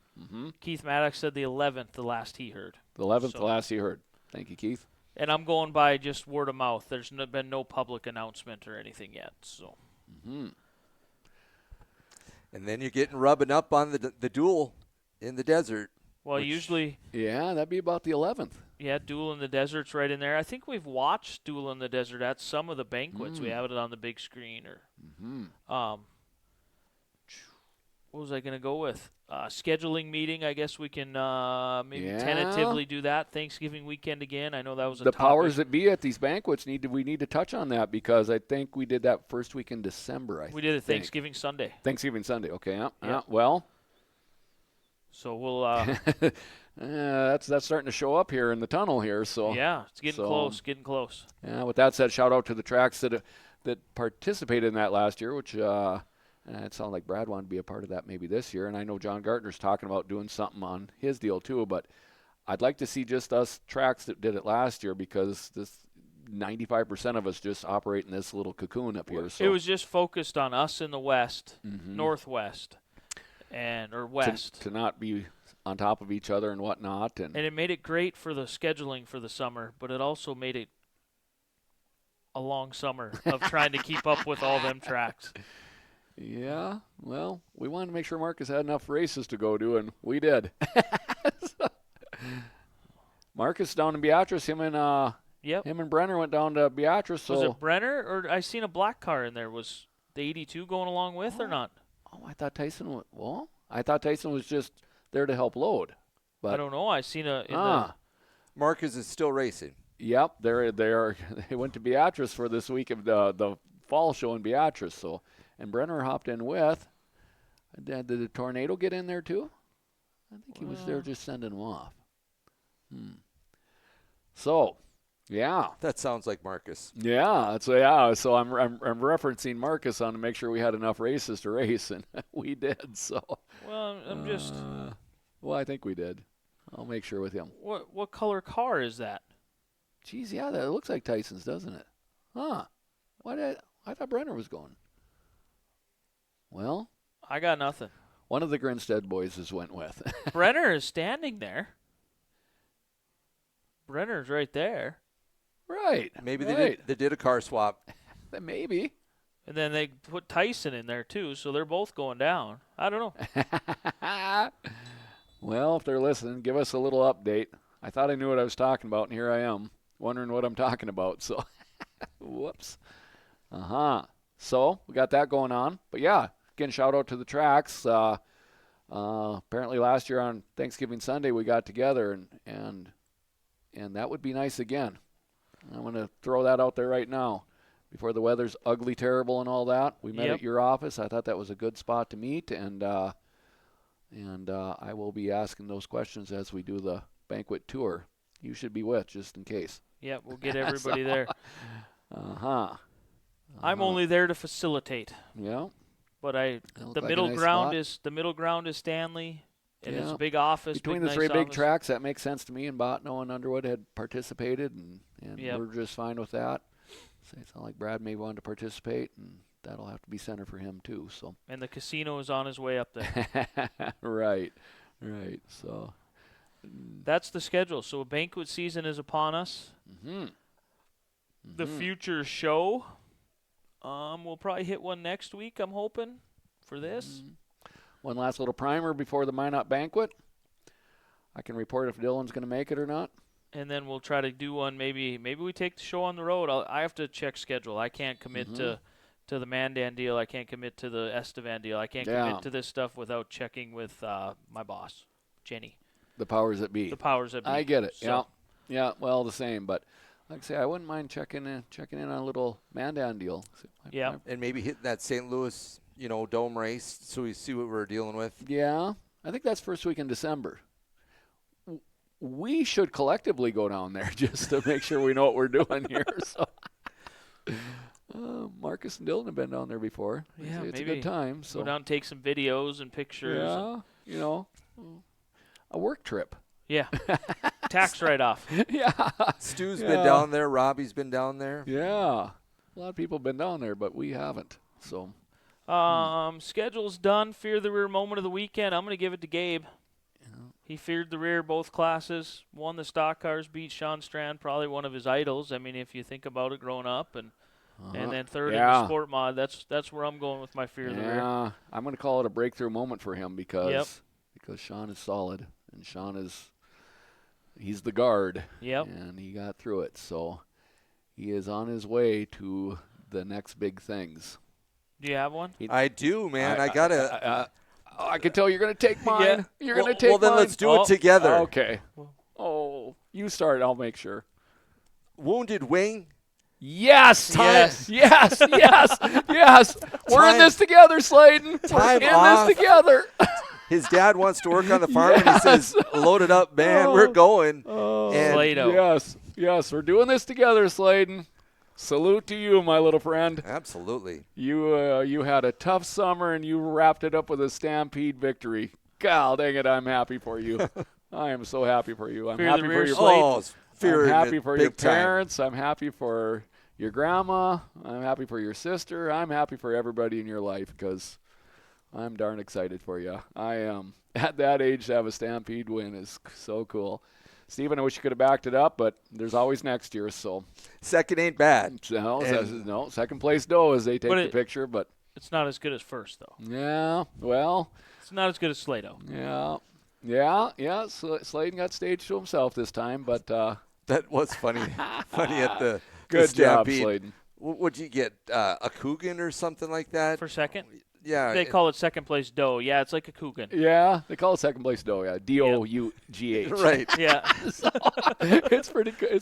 Keith Maddox said the 11th, the last he heard. The 11th, So- the last you heard. Thank you, Keith. And I'm going by just word of mouth. There's been no public announcement or anything yet. So And then you're getting rubbing up on the duel in the desert. well, usually, Yeah, that'd be about the 11th. yeah, Duel in the Desert's right in there. I think we've watched Duel in the Desert at some of the banquets. We have it on the big screen or what was I going to go with? Scheduling meeting. I guess we can maybe Yeah. tentatively do that. Thanksgiving weekend again. I know that was a The topic. powers that be at these banquets we need to touch on that because I think we did that first week in December. We did it think. Thanksgiving Sunday. Thanksgiving Sunday. Okay. Yeah. Yeah. Well, So we'll that's starting to show up here in the tunnel here. So yeah, it's getting so- close, getting close. Yeah, with that said, shout out to the tracks that participated in that last year, which it sounded like Brad wanted to be a part of that maybe this year. And I know John Gartner's talking about doing something on his deal too, but I'd like to see just us tracks that did it last year because this 95% of us just operate in this little cocoon up here. So It was just focused on us in the west, northwest, or west. to not be on top of each other and whatnot. And And it made it great for the scheduling for the summer, but it also made it a long summer of trying to keep up with all them tracks. yeah, well, we wanted to make sure Marcus had enough races to go to, and we did. Marcus down in Beatrice, him Yep. and Brenner went down to Beatrice. So Was it Brenner or I seen a black car in there? Was the 82 going along with or not? Oh, I thought Tyson was just there to help load. But I don't know. I seen a in Marcus is still racing. Yep, they went to Beatrice for this week of the fall show in Beatrice. So, and Brenner hopped in with. Did the Tornado get in there too? I think he was there just sending them off. So, yeah. That sounds like Marcus. Yeah, so I'm referencing Marcus on to make sure we had enough races to race, and we did. So, well, I'm just. well, I think we did. I'll make sure with him. What color car is that? Geez, yeah, that looks like Tyson's, doesn't it? Huh? I thought Brenner was going. Well, I got nothing. one of the Grinstead boys has went with. Brenner is standing there. Brenner's right there. Right. Maybe right. they did a car swap. Maybe. And then they put Tyson in there too, so they're both going down. I don't know. Well, if they're listening, give us a little update. I thought I knew what I was talking about, and here I am wondering what I'm talking about. So, whoops. So we got that going on. But yeah, again, shout out to the tracks. Apparently last year on Thanksgiving Sunday we got together, and that would be nice again. I'm going to throw that out there right now. Before the weather's ugly, terrible, and all that, we met at your office. I thought that was a good spot to meet, and I will be asking those questions as we do the banquet tour. You should be with, just in case. Yeah, we'll get everybody there. I'm Uh-huh. only there to facilitate. Yeah. But That the looked like a middle nice ground spot. is Stanley, and it's Yeah. a big office. Between big, the nice three big office. tracks, that makes sense to me. And Botno and Underwood had participated, and Yep. we're just fine with that. So it's not like Brad may want to participate, and that'll have to be center for him too. So And the casino is on his way up there. right. So That's the schedule. So banquet season is upon us. mhm. The future show. We'll probably hit one next week, I'm hoping, for this. One last little primer before the Minot banquet. I can report if Dylan's going to make it or not. And then we'll try to do one. Maybe we take the show on the road. I have to check schedule. I can't commit to the Mandan deal. I can't commit to the Estevan deal. I can't commit to this stuff without checking with my boss, Jenny. The powers that be. The powers that be. I get it. So, Yeah. Well, the same. But like I say, I wouldn't mind checking in on a little Mandan deal. Yeah. And maybe hit that St. Louis, dome race so we see what we're dealing with. Yeah. I think that's first week in December. We should collectively go down there just to make sure we know what we're doing here. So, Marcus and Dylan have been down there before. Yeah, it's maybe a good time. So go down, take some videos and pictures. Yeah, a work trip. Yeah. Tax write-off. Yeah. Stu's been down there. Robbie's been down there. Yeah. A lot of people have been down there, but we haven't. So. Schedule's done. Fear the Rear moment of the weekend. I'm going to give it to Gabe. He feared the rear both classes, won the stock cars, beat Sean Strand, probably one of his idols. I mean, if you think about it, growing up, and then third in the sport mod. That's where I'm going with my fear of the rear. Yeah, I'm going to call it a breakthrough moment for him because Sean is solid and he's the guard. Yep. And he got through it, so he is on his way to the next big things. Do you have one? I do, man. I gotta. I can tell you're going to take mine. Yeah. You're going to take mine. Well, then let's do it together. Okay. Oh, you start. I'll make sure. Wounded Wing. Yes. Yes. Yes. We're in this together, Sladen. Time We're in off. this together. His dad wants to work on the farm, and he says, "Load it up, man. We're going." And Slado. Yes. We're doing this together, Sladen. Salute to you, my little friend. absolutely. You had a tough summer, and you wrapped it up with a Stampede victory. God dang it, I'm happy for you. I am so happy for you. I'm Fear happy the for rear your slate. Oh, fear I'm happy for your big time. parents. I'm happy for your grandma. I'm happy for your sister. I'm happy for everybody in your life because I'm darn excited for you. I am. At that age, to have a Stampede win is so cool. Steven, I wish you could have backed it up, but there's always next year. So Second ain't bad. no, second place dough as they take the picture. But It's not as good as first, though. yeah, well, It's not as good as Slado. yeah. Sladen got staged to himself this time, but That was funny. Funny at the good job, Stampede. Sladen. What'd you get? A Coogan or something like that? For second? Yeah. They call it second place dough. Yeah, it's like a Coogan. Yeah, they call it second place dough. Yeah, DOUGH. Right. Yeah. So, it's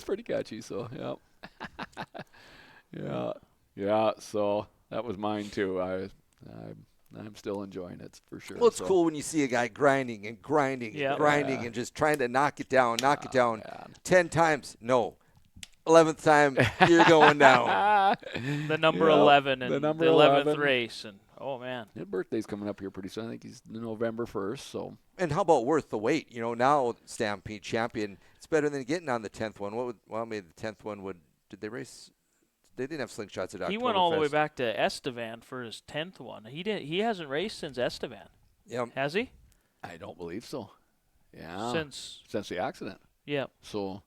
pretty catchy. So yeah. So that was mine too. I'm still enjoying it for sure. Well, it's so. cool when you see a guy grinding and grinding and grinding and just trying to knock it down Man. 10 times. No. 11th time, you're going down. The number 11 and the the number 11th 11. race. And oh, man. His birthday's coming up here pretty soon. I think he's November 1st. So And how about worth the wait? Now Stampede champion, it's better than getting on the 10th one. Maybe the 10th one did they race? They didn't have slingshots at Oktoberfest. He went all the way back to Estevan for his 10th one. He hasn't raced since Estevan. Yeah. Has he? I don't believe so. Yeah. Since the accident. yeah. So.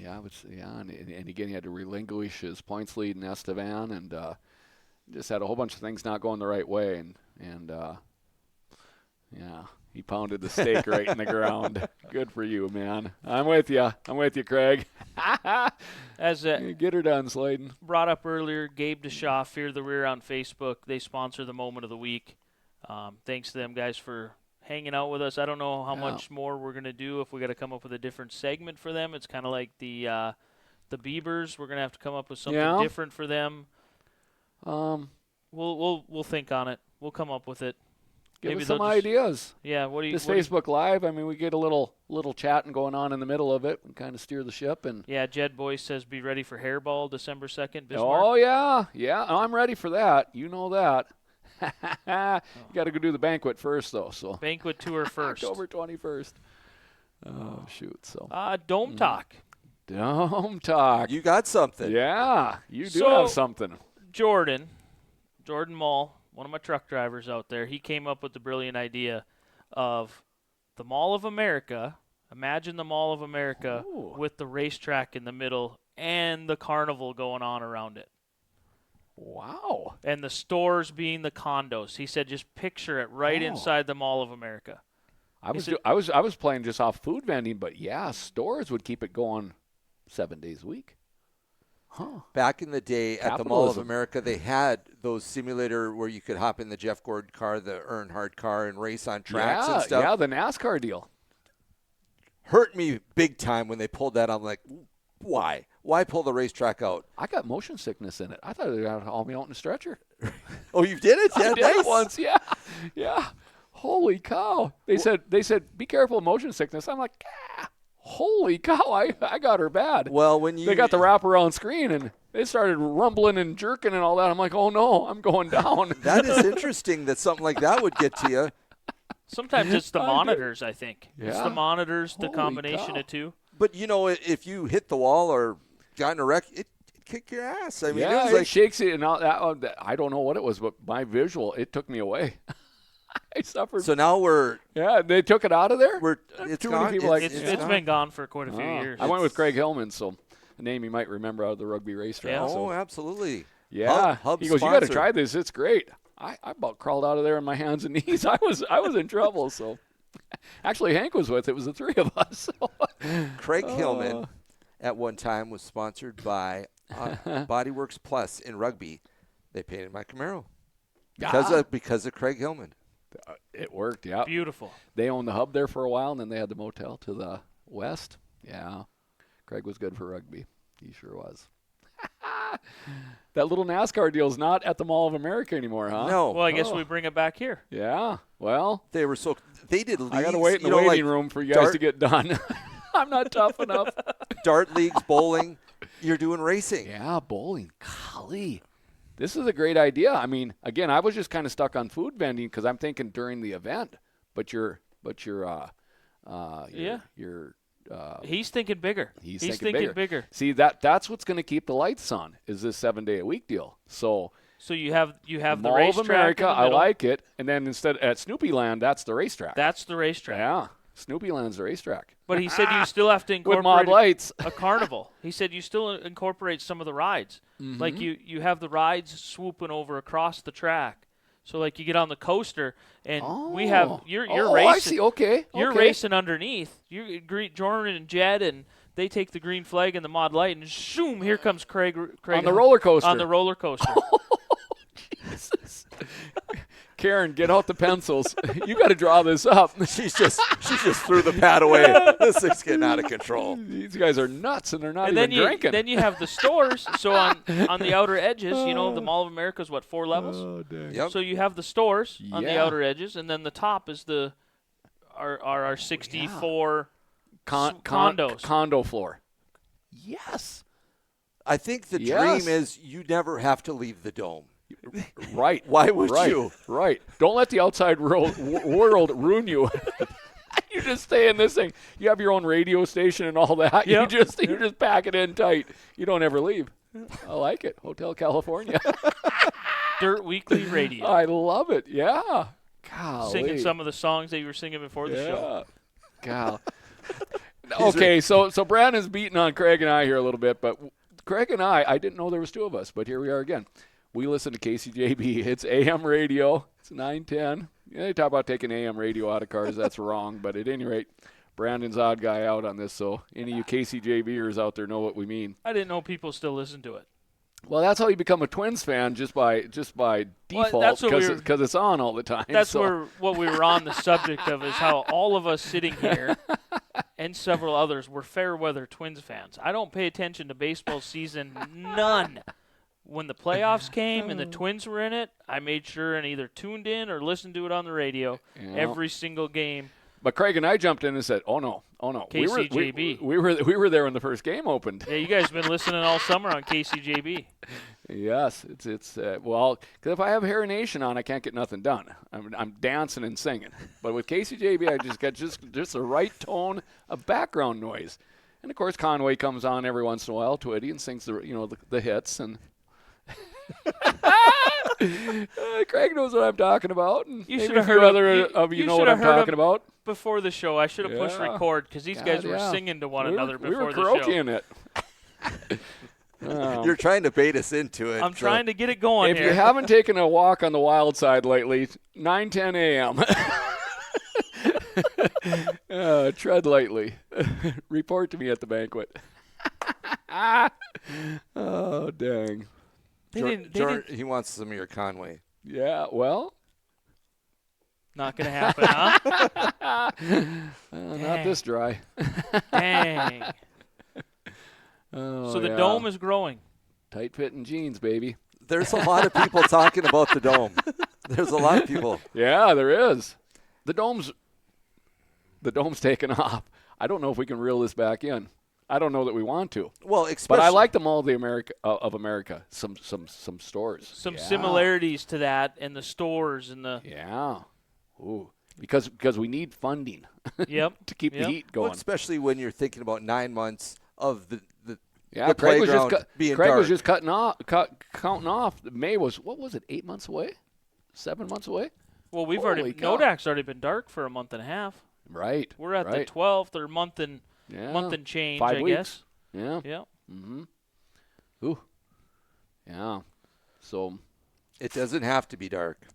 I would say, and again, he had to relinquish his points lead in Estevan, and just had a whole bunch of things not going the right way, and he pounded the stake right in the ground. Good for you, man. I'm with you, Craig. As Get her done, Sladen. brought up earlier, Gabe Deshaw, Fear the Rear on Facebook. They sponsor the moment of the week. Thanks to them guys for hanging out with us. I don't know how much more we're going to do if we got to come up with a different segment for them. It's kind of like the Beavers. We're going to have to come up with something different for them. We'll think on it. We'll come up with it. Give Maybe us some they'll just- ideas. Yeah, what do you This what do you- Facebook Live, I mean, we get a little chatting going on in the middle of it and kind of steer the ship. And Yeah, Jed Boyce says be ready for Hairball December 2nd. Bismarck. oh yeah, I'm ready for that. You know that. You got to go do the banquet first, though. So Banquet tour first. October 21st. Oh shoot! So Dome Talk. Dome talk. You got something. Yeah, you do So- have something. Jordan Mall, one of my truck drivers out there, he came up with the brilliant idea of the Mall of America. Imagine the Mall of America Ooh. with the racetrack in the middle and the carnival going on around it. Wow. And the stores being the condos. He said just picture it right Oh. inside the Mall of America. I was playing just off food vending, but yeah, stores would keep it going 7 days a week. Huh. Back in the day at the Mall of Capitalism. America, they had those simulator where you could hop in the Jeff Gordon car, the Earnhardt car, and race on tracks and stuff. Yeah, the NASCAR deal. Hurt me big time when they pulled that. I'm like, why? Why pull the racetrack out? I got motion sickness in it. I thought they were going to haul me out in a stretcher. Oh, you did it? Yeah, I did nice. it once, yeah. Holy cow. They said, be careful of motion sickness. I'm like, holy cow, I got her bad. Well, when They got the wraparound screen, and they started rumbling and jerking and all that. I'm like, oh, no, I'm going down. That is interesting that something like that would get to you. Sometimes it's the monitors, I think. It's Yeah. the monitors, the Holy combination cow. of two. But, if you hit the wall or got in a wreck, it kicked your ass. I mean, Yeah, it was it like, shakes it. And all that, I don't know what it was, but my visual, it took me away. I suffered. so now Yeah, they took it out of there? it's Too many gone. people like- It's gone. been gone for quite a few Oh, years. I went with Craig Hillman, so a name you might remember out of the rugby racetrack. Yeah. So. Oh, absolutely. Yeah, Hub he goes, you got to sponsor. try this. It's great. I about crawled out of there on my hands and knees. I was in trouble. So, actually, Hank was with. It was the three of us. So. Craig Hillman at one time was sponsored by Bodyworks Plus in rugby. They painted my Camaro because of Craig Hillman. It worked. Yeah, Beautiful. they owned the hub there for a while, and then they had the motel to the west. Yeah, Craig was good for rugby. He sure was. That little NASCAR deal's not at the Mall of America anymore, huh? No, Well, I guess we bring it back here. Yeah. Well, they did leagues. I got to wait in the waiting room for you guys to get done. I'm not tough enough. Dart leagues, bowling. You're doing racing. Yeah, bowling. Golly. This is a great idea. I mean, again, I was just kind of stuck on food vending because I'm thinking during the event. But you're He's thinking bigger. he's thinking bigger. See, that's what's going to keep the lights on is this 7-day-a-week deal. So So you have the Mall of racetrack America, in the I middle. like it. And then instead at Snoopy Land, that's the racetrack. That's the racetrack. Yeah, Snoopy Land's the racetrack. But he said you still have to With mod incorporate lights. a carnival. He said you still incorporate some of the rides. Mm-hmm. Like you have the rides swooping over across the track. So like you get on the coaster and we have you're racing. I see. Okay. You're okay. racing underneath. You Jordan and Jed and they take the green flag and the mod light and zoom, here comes Craig on the roller coaster. On the roller coaster. Jesus. Karen, get out the pencils. You got to draw this up. She just threw the pad away. This thing's getting out of control. These guys are nuts, and they're not And even then drinking. then you have the stores. So on the outer edges, the Mall of America is what, 4 levels? Oh, dang. Yep. So you have the stores on the Yeah. outer edges, and then the top is our 64 condos. Condo floor. Yes. I think the Yes. dream is you never have to leave the dome. Right. Why would right. you? Right. Don't let the outside world ruin you. You just stay in this thing. You have your own radio station and all that. Yep. You just pack it in tight. You don't ever leave. I like it. Hotel California. Dirt Weekly Radio. I love it. Yeah. Golly. Singing some of the songs that you were singing before the show. Gal. Okay, so Brandon's beating on Craig and I here a little bit, but Craig and I didn't know there was two of us, but here we are again. We listen to KCJB. It's AM radio. It's 910. They talk about taking AM radio out of cars. That's wrong, but at any rate, Brandon's odd guy out on this, so any of you KCJBers out there know what we mean. I didn't know people still listen to it. Well, that's how you become a Twins fan, just by default, that's what because it's on all the time. That's so. what we were on the subject of, is how all of us sitting here and several others were fair weather Twins fans. I don't pay attention to baseball season, none. When the playoffs came and the Twins were in it, I made sure and either tuned in or listened to it on the radio every single game. But Craig and I jumped in and said, "Oh no, KCJB. We were there when the first game opened." Yeah, you guys have been listening all summer on KCJB. Yes, it's well, because if I have Hair Nation on, I can't get nothing done. I'm dancing and singing. But with KCJB, I just got just the right tone of background noise, and of course Conway comes on every once in a while, Twitty, and sings the hits and. Craig knows what I'm talking about, and You maybe should a have few heard other him. of you know should what have I'm heard talking him about. Before the show, I should have pushed Yeah. record because these guys were yeah. singing to one We were- another we before were the show. karaokeing it. You're trying to bait us into it. I'm trying to get it going If here. you haven't taken a walk on the wild side lately, 9:10 a.m. Tread lightly. Report to me at the banquet. Oh, dang. They didn't. He wants some of your Conway. Yeah, well, Not gonna happen, huh? not this dry. Dang. Oh, So the yeah. dome is growing. Tight fitting jeans, baby. There's a lot of people talking about the dome. There's a lot of people. Yeah, there is. The dome's taken off. I don't know if we can reel this back in. I don't know that we want to. Well, But especially I like the Mall of America. Some stores. Some Yeah. similarities to that and the stores and the. Yeah. Ooh. Because we need funding Yep. to keep the Yep. heat well, going. especially when you're thinking about 9 months of the Yeah, the Craig was playground being Craig dark. was just counting off. May was, what was it, 8 months away? 7 months away? Well, we've Holy already. cow. Nodak's already been dark for a month and a half. Right. We're at right. the 12th or month and change, 5 I weeks. guess. Yeah. Yeah. Mm-hmm. Ooh. Yeah. So, It doesn't have to be dark.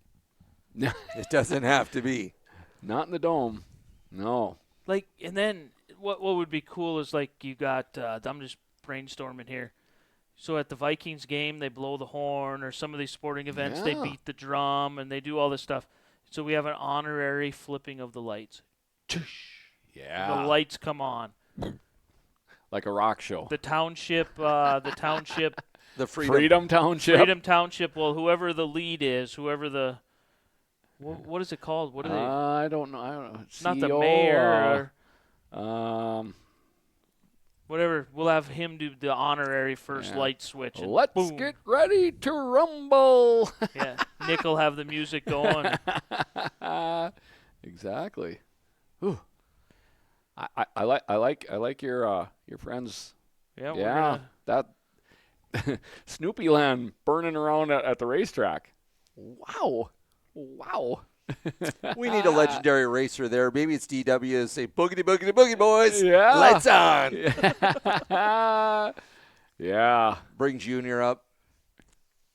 It doesn't have to be. not in the dome. No. Like, and then what would be cool is like you got. I'm just brainstorming here. So at the Vikings game, they blow the horn, or some of these sporting events, they Yeah. beat the drum and they do all this stuff. So we have an honorary flipping of the lights. Yeah. The lights come on. Like a rock show. The township, The Freedom Township. Freedom Township. Well, whoever the lead is, whoever the what is it called? What are they? I don't know. Not the CEO, mayor. um, Whatever. We'll have him do the honorary first Yeah. light switch. And let's boom. get ready to rumble. Yeah. Nick will have the music going. Exactly. Ooh. I like your friends. Yeah. We're Yeah, gonna, that Snoopy Land burning around at the racetrack. Wow. We need a legendary racer there. Maybe it's DW. Say boogity boogity boogie boys. Yeah. Lights on. Yeah. Bring Junior up.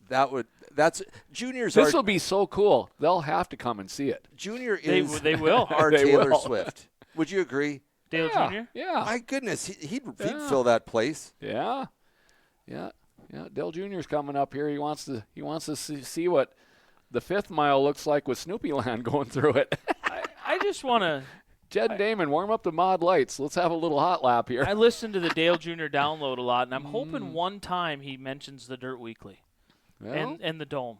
That's Junior's This our will be so cool. They'll have to come and see it. Junior They is they will. our They Taylor will. Swift. Would you agree? Dale Yeah. Jr. Yeah. My goodness, he'd Yeah. fill that place. Yeah. Dale Jr.'s coming up here. He wants to see what the 5th mile looks like with Snoopy Land going through it. I just want to. Jed Damon, warm up the mod lights. Let's have a little hot lap here. I listen to the Dale Jr. download a lot, and I'm hoping one time he mentions the Dirt Weekly Well, and the Dome.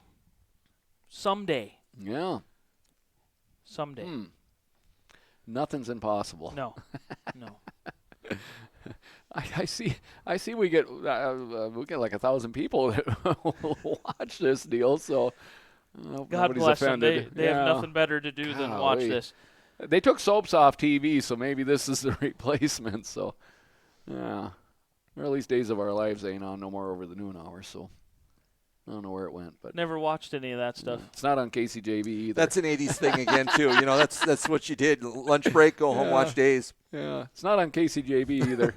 Someday. yeah. Someday. Nothing's impossible. No. I see. We get like 1,000 people that watch this deal. So God nobody's bless them. offended. They have nothing better to do than watch Golly. this. They took soaps off TV, so maybe this is the replacement. So, yeah. Or at least Days of Our Lives ain't on no more over the noon hour. So I don't know where it went, but Never watched any of that stuff. it's not on KCJV either. That's an '80s thing again too. You know, that's what you did. Lunch break, go home, watch Days. yeah. It's not on KCJV either.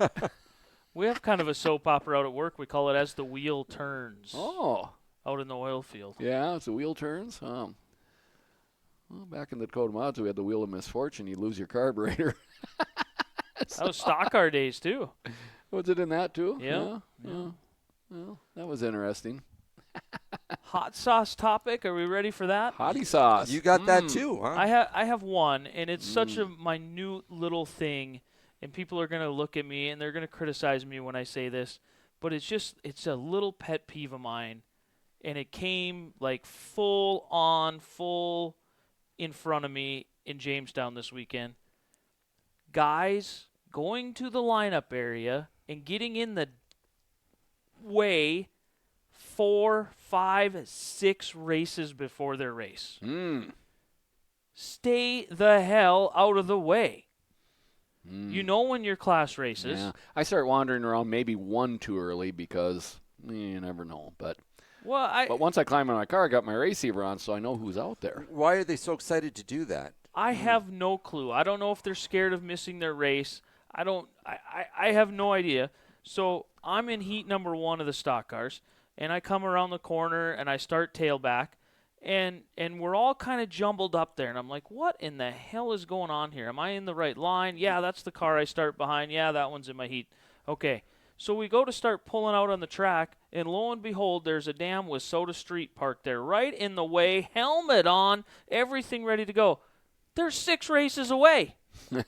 We have kind of a soap opera out at work. We call it As the Wheel Turns Oh. out in the oil field. Yeah, it's the wheel turns. Well, back in the Dakota Mods, we had the wheel of misfortune. You lose your carburetor. That was stock car days, too. Was it in that too? Yeah. Well, that was interesting. Hot sauce topic. Are we ready for that? Hottie sauce. You got that too, huh? I have one, and it's such a minute little thing, and people are going to look at me, and they're going to criticize me when I say this, but it's a little pet peeve of mine, and it came like full in front of me in Jamestown this weekend. Guys going to the lineup area and getting in the way 4, 5, 6 races before their race. Stay the hell out of the way. You know when your class races. Yeah. I start wandering around maybe one too early because you never know. But once I climb in my car, I got my receiver on, so I know who's out there. Why are they so excited to do that? I have no clue. I don't know if they're scared of missing their race. I have no idea. So I'm in heat number 1 of the stock cars, and I come around the corner and I start tailback, and we're all kind of jumbled up there, and I'm like, what in the hell is going on here? Am I in the right line? Yeah, that's the car I start behind. Yeah, that one's in my heat. Okay. So we go to start pulling out on the track, and lo and behold, there's a damn Wissota Street parked there, right in the way, helmet on, everything ready to go. They're 6 races away. You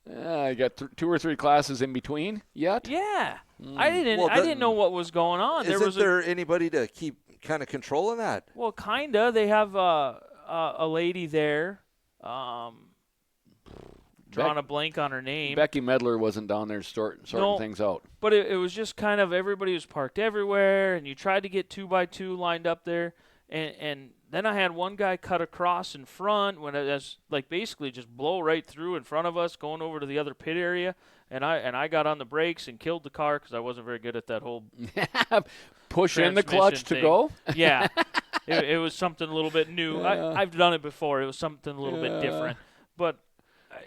got 2 or 3 classes in between yet? Yeah. I Well, didn't know what was going on. Isn't there anybody to keep kind of controlling that? Well, kinda. They have a lady there. Drawing a blank on her name. Becky Medler wasn't down there sorting things out. But it was just kind of everybody was parked everywhere, and you tried to get 2x2 lined up there, and then I had one guy cut across in front when it was like basically just blow right through in front of us, going over to the other pit area, and I got on the brakes and killed the car because I wasn't very good at that whole push in the clutch thing. to go. Yeah, it was something a little bit new. I've done it before. It was something a little bit different, but.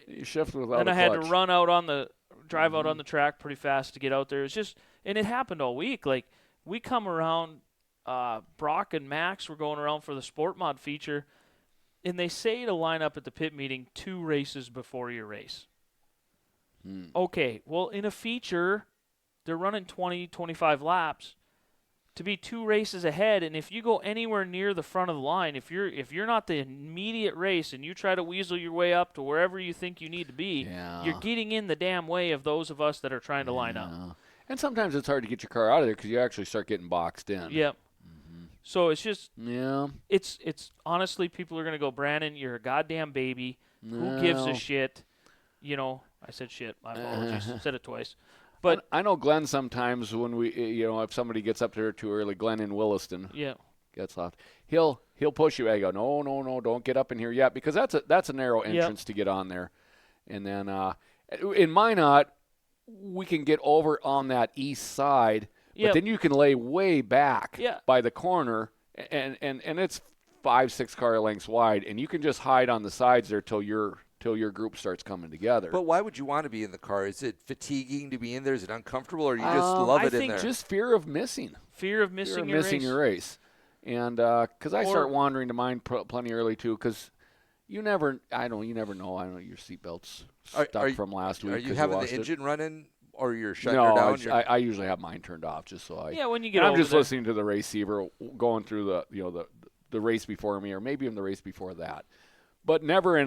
You shift without Then a I had clutch. to run out drive out on the track pretty fast to get out there. It's just, and it happened all week. Like we come around, Brock and Max were going around for the Sport Mod feature, and they say to line up at the pit meeting 2 races before your race. Okay, well in a feature, they're running 20, 25 laps. To be 2 races ahead, and if you go anywhere near the front of the line, if you're not the immediate race and you try to weasel your way up to wherever you think you need to be, you're getting in the damn way of those of us that are trying to line up. And sometimes it's hard to get your car out of there because you actually start getting boxed in. Yep. So it's just it's honestly, people are gonna go, Brandon, you're a goddamn baby. Who gives a shit? I said shit. My apologies. Said it twice. But I know Glenn sometimes when if somebody gets up there too early, Glenn in Williston gets off. He'll push you. I go, no, don't get up in here yet because that's a narrow entrance to get on there. And then in Minot, we can get over on that east side, but then you can lay way back by the corner, and it's 5-6 car lengths wide, and you can just hide on the sides there till your group starts coming together. But why would you want to be in the car? Is it fatiguing to be in there? Is it uncomfortable, or you just love it in there? I think just fear of missing. Fear of missing your race. And because I start wandering to mine plenty early too, because you never know. I know your seatbelt's stuck from last week. Are you having the engine running, or you're shutting her down? No, I usually have mine turned off just so I. Yeah, when you get I'm just listening to the receiver going through the race before me, or maybe in the race before that. But never in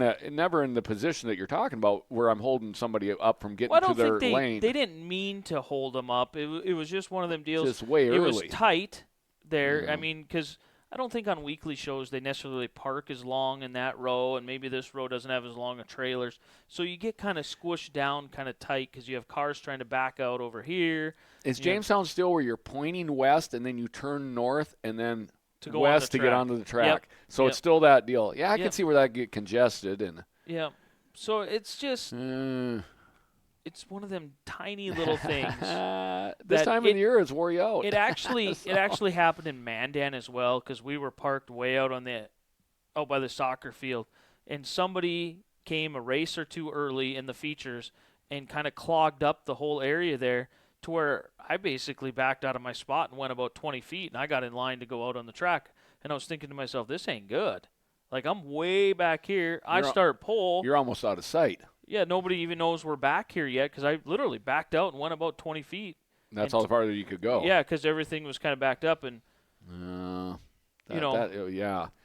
the position that you're talking about where I'm holding somebody up from getting to their lane. They didn't mean to hold them up. It was just one of them deals. Just way early. It was tight there. I mean, because I don't think on weekly shows they necessarily park as long in that row, and maybe this row doesn't have as long of trailers. So you get kind of squished down kind of tight because you have cars trying to back out over here. Is Jamestown still where you're pointing west and then you turn north and then – to go west to get onto the track. Yep. So it's still that deal. Yeah, I can see where that get congested. Yeah. So it's just it's one of them tiny little things. This time of the year, it's wore you out. It actually happened in Mandan as well because we were parked way out by the soccer field, and somebody came a race or 2 early in the features and kind of clogged up the whole area there. To where I basically backed out of my spot and went about 20 feet, and I got in line to go out on the track. And I was thinking to myself, this ain't good. Like, I'm way back here. I start pole. You're almost out of sight. Yeah, nobody even knows we're back here yet because I literally backed out and went about 20 feet. That's all the farther you could go. Yeah, because everything was kind of backed up. And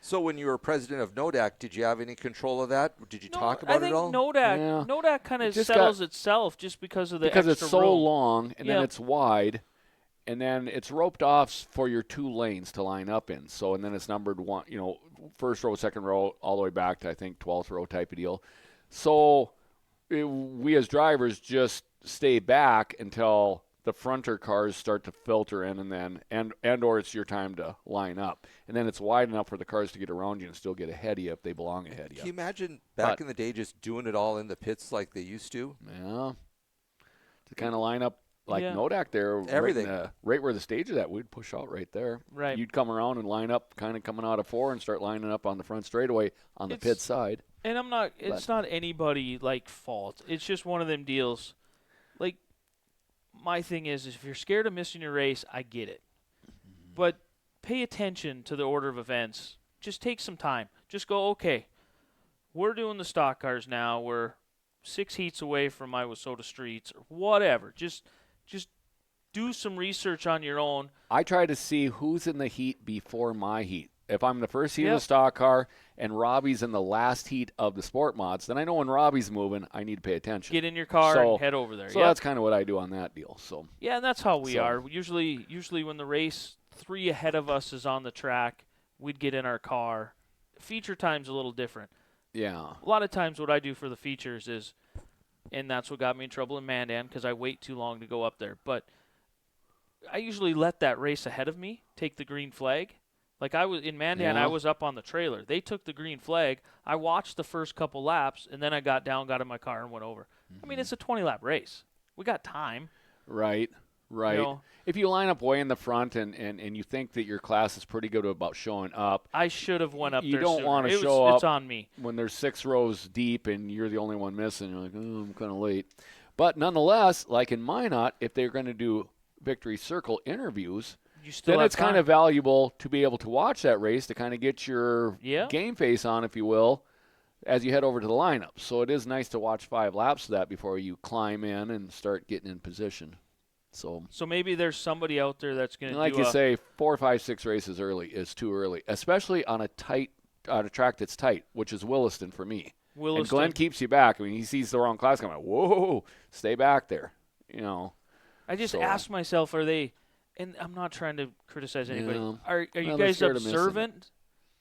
So when you were president of NODAC, did you have any control of that? Did you talk about it all? NODAC kind of settles itself just because of the because extra it's so room. long and then it's wide, and then it's roped off for your 2 lanes to line up in. So and then it's numbered first row, second row, all the way back to I think 12th row type of deal. So we as drivers just stay back until the fronter cars start to filter in, and then or it's your time to line up, and then it's wide enough for the cars to get around you and still get ahead of you if they belong ahead of you. Can you imagine back in the day just doing it all in the pits like they used to? Yeah, to kind of line up like NODAC there, everything right where the stage is at, we'd push out right there. Right, you'd come around and line up, kind of coming out of 4 and start lining up on the front straightaway on the pit side. And it's not anybody fault. It's just one of them deals. My thing is if you're scared of missing your race, I get it. But pay attention to the order of events. Just take some time. Just go, okay, we're doing the stock cars now. We're 6 heats away from my Wissota Streets or whatever. Just do some research on your own. I try to see who's in the heat before my heat. If I'm in the first heat of Yep. the stock car and Robbie's in the last heat of the sport mods, then I know when Robbie's moving, I need to pay attention. Get in your car So- and head over there. So Yep. that's kind of what I do on that deal. So Yeah, and that's how we So- are. Usually when the race 3 ahead of us is on the track, we'd get in our car. Feature time's a little different. yeah, A lot of times what I do for the features is, and that's what got me in trouble in Mandan because I wait too long to go up there. But I usually let that race ahead of me take the green flag. Like I was in Mandan, Yeah. I was up on the trailer. They took the green flag. I watched the first couple laps, and then I got down, got in my car, and went over. I mean, it's a 20-lap race. We got time. right. You know, If you line up way in the front and you think that your class is pretty good about showing up, I should have went up You there don't sooner. wanna It was- show It's up on me. when there's 6 rows deep and you're the only one missing, you're like, oh, I'm kind of late. But nonetheless, like in Minot, if they're going to do Victory Circle interviews, You still then have it's kind time. of valuable to be able to watch that race to kind of get your Yeah. game face on, if you will, as you head over to the lineup. So it is nice to watch 5 laps of that before you climb in and start getting in position. So maybe there's somebody out there that's going to like do you a, say, 4, 5, 6 races early is too early, especially on a track that's tight, which is Williston for me. And Williston. Glenn keeps you back. I mean, he sees the wrong class coming. Whoa, stay back there. You know. I just So- ask myself, are they? And I'm not trying to criticize anybody. Yeah. Are you Well, they're guys scared of missing it. observant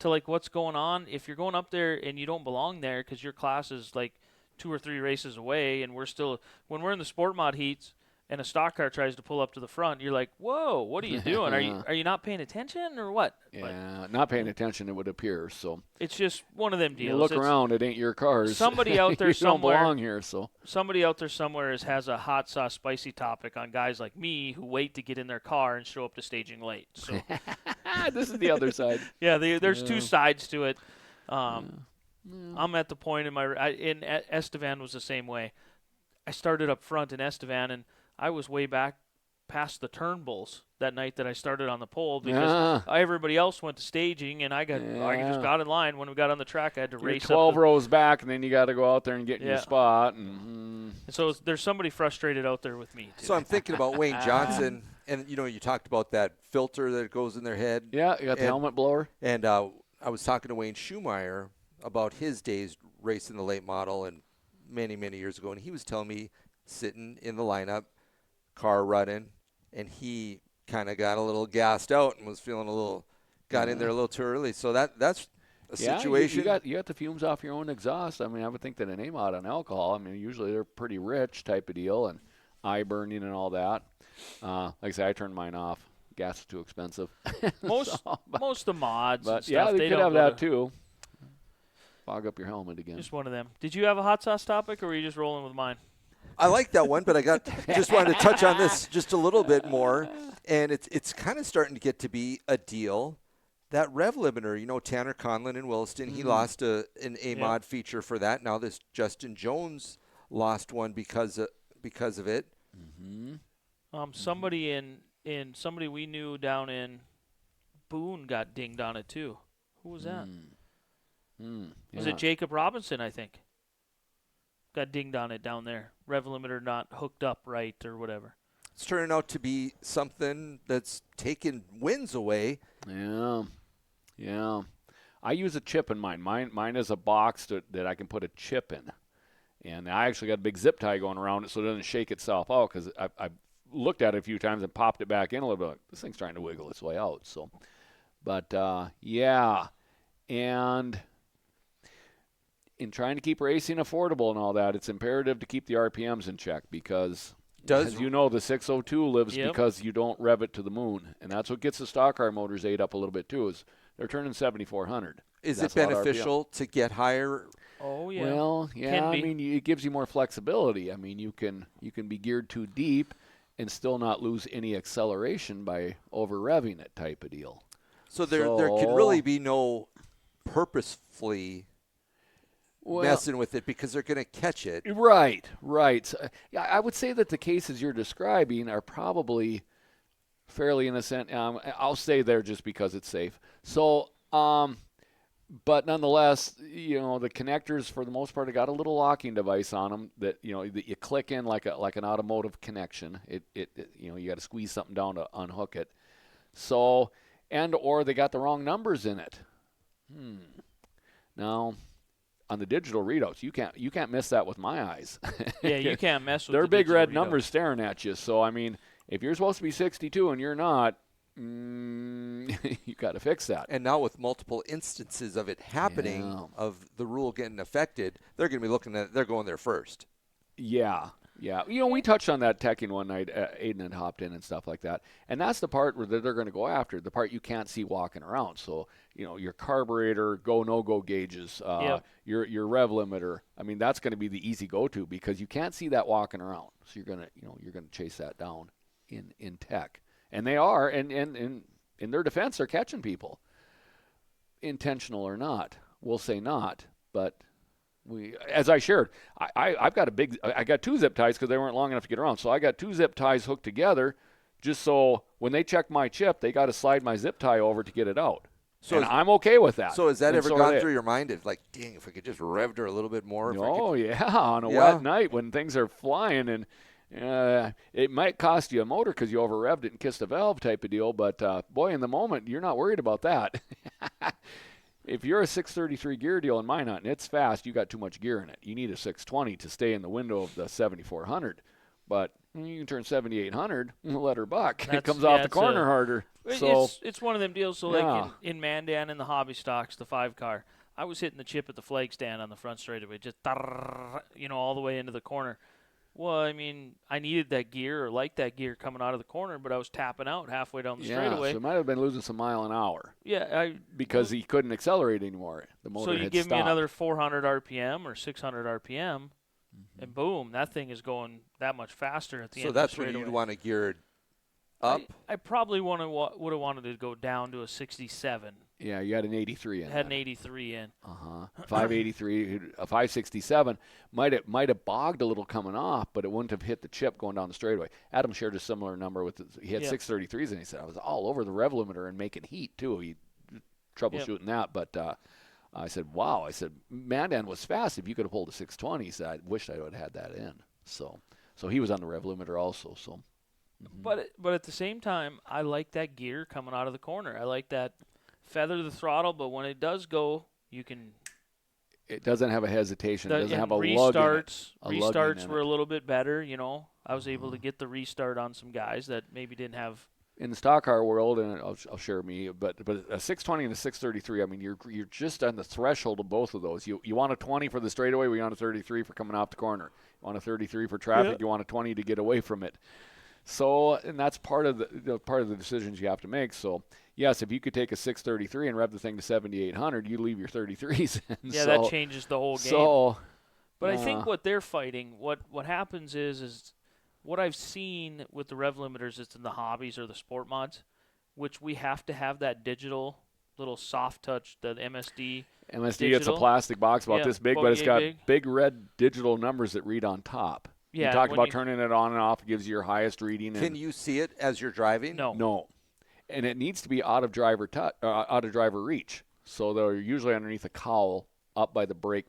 to like what's going on? If you're going up there and you don't belong there because your class is like 2 or 3 races away, and we're still when we're in the sport mod heats and a stock car tries to pull up to the front, you're like, whoa, what are you doing? Are you not paying attention or what? But Yeah, not paying attention, it would appear. So it's just one of them deals. you look It's- around, it ain't your cars. Somebody out there you don't somewhere- belong here. So Somebody out there somewhere has a hot sauce spicy topic on guys like me who wait to get in their car and show up to staging late. So this is the other side. yeah, there's Yeah. 2 sides to it. I'm at the point in Estevan was the same way. I started up front in Estevan, and I was way back past the Turnbulls that night that I started on the pole because Yeah. everybody else went to staging, and I just Yeah. got in line. When we got on the track, I had to You're race 12 up. rows back, and then you got to go out there and get in your Yeah. spot. And And so there's somebody frustrated out there with me too. So I'm thinking about Wayne Johnson, and you talked about that filter that goes in their head. yeah, you got the And- helmet blower. And I was talking to Wayne Schumacher about his days racing the late model and many, many years ago, and he was telling me sitting in the lineup, car running, and he kind of got a little gassed out and was feeling got in there a little too early. So that's a Yeah, situation. you got the fumes off your own exhaust. I mean, I would think that an AMOD on alcohol, I mean, usually they're pretty rich type of deal, and eye burning and all that. Like I say, I turned mine off. Gas is too expensive. most of the mods and But stuff, yeah, they could don't have go that to- too. Fog up your helmet again. Just one of them. Did you have a hot sauce topic, or were you just rolling with mine? I like that one, but I just wanted to touch on this just a little bit more, and it's kind of starting to get to be a deal. That rev limiter, Tanner Conlon in Williston, he lost an AMOD feature for that. Now this Justin Jones lost one because of it. Somebody in somebody we knew down in Boone got dinged on it too. Who was that? Was it Jacob Robinson? I think got dinged on it down there. Rev limiter not hooked up right or whatever. It's turning out to be something that's taking wins away. Yeah. I use a chip in mine. Mine is a box that I can put a chip in. And I actually got a big zip tie going around it so it doesn't shake itself out because I've looked at it a few times and popped it back in a little bit. Like, this thing's trying to wiggle its way out. So, but, yeah. And in trying to keep racing affordable and all that, it's imperative to keep the RPMs in check because as you know, the 602 lives because you don't rev it to the moon. And that's what gets the stock car motors ate up a little bit too, is they're turning 7,400. Is That's it a lot of beneficial to get higher? Oh yeah. Well, yeah, Can I be. mean, it gives you more flexibility. I mean, you can be geared too deep and still not lose any acceleration by over revving it type of deal. So there can really be no purposefully messing with it because they're going to catch it. Right. So, yeah, I would say that the cases you're describing are probably fairly innocent. I'll stay there just because it's safe. So, but nonetheless, the connectors for the most part have got a little locking device on them that that you click in like an automotive connection. You got to squeeze something down to unhook it. So, or they got the wrong numbers in it. Now, on the digital readouts, you can't miss that with my eyes. Yeah, you can't mess with They're the big digital red readout. numbers staring at you. So, I mean, if you're supposed to be 62 and you're not, you got to fix that. And now with multiple instances of it happening, of the rule getting affected, they're going to be looking at it. They're going there first. Yeah. We touched on that teching one night. Aiden had hopped in and stuff like that. And that's the part where they're going to go after, the part you can't see walking around. So, your carburetor, no-go gauges, your rev limiter. I mean, that's going to be the easy go-to because you can't see that walking around. So you're going to chase that down in tech. And they are, and in their defense, they're catching people. Intentional or not. We'll say not, but as I shared, I got 2 zip ties because they weren't long enough to get around. So I got 2 zip ties hooked together just so when they check my chip, they got to slide my zip tie over to get it out. So I'm okay with that. So has that ever gone through your mind of like, dang, if I could just rev her a little bit more? On a wet night when things are flying and it might cost you a motor because you over-revved it and kissed a valve type of deal, but boy, in the moment, you're not worried about that. If you're a 633 gear deal in Minot and it's fast, you got too much gear in it. You need a 620 to stay in the window of the 7400, but you can turn 7800, let her buck. It comes off the corner harder. So it's one of them deals. So like in Mandan in the hobby stocks, the 5-car, I was hitting the chip at the flag stand on the front straightaway, just all the way into the corner. Well, I mean, I needed that gear or liked that gear coming out of the corner, but I was tapping out halfway down the straightaway. So it might have been losing some mile an hour. Yeah, because he couldn't accelerate anymore. The motor So you give me another 400 RPM or 600 RPM, and boom, that thing is going that much faster at the end of the So straightaway. that's when you'd want to gear it up? I probably would have wanted to go down to a 67. Yeah, you had an 83 in. Had an 83 in. 583, a 567 might have bogged a little coming off, but it wouldn't have hit the chip going down the straightaway. Adam shared a similar number with he had 633s, and he said I was all over the rev limiter and making heat too. He troubleshooting that, but I said, wow. I said Mandan was fast. If you could have pulled a 620, he said I wished I would have had that in. So he was on the rev limiter also. So. But at the same time, I like that gear coming out of the corner. I like that feather the throttle, but when it does go, you can. It doesn't have a hesitation. It doesn't have a lug in it. Restarts were a little bit better. I was able to get the restart on some guys that maybe didn't have. In the stock car world, and I'll share me, but a 620 and a 633. I mean, you're just on the threshold of both of those. You want a 20 for the straightaway. We want a 33 for coming off the corner. You want a 33 for traffic. Yeah. You want a 20 to get away from it. So, and that's part of the decisions you have to make. So, yes, if you could take a 633 and rev the thing to 7,800, you leave your 33s. That changes the whole game. But I think what they're fighting, what happens is what I've seen with the rev limiters, it's in the hobbies or the sport mods, which we have to have that digital little soft touch, the MSD. Digital. It's a plastic box about this big, but it's got big red digital numbers that read on top. Yeah, you talked about turning it on and off. It gives you your highest reading. Can you see it as you're driving? No. And it needs to be out of driver reach. So they're usually underneath a cowl up by the brake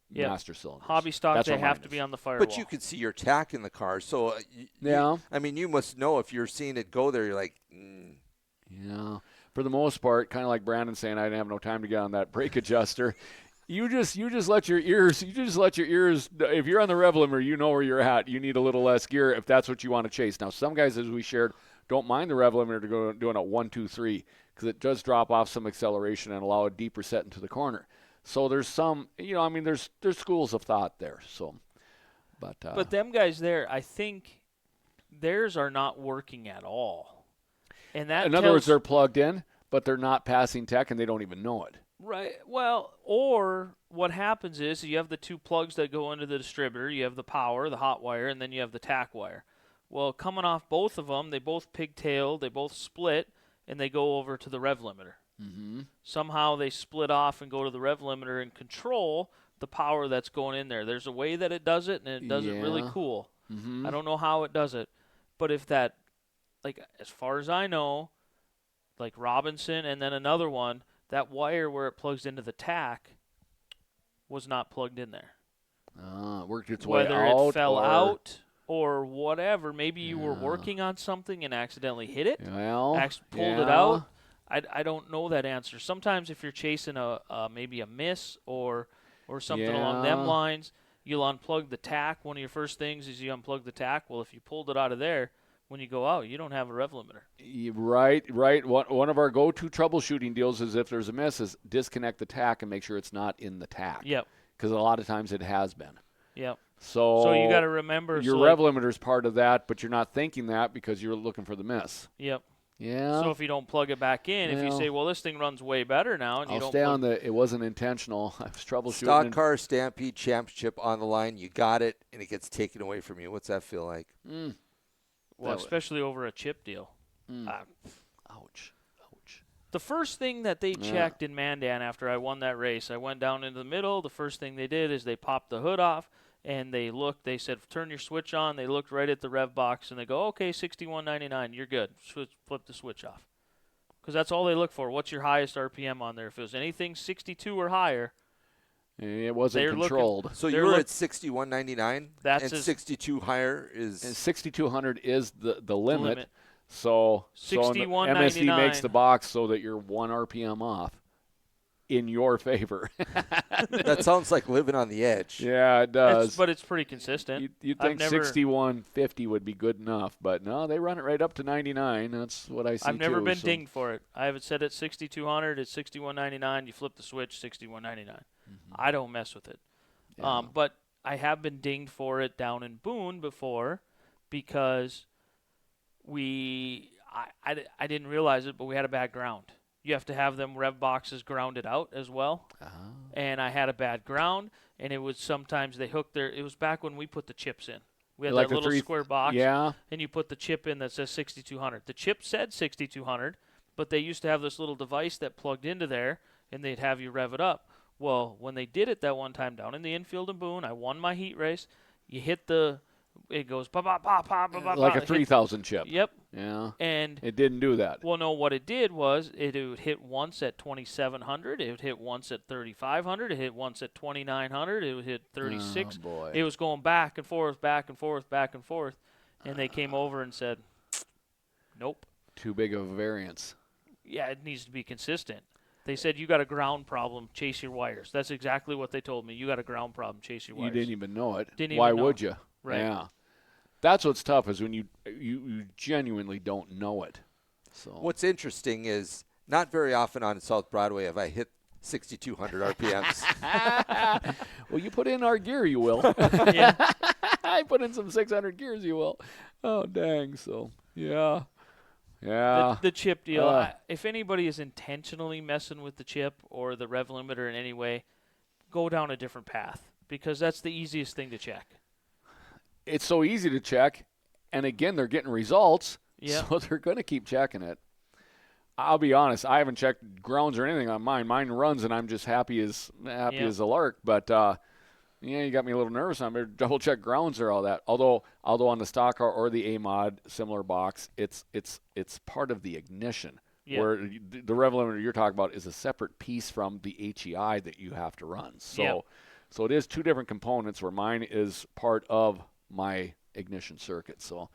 master cylinder. Hobby stocks, they have to be on the firewall. But you can see your tack in the car. So, you must know if you're seeing it go there, you're like, Yeah. For the most part, kind of like Brandon saying, I didn't have no time to get on that brake adjuster. You just let your ears. If you're on the rev limiter, you know where you're at. You need a little less gear if that's what you want to chase. Now, some guys, as we shared, don't mind the rev limiter to go doing a 1, 2, 3 because it does drop off some acceleration and allow a deeper set into the corner. So there's some, there's schools of thought there. So, but them guys there, I think theirs are not working at all. And that in other words, they're plugged in, but they're not passing tech, and they don't even know it. Right. Well, or what happens is you have the 2 plugs that go into the distributor. You have the power, the hot wire, and then you have the tack wire. Well, coming off both of them, they both pigtail, they both split, and they go over to the rev limiter. Mm-hmm. Somehow they split off and go to the rev limiter and control the power that's going in there. There's a way that it does it, and it does it really cool. Mm-hmm. I don't know how it does it, but if that like as far as I know, like Robinson and then another one, that wire where it plugs into the tack was not plugged in there. Worked its way Whether out. it fell or, out or whatever, maybe you were working on something and accidentally hit it, Well, pulled it out. I don't know that answer. Sometimes if you're chasing maybe a miss or something along them lines, you'll unplug the tack. One of your first things is you unplug the tack. Well, if you pulled it out of there, when you go out, you don't have a rev limiter. Right. One of our go-to troubleshooting deals is if there's a miss is disconnect the tack and make sure it's not in the tack. Yep. Because a lot of times it has been. Yep. So you got to remember. Your rev limiter is part of that, but you're not thinking that because you're looking for the miss. Yep. Yeah. So if you don't plug it back in, if you say, well, this thing runs way better now, and you don't stay on it wasn't intentional. I was troubleshooting. Stock car Stampede Championship on the line. You got it, and it gets taken away from you. What's that feel like? Well, especially over a chip deal. Ouch. The first thing that they checked in Mandan after I won that race, I went down into the middle. The first thing they did is they popped the hood off, and they looked. They said, turn your switch on. They looked right at the rev box, and they go, okay, 61.99, you're good. Flip the switch off. Because that's all they look for. What's your highest RPM on there? If it was anything 62 or higher, it wasn't controlled. So you were at 61.99, and 62 higher is... And 6,200 is the limit. So MSD makes the box so that you're 1 RPM off in your favor. That sounds like living on the edge. Yeah, it does. But it's pretty consistent. You'd think 61.50 would be good enough, but no, they run it right up to 99. That's what I see. I've never been dinged for it. I have it set at 6,200. It's 61.99. You flip the switch, 61.99. I don't mess with it. Yeah. But I have been dinged for it down in Boone before because I didn't realize it, but we had a bad ground. You have to have them rev boxes grounded out as well. And I had a bad ground, and it was sometimes they hooked it was back when we put the chips in. We had like that little square box, and you put the chip in that says 6,200. The chip said 6,200, but they used to have this little device that plugged into there, and they'd have you rev it up. Well, when they did it that one time down in the infield in Boone, I won my heat race. You hit it goes pop, pop, pop, pop, pop, like a 3,000 chip. Yep. Yeah. And it didn't do that. Well, no, what it did was it would hit once at 2,700. It would hit once at 3,500. It hit once at 2,900. It would hit 36. Oh, boy. It was going back and forth, back and forth, back and forth. And they came over and said, nope. Too big of a variance. Yeah, it needs to be consistent. They said, you got a ground problem, chase your wires. That's exactly what they told me. You got a ground problem, chase your wires. You didn't even know it. Why would you? Right. Yeah. That's what's tough is when you genuinely don't know it. So what's interesting is not very often on South Broadway have I hit 6,200 RPMs. Well, you put in our gear, you will. Yeah. I put in some 600 gears, you will. Oh, dang. So, yeah. Yeah. The chip deal, if anybody is intentionally messing with the chip or the rev limiter in any way, go down a different path because that's the easiest thing to check. It's so easy to check, and again, they're getting results, yeah. So they're going to keep checking it. I'll be honest, I haven't checked grounds or anything on mine. Mine runs, and I'm just happy as a lark. But you got me a little nervous. I'm going to double check grounds or all that. Although on the stock car or the A-Mod similar box, it's part of the ignition. Yeah. Where the rev limiter you're talking about is a separate piece from the HEI that you have to run. So it is two different components where mine is part of my ignition circuit. So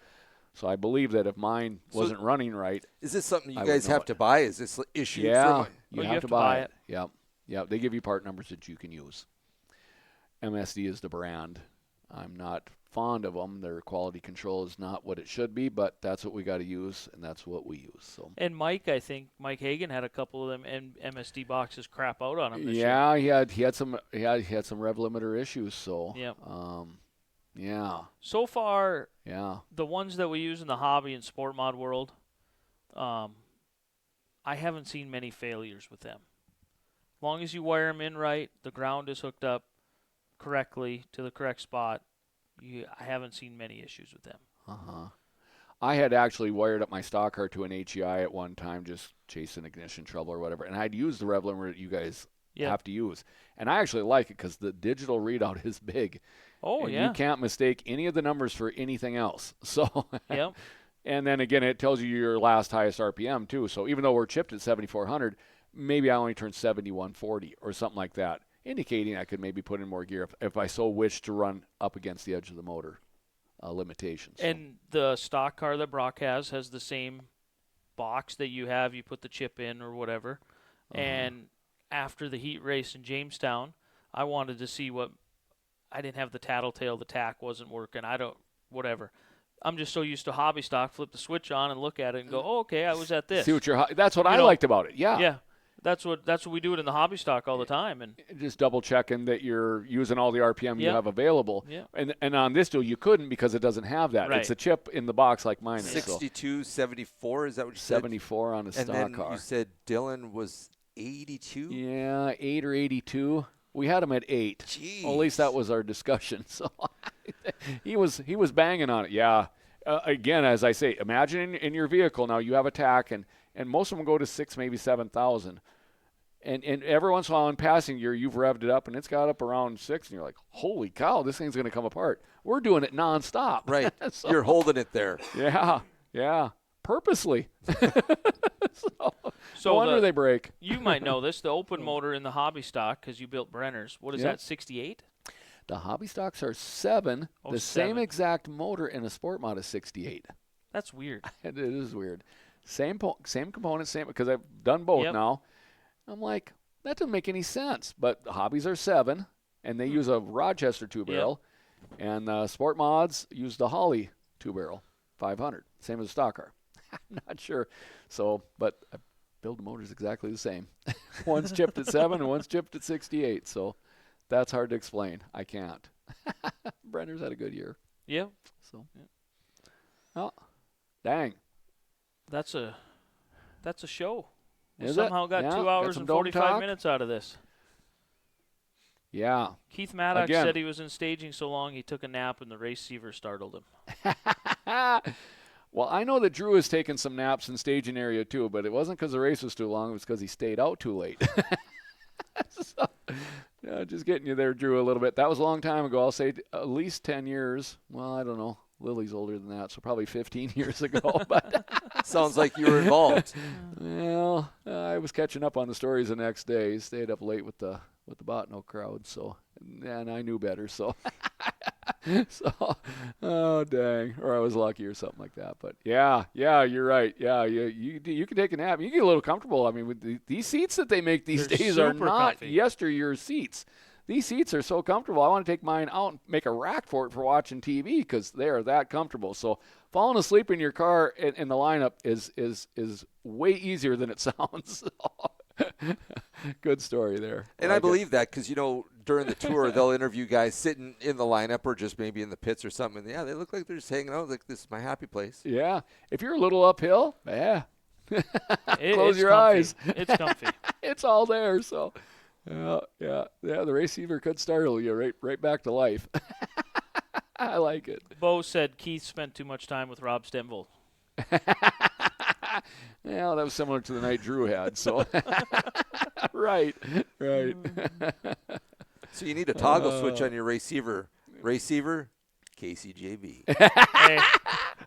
I believe that if mine wasn't running right, is this something you guys have to buy? Is this issued? Yeah, you have to buy it. Yep. They give you part numbers that you can use. MSD is the brand. I'm not fond of them. Their quality control is not what it should be, but that's what we got to use, and that's what we use. So. And Mike Hagan had a couple of them MSD boxes crap out on him this year. Yeah, he had some rev limiter issues. So. Yep. Yeah. So far, the ones that we use in the hobby and sport mod world, I haven't seen many failures with them. As long as you wire them in right, the ground is hooked up correctly to the correct spot, I haven't seen many issues with them. I had actually wired up my stock car to an HEI at one time, just chasing ignition trouble or whatever, and I'd used the rev limiter that you guys have to use. And I actually like it because the digital readout is big. Oh, and yeah. You can't mistake any of the numbers for anything else. So, yep. And then again, it tells you your last highest RPM too. So even though we're chipped at 7,400, maybe I only turned 7,140 or something like that, indicating I could maybe put in more gear if I so wish to run up against the edge of the motor limitations. So. And the stock car that Brock has the same box that you have. You put the chip in or whatever. And after the heat race in Jamestown, I wanted to see what – I didn't have the tattletale. The tack wasn't working. Whatever. I'm just so used to hobby stock, flip the switch on and look at it and go, oh, okay, I was at this. See what that's what I liked about it. Yeah. Yeah. That's what we do it in the hobby stock all the time. And just double checking that you're using all the RPM you have available. Yeah. And on this deal, you couldn't because it doesn't have that. Right. It's a chip in the box like mine is. 62, 74, is that what you said? 74 on a stock car. And then car. you said Dylan was 82? Yeah, 8 or 82. We had him at 8. Jeez. Well, at least that was our discussion. So he was banging on it. Yeah. Again, as I say, imagine in your vehicle now you have a tack, and most of them go to 6, maybe 7,000. And every once in a while in passing gear, you've revved it up, and it's got up around 6, and you're like, holy cow, this thing's going to come apart. We're doing it nonstop. Right. So, you're holding it there. Yeah. Purposely. so no wonder they break. You might know this. The open motor in the hobby stock, because you built Brenner's, what is that, 68? The hobby stocks are 7. Oh, the 7. same exact motor in a sport mod is 68. That's weird. It is weird. Same components, same, because I've done both now. I'm like, that doesn't make any sense. But the hobbies are 7, and they use a Rochester 2-barrel, and sport mods use the Holley 2-barrel 500, same as a stock car. I'm not sure. So, but I build the motors exactly the same. One's chipped at 7 and one's chipped at 68. So that's hard to explain. I can't. Brenner's had a good year. Yeah. So, oh, dang. That's a show. We Is somehow it? got Yeah, 2 got hours some and dome 45 talk. minutes out of this. Yeah. Keith Maddox Again. said he was in staging so long he took a nap and the receiver startled him. Well, I know that Drew has taken some naps in staging area too, but it wasn't because the race was too long. It was because he stayed out too late. So, yeah, just getting you there, Drew, a little bit. That was a long time ago. I'll say at least 10 years. Well, I don't know. Lily's older than that, so probably 15 years ago. But Sounds like you were involved. well, I was catching up on the stories the next day. Stayed up late with the Botno crowd, so and I knew better. So, oh dang, or I was lucky or something like that. But yeah, you're right. Yeah, you can take a nap. You can get a little comfortable. I mean, with these seats that they make these They're days are super not comfy. yesteryear seats. These seats are so comfortable. I want to take mine out and make a rack for it for watching TV because they are that comfortable. So falling asleep in your car in the lineup is way easier than it sounds. Good story there. And I believe that because, during the tour, they'll interview guys sitting in the lineup or just maybe in the pits or something. And, yeah, they look like they're just hanging out. Like, this is my happy place. Yeah. If you're a little uphill, yeah. Close It's your comfy. eyes. It's comfy. It's all there. So, yeah. The receiver could startle you right back to life. I like it. Bo said Keith spent too much time with Rob Stenvold. Yeah, that was similar to the night Drew had. So, right. So you need a toggle switch on your receiver. Receiver, KCJB. Hey,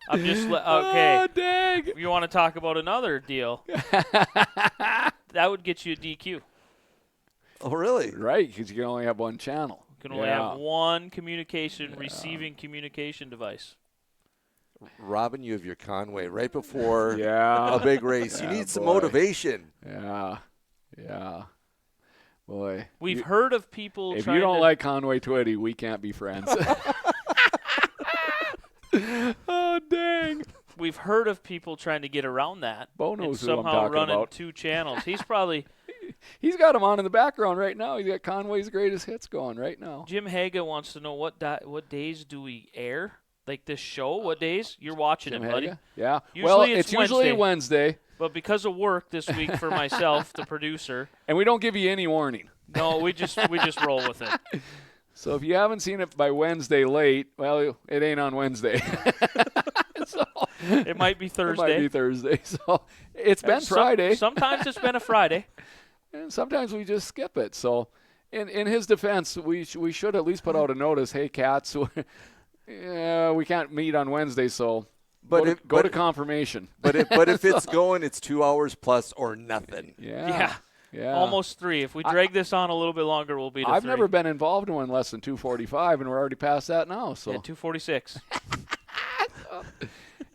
I'm just okay. Oh, dang. You want to talk about another deal? That would get you a DQ. Oh, really? Right, because you can only have one channel. You can only have one receiving communication device. Robin, you have your Conway right before Yeah. a big race. You need some boy. motivation. Yeah. Boy. We've heard of people If trying you don't to like Conway Twitty, we can't be friends. Oh, dang. We've heard of people trying to get around that. Bo and knows who I'm somehow talking running about. 2 channels. He's probably He's got him on in the background right now. He's got Conway's greatest hits going right now. Jim Haga wants to know what days do we air? Like this show, what days? You're watching Jim it, buddy. Haga? Yeah. Usually it's it's usually Wednesday. But because of work this week for myself, the producer, And we don't give you any warning. no, we just roll with it. So if you haven't seen it by Wednesday late, well, it ain't on Wednesday. So It might be it Thursday. might be Thursday. So it's been Friday. Sometimes it's been a Friday. And sometimes we just skip it. So in his defense, we should at least put out a notice, hey, cats, we can't meet on Wednesday, so But go to confirmation. But if it's going, it's 2 hours plus or nothing. Yeah. Almost 3. If we drag this on a little bit longer, we'll be to 3. I've never been involved in one less than 2:45, and we're already past that now. So Yeah, 2:46.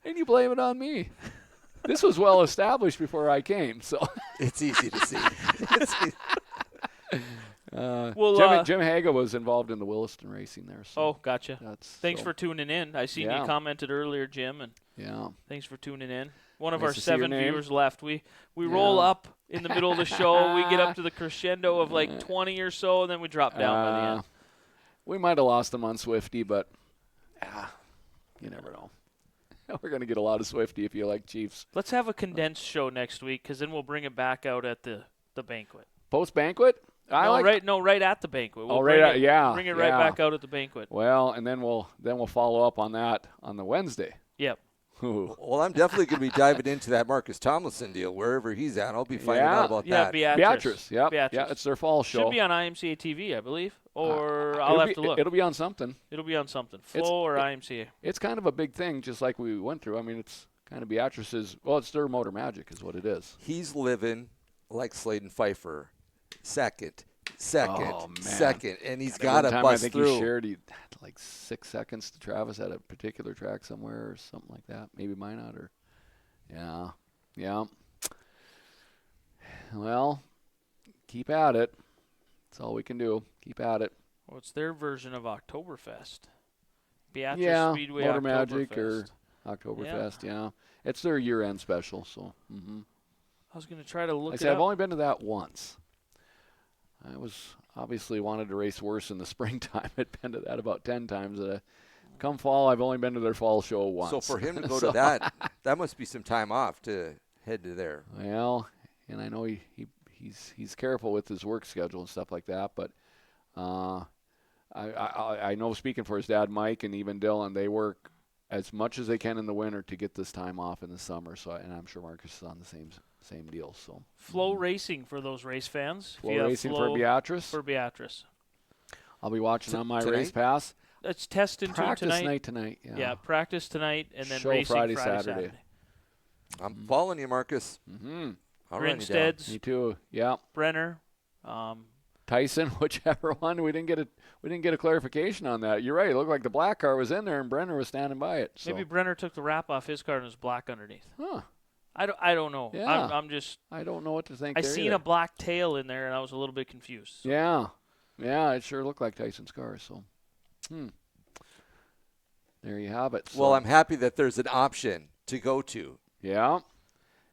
and you blame it on me. This was well established before I came, so It's easy to see. Jim Haga was involved in the Williston racing there. So Oh, gotcha. Thanks so, for tuning in. I seen you commented earlier, Jim, and thanks for tuning in. One of Nice our to see your 7 name. viewers left. We roll up in the middle of the show. We get up to the crescendo of like 20 or so, and then we drop down by the end. We might have lost them on Swifty, but you never know. We're going to get a lot of Swifty if you like Chiefs. Let's have a condensed show next week, because then we'll bring it back out at the banquet. Post-banquet? Right at the banquet. We'll bring it right back out at the banquet. Well, and then we'll follow up on that on the Wednesday. Yep. Well, I'm definitely going to be diving into that Marcus Tomlinson deal wherever he's at. I'll be finding out about that. Beatrice. Yeah, Beatrice. It's their fall show. Should be on IMCA TV, I believe, or I'll have to look. It'll be on something. It'll be on something. Flow or IMCA. It's kind of a big thing, just like we went through. I mean, it's kind of Beatrice's. Well, it's their Motor Magic, is what it is. He's living like Sladen Pfeiffer, second, and he's got to bust I think through. he shared like 6 seconds to Travis at a particular track somewhere or something like that. Maybe Minot or yeah. Well, keep at it. That's all we can do. Keep at it. Well, it's their version of Oktoberfest. Beatrice Speedway Motor Oktoberfest. Magic or Oktoberfest. Yeah, it's their year-end special. So. I was going to try to look. I've only been to that once. I was obviously wanted to race worse in the springtime. I'd been to that about 10 times. Come fall, I've only been to their fall show once. So for him to go to that must be some time off to head to there. Well, and I know he's careful with his work schedule and stuff like that. But I know, speaking for his dad, Mike, and even Dylan, they work as much as they can in the winter to get this time off in the summer. So, and I'm sure Marcus is on the same deal. So Flow Racing for those race fans. Flow Racing for Beatrice. For Beatrice. I'll be watching on my race pass. Let's test into practice tonight. tonight. Yeah, practice tonight, and then show racing Friday, Saturday. I'm following you, Marcus. I'll run you down. Grinsteads. Me too. Yeah. Brenner. Tyson, whichever one. We didn't get a clarification on that. You're right. It looked like the black car was in there and Brenner was standing by it. So. Maybe Brenner took the wrap off his car and it was black underneath. Huh. I don't know. Yeah. I'm just. I don't know what to think. I seen a black tail in there and I was a little bit confused. So. Yeah. It sure looked like Tyson's car. So, there you have it. So. Well, I'm happy that there's an option to go to. Yeah.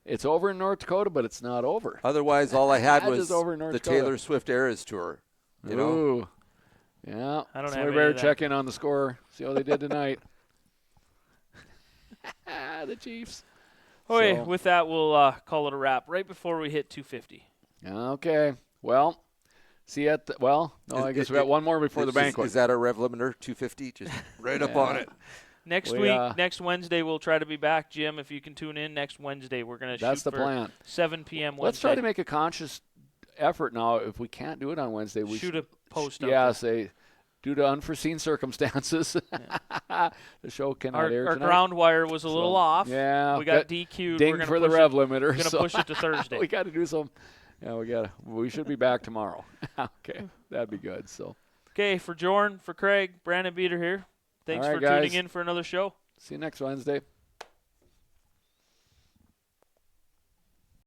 It's over in North Dakota, but it's not over. Otherwise, all I had was over in North the Dakota. Taylor Swift Eras Tour. You know? Ooh. Yeah. I don't so have we any better of that. check in on the score, see how they did tonight. The Chiefs. Okay, So- with that, we'll call it a wrap right before we hit 250. Okay. Well, see you at I guess we got one more before the banquet. Is that our rev limiter, 250? Just right up on it. Next We, week, next Wednesday, we'll try to be back. Jim, if you can tune in next Wednesday, we're going to shoot That's the for plan. 7 p.m. Wednesday. Let's try to make a conscious effort now. If we can't do it on Wednesday, we shoot a post out Yeah, there. say due to unforeseen circumstances, the show cannot air Our tonight. ground wire was a little off. Yeah, we got DQ'd. Ding We're gonna for the push rev it, limiter. We're going to so push it to Thursday. we got to do some. Yeah, we should be back tomorrow. Okay, that'd be good. So. Okay, for Jordan, for Craig, Brandon Beater here. Thanks All right, for guys. tuning in for another show. See you next Wednesday.